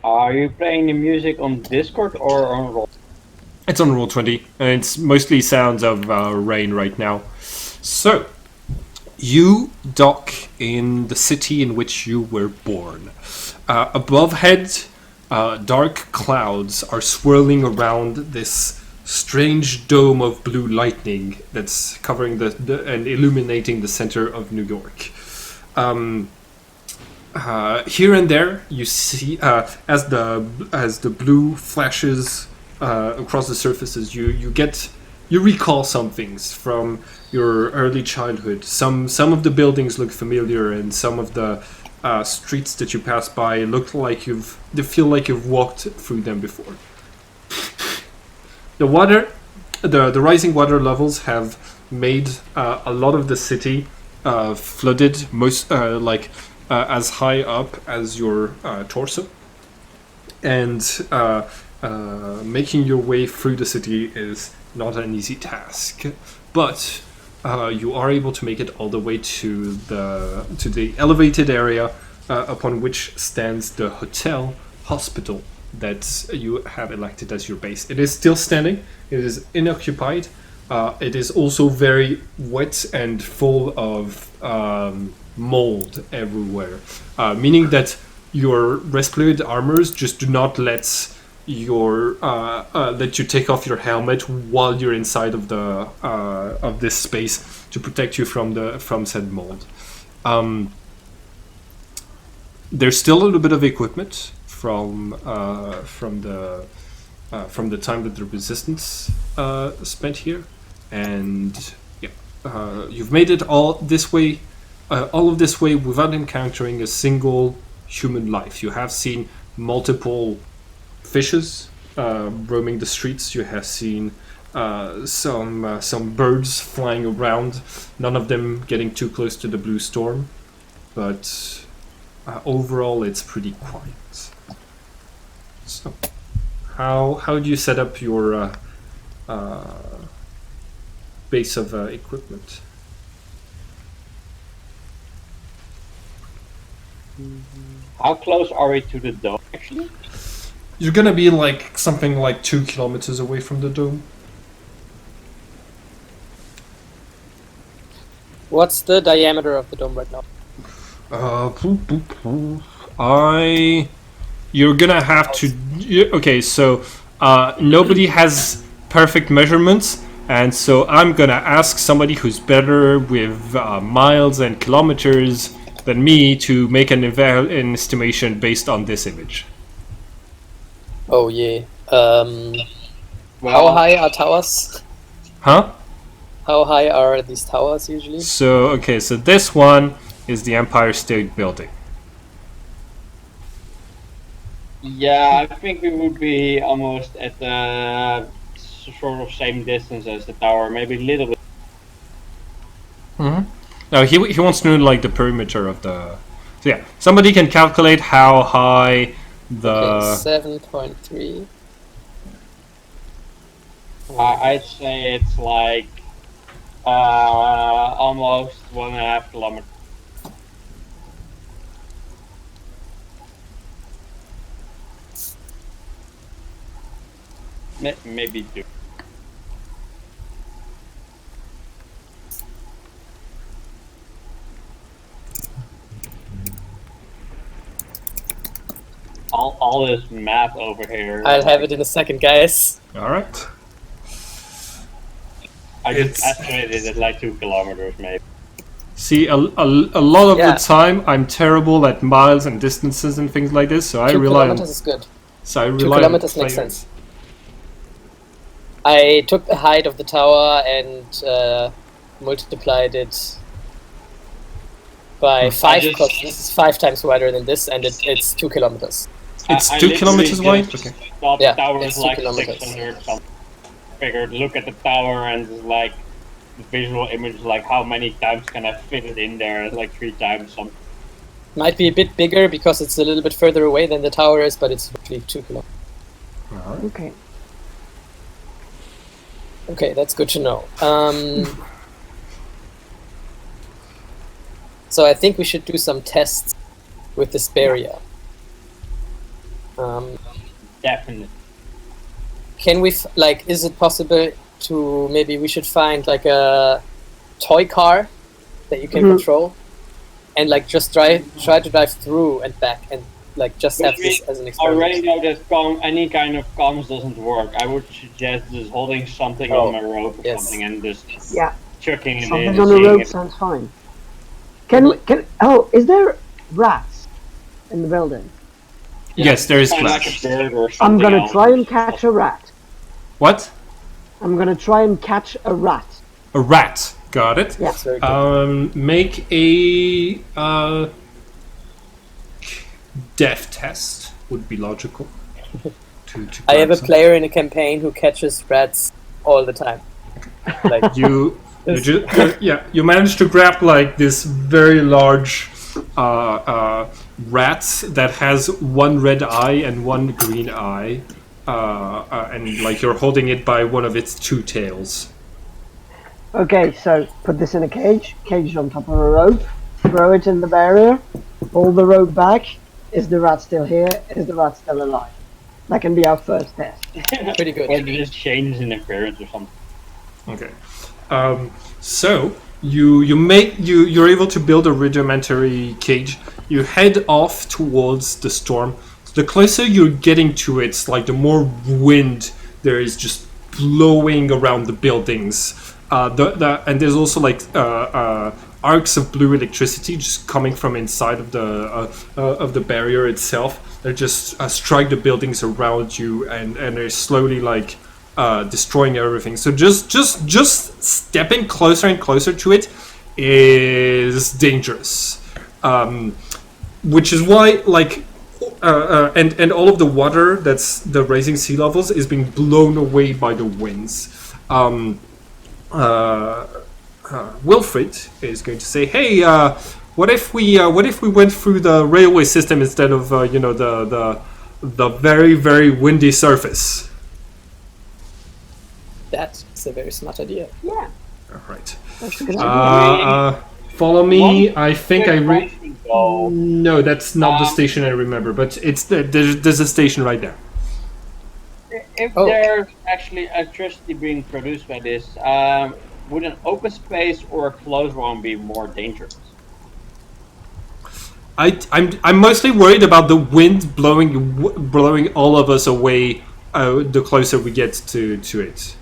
Are you playing the music on Discord or on Roll? It's on Roll20, and it's mostly sounds of rain right now. So, you dock in the city in which you were born. Above head, dark clouds are swirling around this strange dome of blue lightning that's covering and illuminating the center of New York. Here and there, you see as the blue flashes across the surfaces, you recall some things from your early childhood. Some of the buildings look familiar, and some of the streets that you pass by they feel like you've walked through them before. The rising water levels have made a lot of the city flooded, as high up as your torso, and making your way through the city is not an easy task, but you are able to make it all the way to the elevated area upon which stands the hospital that you have elected as your base. It is still standing. It is unoccupied, it is also very wet and full of mold everywhere, meaning that your respirated armors just do not let you take off your helmet while you're inside of the of this space to protect you from said mold. There's still a little bit of equipment from the time that the resistance spent here, and you've made it all of this way without encountering a single human life. You have seen multiple fishes roaming the streets. You have seen some birds flying around. None of them getting too close to the blue storm, but overall it's pretty quiet. So, how do you set up your base of equipment? How close are we to the dome, actually? You're gonna be like something like 2 kilometers away from the dome. What's the diameter of the dome right now? You're gonna have to. Okay, so nobody has perfect measurements, and so I'm gonna ask somebody who's better with miles and kilometers than me to make an estimation based on this image. Oh yeah. How high are towers? Huh? How high are these towers usually? So this one is the Empire State Building. Yeah, I think we would be almost at the sort of same distance as the tower, maybe a little bit. Mm-hmm. No, he wants to know like the perimeter of the. So yeah, somebody can calculate how high the. 7.3. I'd say it's like almost 1.5 kilometers. Maybe 2. All this math over here. I'll have it in a second, guys. All right. I just estimated it like 2 kilometers, maybe. See, a lot of the time I'm terrible at miles and distances and things like this, so I 2 rely on. kilometers is good. So I 2 rely kilometers on makes players. sense. I took the height of the tower and multiplied it by 5, because this is 5 times wider than this, and it's 2 kilometers. It's I 2 kilometers literally wide. just Okay. thought Yeah, the tower it's was 2 like kilometers. 600 something. Figured, look at the tower and just like the visual image, like how many times can I fit it in there? Like 3 times something. Might be a bit bigger because it's a little bit further away than the tower is, but it's actually 2 kilometers. Okay. Okay, that's good to know. So I think we should do some tests with this barrier. Definitely. Can we, is it possible to, maybe we should find like a toy car that you can control and like just try to drive through and back and like just have this as an experiment. Already know that any kind of comms doesn't work. I would suggest just holding something on my rope or something and just chucking it in. Something on the road sounds fine. Is there rats in the building? Yes, there is Like flash. a bird or I'm something gonna else. try and catch a rat. What? I'm gonna try and catch a rat. A rat. Got it. Yeah. That's very good. Make a death test would be logical. to I have a grab player in a campaign who catches rats all the time. Like you managed to grab like this very large rat that has one red eye and one green eye, and like you're holding it by one of its 2 tails. Okay, so put this in a cage, caged on top of a rope, throw it in the barrier, pull the rope back. Is the rat still here? Is the rat still alive? That can be our first test. pretty good. Or just change in appearance or something. Okay. So you're able to build a rudimentary cage. You head off towards the storm. The closer you're getting to it, like the more wind there is just blowing around the buildings. And there's also like arcs of blue electricity just coming from inside of the barrier itself. They just strike the buildings around you, and they're slowly like destroying everything. So just stepping closer and closer to it is dangerous. Which is why like. And all of the water that's the rising sea levels is being blown away by the winds. Wilfred is going to say, "Hey, what if we went through the railway system instead of the very very windy surface?" That's a very smart idea. Yeah. All right. That's a good idea. Follow me. I think I Oh, no, that's not the station I remember, but it's there's a station right there. if Oh. there's actually electricity being produced by this, would an open space or a closed one be more dangerous? I'm mostly worried about the wind blowing all of us away. The closer we get to it.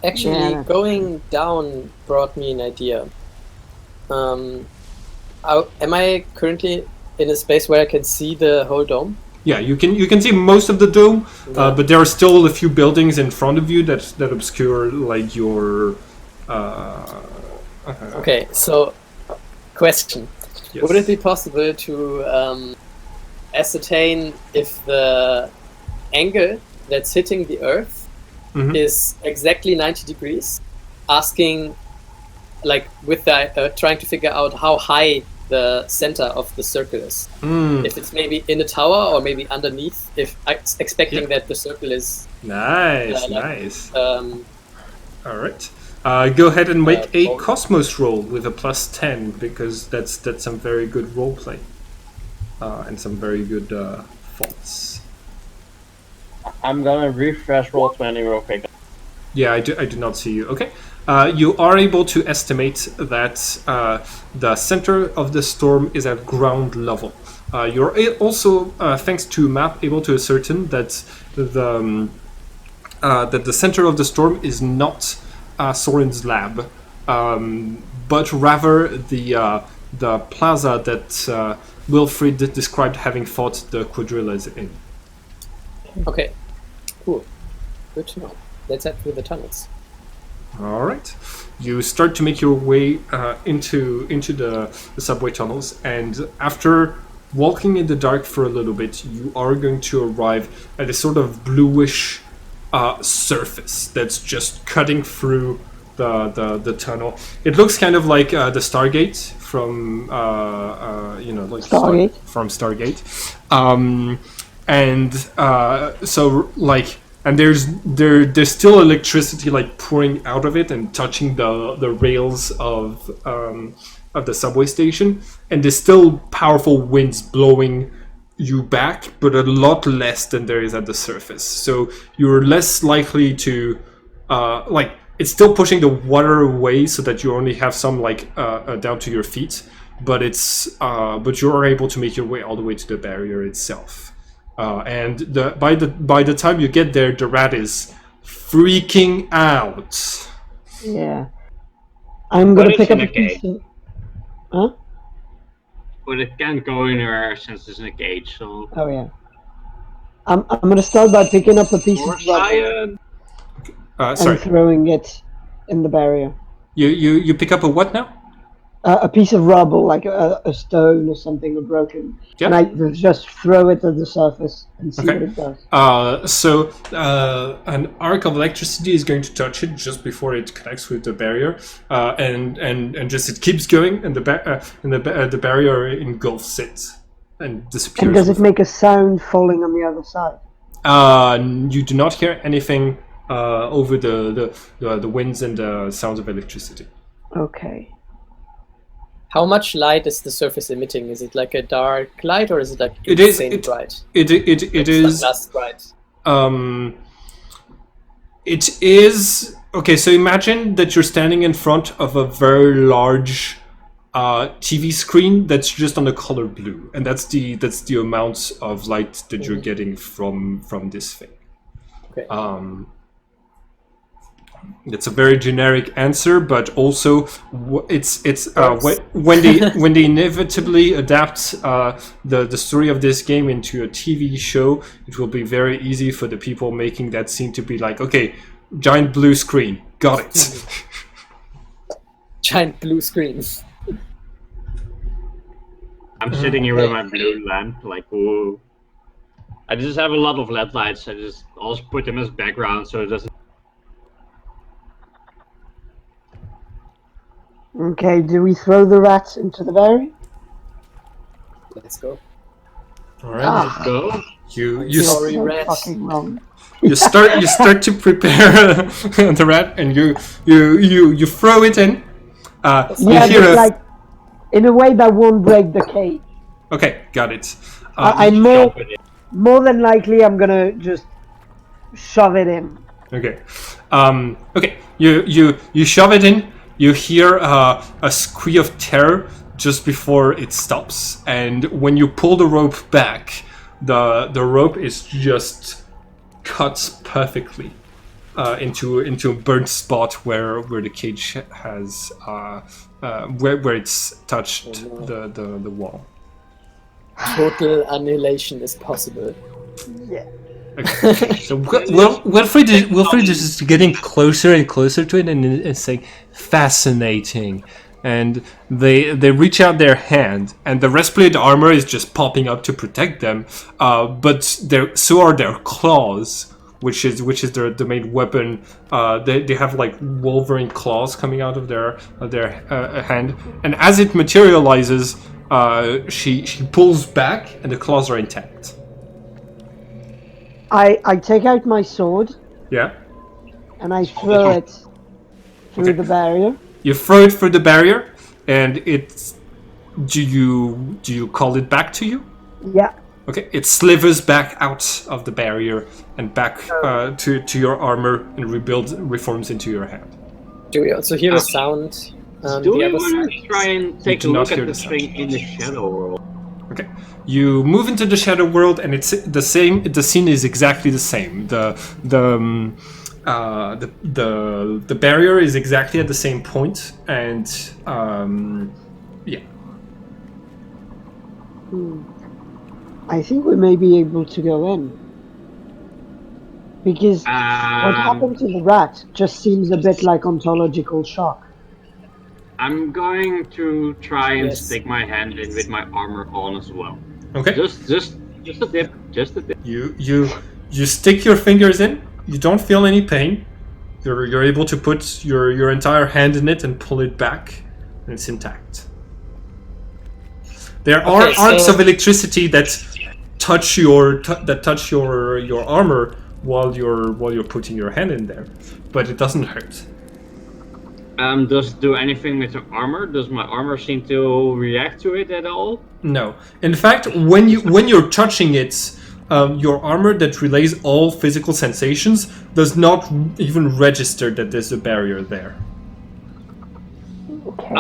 Actually, Yeah. going down brought me an idea. Am I currently in a space where I can see the whole dome? Yeah, you can see most of the dome, Yeah. but there are still a few buildings in front of you that obscure like your. Okay, so question. Yes. Would it be possible to ascertain if the angle that's hitting the Earth Mhm. is exactly 90 degrees? Asking, like, with the trying to figure out how high the center of the circle is. Mm, If it's maybe in a tower or maybe underneath. If expecting Yeah. that the circle is nice, like- nice. um, All right. Go ahead and make a oh. Cosmos roll with a +10 because that's some very good roleplay and some very good thoughts. I'm gonna refresh Roll20 real quick. Yeah, I do not see you. Okay. You are able to estimate that the center of the storm is at ground level. You're also, thanks to map, able to ascertain that the center of the storm is not Soren's lab, but rather the plaza that Wilfried described having fought the quadrillas in. okay, cool. Good to know. Let's head through the tunnels. All right, you start to make your way into the subway tunnels, and after walking in the dark for a little bit, you are going to arrive at a sort of bluish surface that's just cutting through the tunnel. It looks kind of like the Stargate from like Stargate? from Stargate, and so like. And there's still electricity like pouring out of it and touching the rails of the subway station, and there's still powerful winds blowing you back, but a lot less than there is at the surface. So you're less likely to like it's still pushing the water away, so that you only have some like down to your feet, but but you are able to make your way all the way to the barrier itself. And by the time you get there, the rat is freaking out. Yeah. I'm But gonna it's pick up in a a cage. piece of... Huh? But it can't go anywhere since it's in a cage, so... Oh, yeah. I'm gonna start by picking up a piece More of rubble science! Sorry, and throwing it in the barrier. you pick up a what now? A piece of rubble, like a stone or something, or broken. Yeah. And I just throw it at the surface and see Okay. what it does. So an arc of electricity is going to touch it just before it connects with the barrier, and just it keeps going, and the barrier engulfs it and disappears. And does it make a sound falling on the other side? You do not hear anything over the winds and the sounds of electricity. Okay. How much light is the surface emitting? Is it like a dark light, or is it like It is- insane it- bright? It Like is. sunglass bright. It is Okay, so imagine that you're standing in front of a very large TV screen that's just on the color blue, and that's the amount of light that you're getting from this thing. Okay. It's a very generic answer, but also it's when they inevitably adapt the story of this game into a TV show, it will be very easy for the people making that scene to be like, okay, giant blue screen, got it. Giant blue screens. I'm sitting here with my blue lamp, like, ooh. I just have a lot of LED lights. I just also put them as background, so it doesn't. Okay, do we throw the rat into the barrier? Let's go. All right, Go. you Sorry, So rat. fucking wrong. you start to prepare the rat, and you throw it in. You Yeah, hear but a like in a way that won't break the cage. okay, got it. I'm more than likely I'm gonna just shove it in. Okay. Okay. You shove it in. You hear a scream of terror just before it stops, and when you pull the rope back, the rope is just cut perfectly into a burnt spot where the cage has where it's touched the wall. Total annihilation is possible. Yeah. Okay. So Wilfried is just getting closer and closer to it, and it's saying fascinating. And they reach out their hand, and the breastplate armor is just popping up to protect them. But so are their claws, which is the main weapon. They have like Wolverine claws coming out of their hand, and as it materializes, she pulls back, and the claws are intact. I take out my sword Yeah. and I throw it through Okay. the barrier. You throw it through the barrier, and it's. Do you call it back to you? Yeah. Okay, it slivers back out of the barrier and back to your armor and reforms into your hand. Do we also hear a sound? Do we the other want side? to try and take a do not look hear at the the sound. thing in the shadow world? Okay, you move into the shadow world, and it's the same. The scene is exactly the same. The barrier is exactly at the same point, and yeah. I think we may be able to go in. Because what happened to the rat just seems a bit like ontological shock. I'm going to try and Yes. stick my hand in with my armor on as well. Okay. Just a dip, just a dip. You stick your fingers in. You don't feel any pain. You're able to put your entire hand in it and pull it back, and it's intact. There are Okay, arcs so- of electricity that touch your armor while you're putting your hand in there, but it doesn't hurt. Does it do anything with the armor? Does my armor seem to react to it at all? No. In fact, when you're touching it, your armor that relays all physical sensations does not even register that there's a barrier there.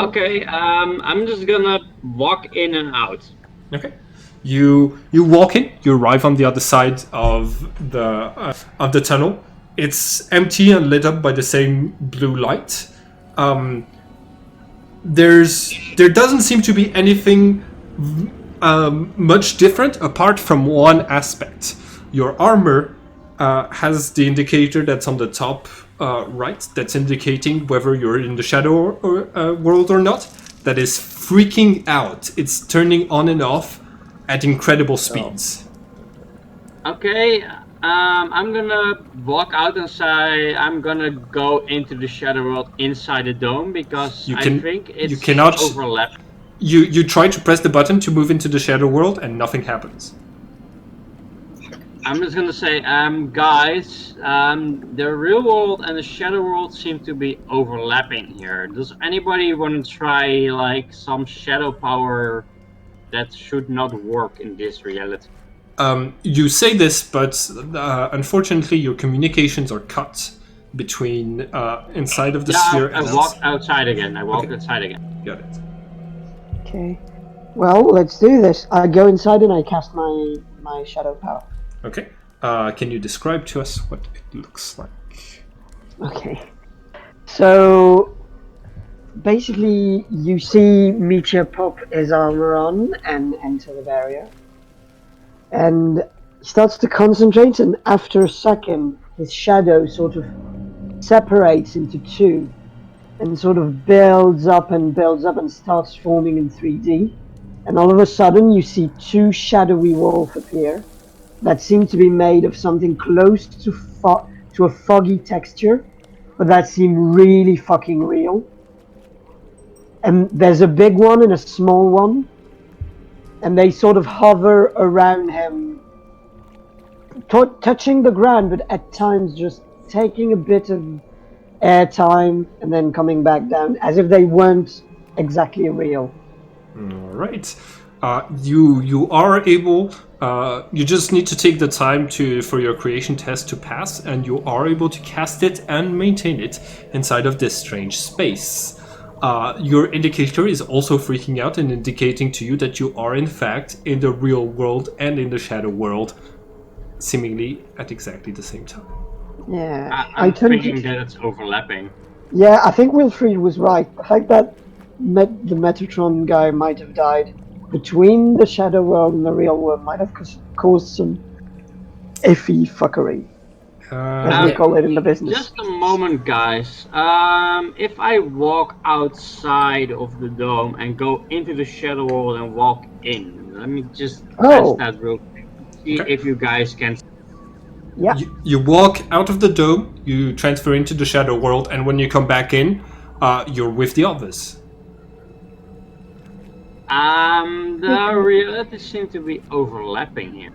Okay, I'm just gonna walk in and out. Okay. You walk in. You arrive on the other side of the tunnel. It's empty and lit up by the same blue light. There doesn't seem to be anything much different apart from one aspect. Your armor has the indicator that's on the top right, that's indicating whether you're in the shadow world or not. That is freaking out. It's turning on and off at incredible speeds. Okay, I'm gonna walk out and say I'm gonna go into the shadow world inside the dome because I think it's you cannot overlap. You try to press the button to move into the shadow world and nothing happens. I'm just gonna say, guys, the real world and the shadow world seem to be overlapping here. Does anybody want to try like some shadow power that should not work in this reality? You say this, but unfortunately your communications are cut between inside of the Yeah, sphere I and walked outside again. I walked Okay. outside again. Got it. Okay. Well, let's do this. I go inside and I cast my shadow power. Okay. Can you describe to us what it looks like? Okay. So basically, you see Meteor pop his armor on and enter the barrier. And he starts to concentrate, and after a second, his shadow sort of separates into two and sort of builds up and starts forming in 3D. And all of a sudden, you see two shadowy wolves appear that seem to be made of something close to a foggy texture, but that seem really fucking real. And there's a big one and a small one, and they sort of hover around him, touching the ground, but at times just taking a bit of air time and then coming back down, as if they weren't exactly real. All right. You are able. You just need to take the time for your creation test to pass, and you are able to cast it and maintain it inside of this strange space. Your indicator is also freaking out and indicating to you that you are in fact in the real world and in the shadow world, seemingly at exactly the same time. Yeah, I'm thinking that it's overlapping. Yeah, I think Wilfried was right. The fact that the Metatron guy might have died between the shadow world and the real world might have caused some iffy fuckery, as we call it in the business. Just a moment, guys. If I walk outside of the dome and go into the shadow world and walk in, let me just test that real quick. See Okay. if you guys can. Yeah. You walk out of the dome, you transfer into the shadow world, and when you come back in, you're with the others. The realities seem to be overlapping here.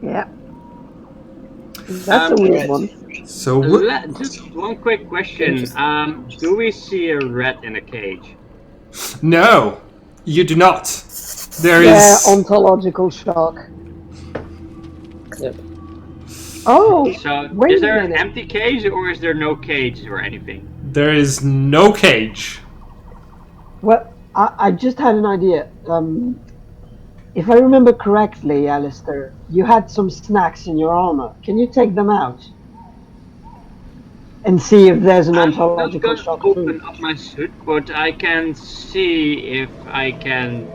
Yeah. That's a weird one. So Just one quick question. Do we see a rat in a cage? no, you do not. There Yeah, is. ontological shock. Yep. Oh, So, wait is there a an minute. empty cage or is there no cage or anything? There is no cage. Well, I just had an idea. If I remember correctly, Alistair, you had some snacks in your armor. Can you take them out? And see if there's an I'm not ontological going to shock open food. up my suit, but I can see if I can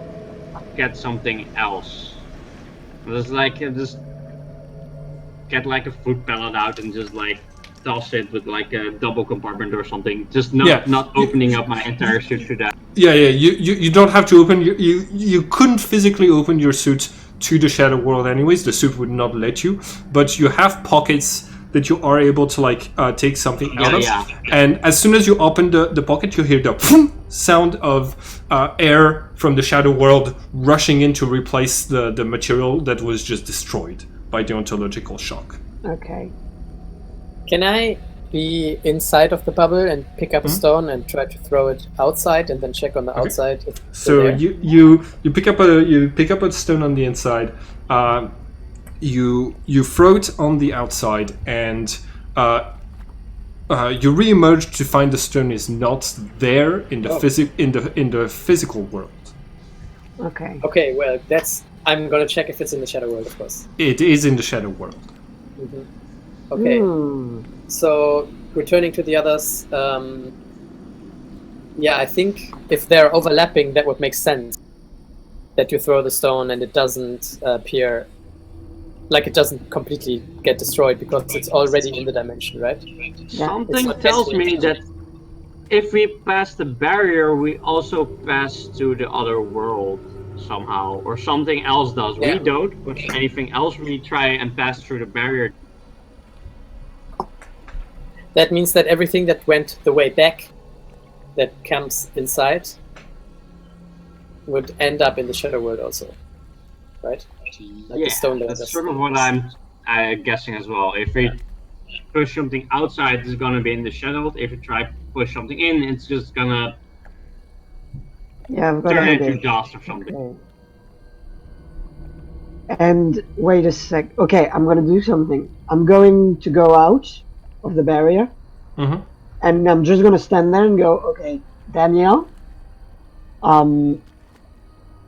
get something else. Just get like a food pellet out and just like toss it with like a double compartment or something. Just not opening up my entire suit to that. Yeah. You don't have to open. You couldn't physically open your suit to the shadow world, anyways. The suit would not let you. But you have pockets that you are able to take something out of. Yeah. And as soon as you open the pocket, you hear the sound of air from the shadow world rushing in to replace the material that was just destroyed by the ontological shock. Okay. Can I be inside of the bubble and pick up a stone and try to throw it outside and then check on the outside? If it's So there? you pick up a stone on the inside. You throw it on the outside, and you re-emerge to find the stone is not there in the in the physical world. Okay. Okay, well, I'm gonna check if it's in the shadow world, of course. It is in the shadow world. Mm-hmm. Okay. So returning to the others, yeah, I think if they're overlapping, that would make sense. That you throw the stone and it doesn't appear, like it doesn't completely get destroyed because it's already in the dimension, right? Yeah, Something tells me that if we pass the barrier, we also pass to the other world somehow, or something else does. Yeah. We don't, but anything else we try and pass through the barrier. That means that everything that went the way back, that comes inside, would end up in the shadow world also, right? Like Yeah, the stone that that's just- sort of what I'm guessing as well. If we push something outside, it's gonna be in the shadow world. If we try to push something in, it's just gonna Yeah, I've got a turn into headache. dust or something. Okay. And wait a sec. Okay, I'm gonna do something. I'm going to go out of the barrier. Mm-hmm. And I'm just gonna stand there and go, okay, Danielle,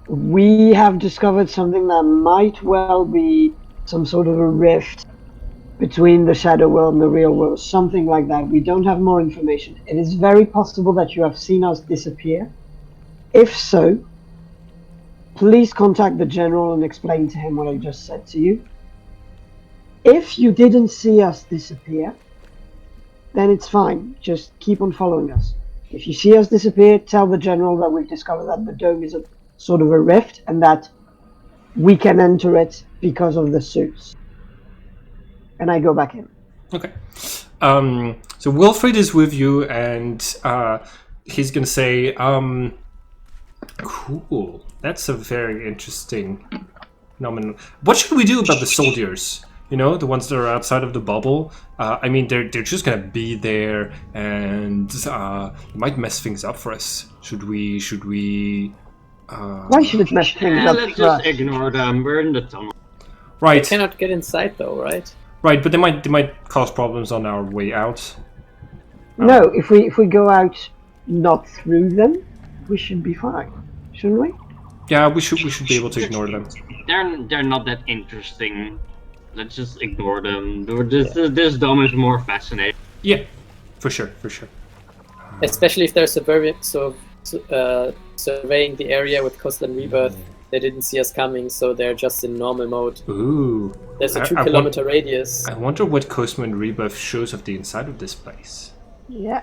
we have discovered something that might well be some sort of a rift between the shadow world and the real world, something like that. We don't have more information. It is very possible that you have seen us disappear. If so, please contact the general and explain to him what I just said to you. If you didn't see us disappear, then it's fine. Just keep on following us. If you see us disappear, tell the general that we've discovered that the dome is a sort of a rift and that we can enter it because of the suits. And I go back in. Okay. So Wilfred is with you, and he's gonna say, "Cool. That's a very interesting phenomenon. What should we do about the soldiers? You know, the ones that are outside of the bubble. I mean, they're just gonna be there, and it might mess things up for us. Should we? Why should it mess things up Let's for just us? ignore them. We're in the tunnel. They Right, cannot get inside though, right? right. But they might cause problems on our way out. No, if we go out not through them, we should be fine, shouldn't we? Yeah, we should be able to ignore them. They're not that interesting. Let's just ignore them. This dome is more fascinating. Yeah, for sure. Especially if they're surveying the area with Coastland Rebirth. They didn't see us coming, so they're just in normal mode. Ooh. There's a I 2-kilometer radius. I wonder what Coastman Rebirth shows of the inside of this place. Yeah.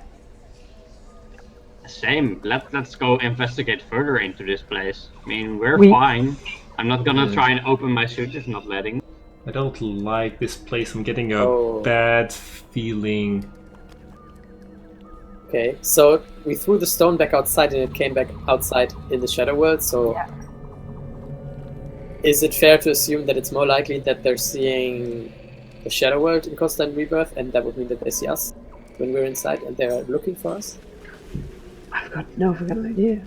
Same. Let's go investigate further into this place. I mean, we're We- fine. I'm not gonna try and open my suit. It's not letting. I don't like this place. I'm getting a Oh. bad feeling. Okay, so we threw the stone back outside and it came back outside in the Shadow World, so... Yeah. Is it fair to assume that it's more likely that they're seeing the Shadow World in Coastline Rebirth, and that would mean that they see us when we're inside and they're looking for us? I've got no fucking idea.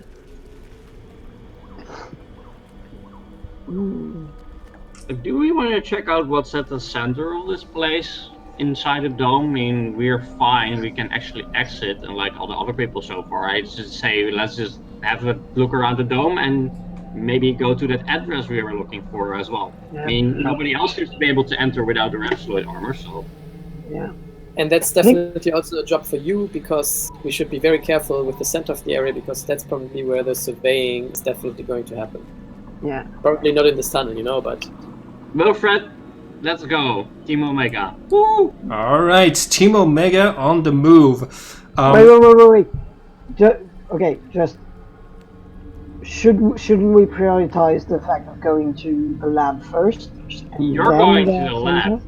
Do we want to check out what's at the center of this place inside the dome? I mean, we're fine. We can actually exit, unlike all the other people so far. I just say let's just have a look around the dome and maybe go to that address we were looking for as well. Yeah. I mean, nobody else seems to be able to enter without their absolute armor, so. Yeah. And that's definitely also a job for you, because we should be very careful with the center of the area, because that's probably where the surveying is definitely going to happen. Yeah. Probably not in this tunnel, you know, but... Wilfred, let's go. Team Omega. Woo! All right, Team Omega on the move. Wait. Just shouldn't we prioritize the fact of going to the lab first? And You're then going to the the lab. center?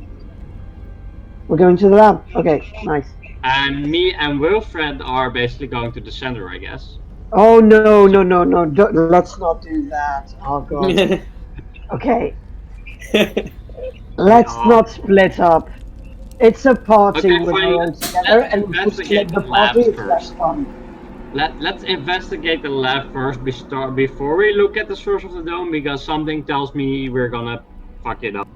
We're going to the lab. Okay, nice. And me and Wilfred are basically going to the center, I guess. Oh no! Let's not do that. Oh god. Okay, let's No. not split up. It's a party. Okay, We're fine. all together, Let's and if we investigate split the the party, labs it's less first. fun. Let's investigate the lab first before we look at the source of the dome, because something tells me we're gonna fuck it up.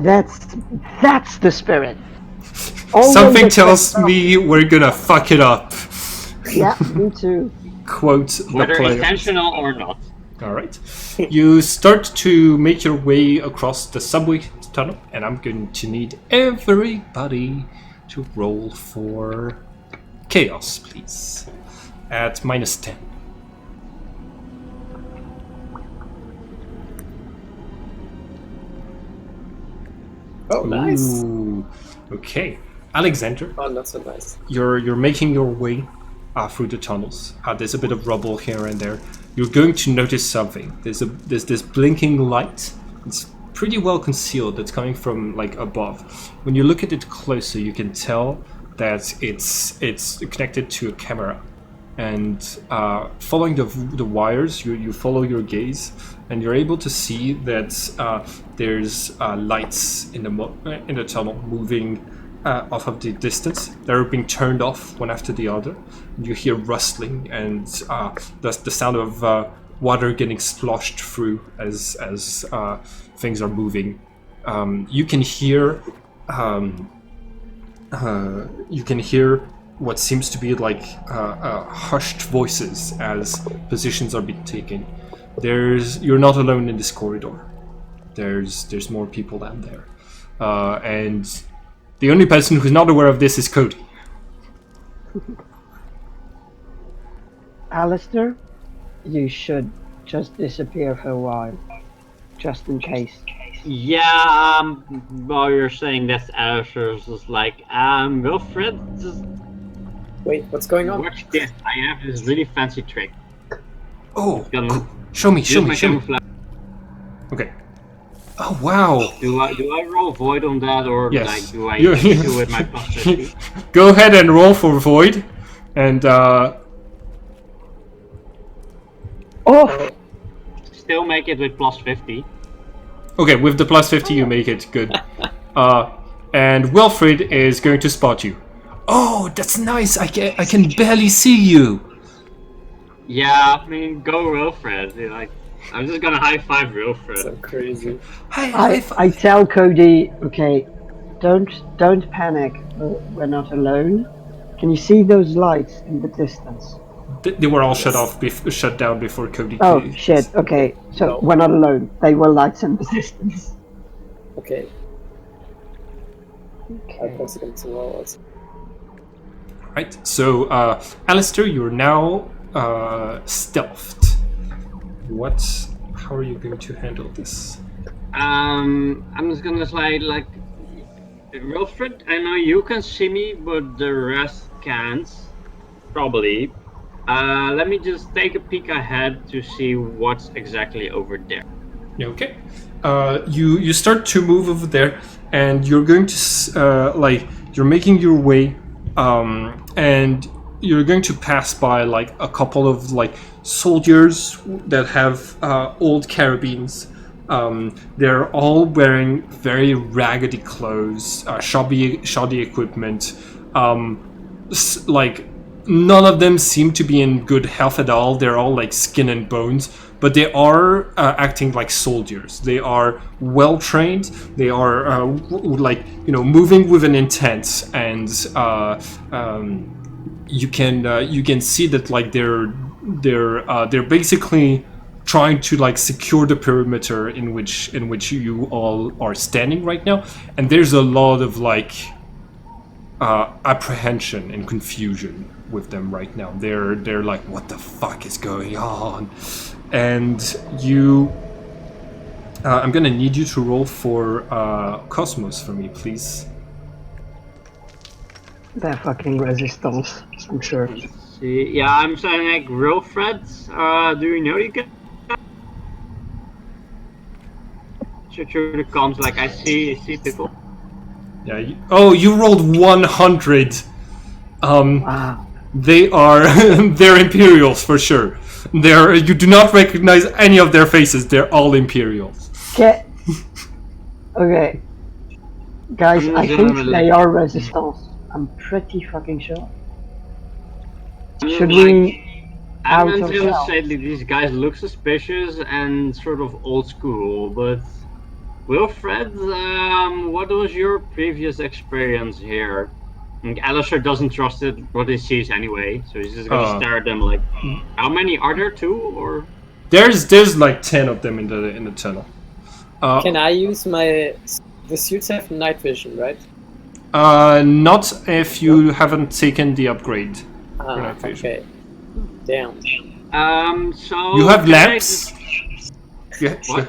That's the spirit. Always Something expect tells something. me we're gonna fuck it up. Yeah, me too. Quote the Whether player. intentional or not. All right. You start to make your way across the subway tunnel, and I'm going to need everybody to roll for chaos, please. At -10. Oh, nice. Ooh. Okay. Alexander, Oh, not so nice. you're making your way through the tunnels. There's a bit of rubble here and there. You're going to notice something. There's this blinking light. It's pretty well concealed. That's coming from like above. When you look at it closer, you can tell that it's connected to a camera. And following the wires, you follow your gaze, and you're able to see that there's lights in the tunnel moving off of the distance. They're being turned off one after the other. You hear rustling and the sound of water getting sloshed through as things are moving. You can hear you can hear what seems to be like hushed voices as positions are being taken. You're not alone in this corridor. There's more people down there, and the only person who's not aware of this is Cody. Alistair, you should just disappear for a while, just in case. Yeah, while you're saying that, Alistair's just like, Wilfred, just Wait, what's going on? watch this. I have this really fancy trick. Oh, Gonna cool. Show me. use my camouflage. Okay. Oh wow. Do I roll void on that, or Yes. like do I You- do with my plus 50? Go ahead and roll for void, and Oh, Still make it with plus 50. okay, with the plus 50 you make it good. And Wilfred is going to spot you. Oh, that's nice. I can barely see you. Yeah, I mean, go Wilfred. You're like, I'm just gonna high five Wilfred. So crazy. I tell Cody, okay, don't panic. We're not alone. Can you see those lights in the distance? They were all shut down before Cody. Oh came. shit. Okay, so No. we're not alone. They were lights in the distance. Okay, I'll Okay. post it into walls. Right. So, Alistair, you're now stealthed. How are you going to handle this? I'm just gonna say, like, Wilfred, I know you can see me, but the rest can't. Probably. Let me just take a peek ahead to see what's exactly over there. Okay. You start to move over there, and you're going to you're making your way, and you're going to pass by like a couple of like soldiers that have old carabines. They're all wearing very raggedy clothes, shoddy equipment. Like none of them seem to be in good health at all. They're all like skin and bones, but they are acting like soldiers. They are well trained. They are moving with an intent, and you can see that like they're basically trying to like secure the perimeter in which you all are standing right now, and there's a lot of like apprehension and confusion with them right now. They're like, what the fuck is going on? And you I'm gonna need you to roll for Cosmos for me, please. They're fucking resistance, I'm sure. See, yeah, I'm saying like Wilfred. Do you know you can? Through the comms, like I see people. Yeah. You rolled 100. Wow. They are they're Imperials for sure. You do not recognize any of their faces. They're all Imperials. Get. Okay. Guys, I'm I gonna think look. they are resistance. I'm pretty fucking sure. Should Like, we I'm out not gonna ourselves? say that these guys look suspicious and sort of old school, but Wilfred, what was your previous experience here? Like, Alistair doesn't trust it, what he sees anyway, so he's just gonna stare at them like, how many are there? 2 or? There's like 10 of them in the tunnel. Can I use my... The suits have night vision, right? Not if you haven't taken the upgrade. night vision. Okay. Damn. So You have can I lamps. just- Yeah. What?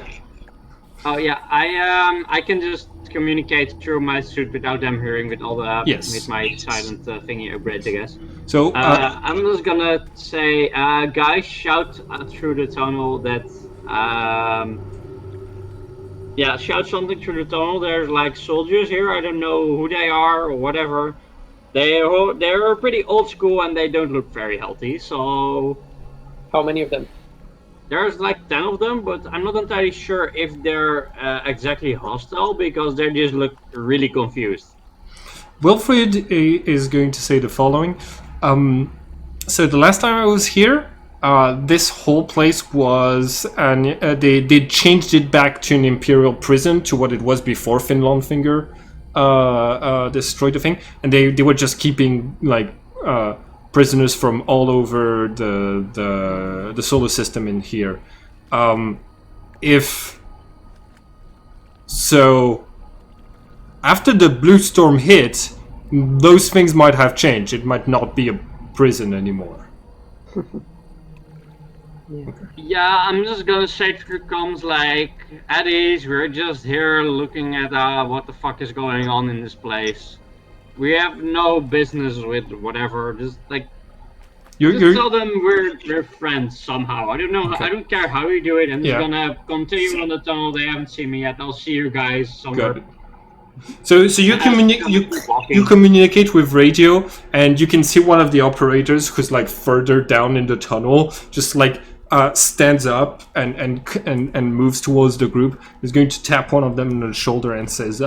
Oh yeah, I can just communicate through my suit without them hearing with all the Yes. with my silent thingy upgrade, I guess. So I'm just gonna say, guys, shout through the tunnel that, yeah, shout something through the tunnel. There's like soldiers here. I don't know who they are or whatever. They're pretty old school and they don't look very healthy. So How many of them? there's like 10 of them, but I'm not entirely sure if they're exactly hostile because they just look really confused. Wilfred is going to say the following. So the last time I was here, this whole place was, they changed it back to an imperial prison, to what it was before Finlandfinger destroy the thing, and they were just keeping like prisoners from all over the solar system in here. If so, after the blue storm hit, those things might have changed. It might not be a prison anymore. Yeah, I'm just gonna say to comes like, at ease, we're just here looking at what the fuck is going on in this place. We have no business with whatever. Just like, just tell them we're friends somehow. I don't know. Okay. I don't care how you do it. I'm just Yeah. gonna continue on the tunnel. They haven't seen me yet. I'll see you guys somewhere. Got it. So you communicate with radio, and you can see one of the operators who's like further down in the tunnel, just like stands up and moves towards the group. He's going to tap one of them on the shoulder and says,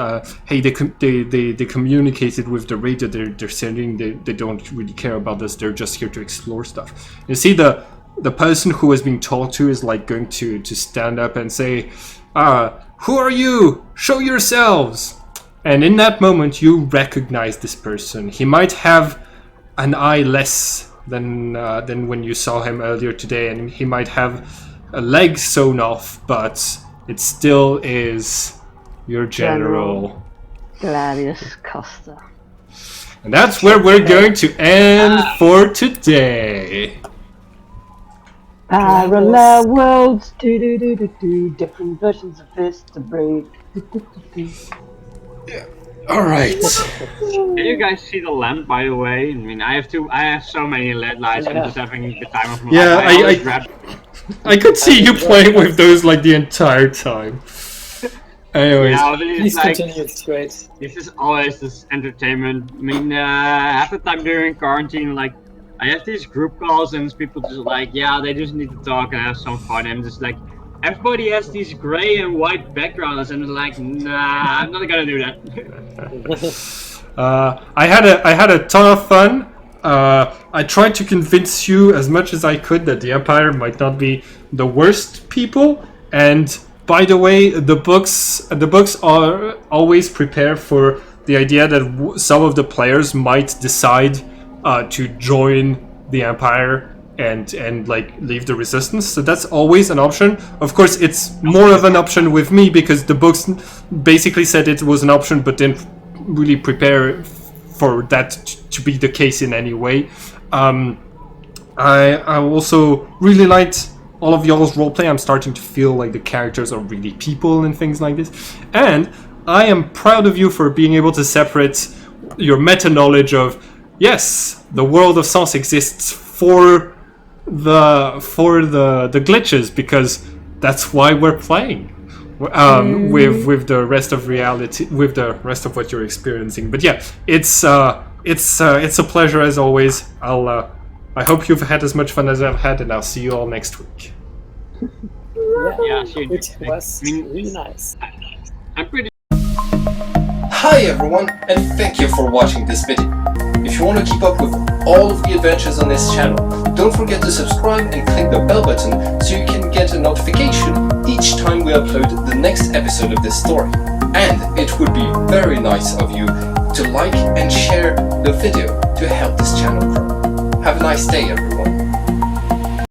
"Hey, they communicated with the radio. They're saying they don't really care about us. They're just here to explore stuff." You see the person who was being talked to is like going to stand up and say, "Who are you? Show yourselves!" And in that moment, you recognize this person. He might have an eye less than when you saw him earlier today, and he might have a leg sewn off, but it still is your general. Gladius Costa. And that's where we're going to end for today. Parallel worlds, different versions of this to break. All right. Can you guys see the lamp, by the way? I mean, I have so many LED lights. I'm just having the time of my life. Yeah, I could see you playing with those like the entire time. Anyways, Yeah, Please like, continue, it's great. this is always this entertainment. I mean, half the time during quarantine, like, I have these group calls and people just like, yeah, they just need to talk and have some fun. And just like, everybody has these gray and white backgrounds, and it's like, nah, I'm not gonna do that. I had a ton of fun. I tried to convince you as much as I could that the Empire might not be the worst people. And by the way, the books are always prepared for the idea that some of the players might decide to join the Empire and like leave the Resistance. So that's always an option. Of course, it's more of an option with me because the books basically said it was an option, but didn't really prepare for that to be the case in any way. I also really liked all of y'all's roleplay. I'm starting to feel like the characters are really people and things like this. And I am proud of you for being able to separate your meta knowledge of, yes, the world of Sens exists for the glitches, because that's why we're playing with the rest of reality, with the rest of what you're experiencing. But yeah, it's a pleasure as always. I hope you've had as much fun as I've had, and I'll see you all next week. Yeah, sure. It was really nice. I'm pretty. Hi everyone, and thank you for watching this video. If you want to keep up with all of the adventures on this channel, don't forget to subscribe and click the bell button so you can get a notification each time we upload the next episode of this story. And it would be very nice of you to like and share the video to help this channel grow. Have a nice day everyone.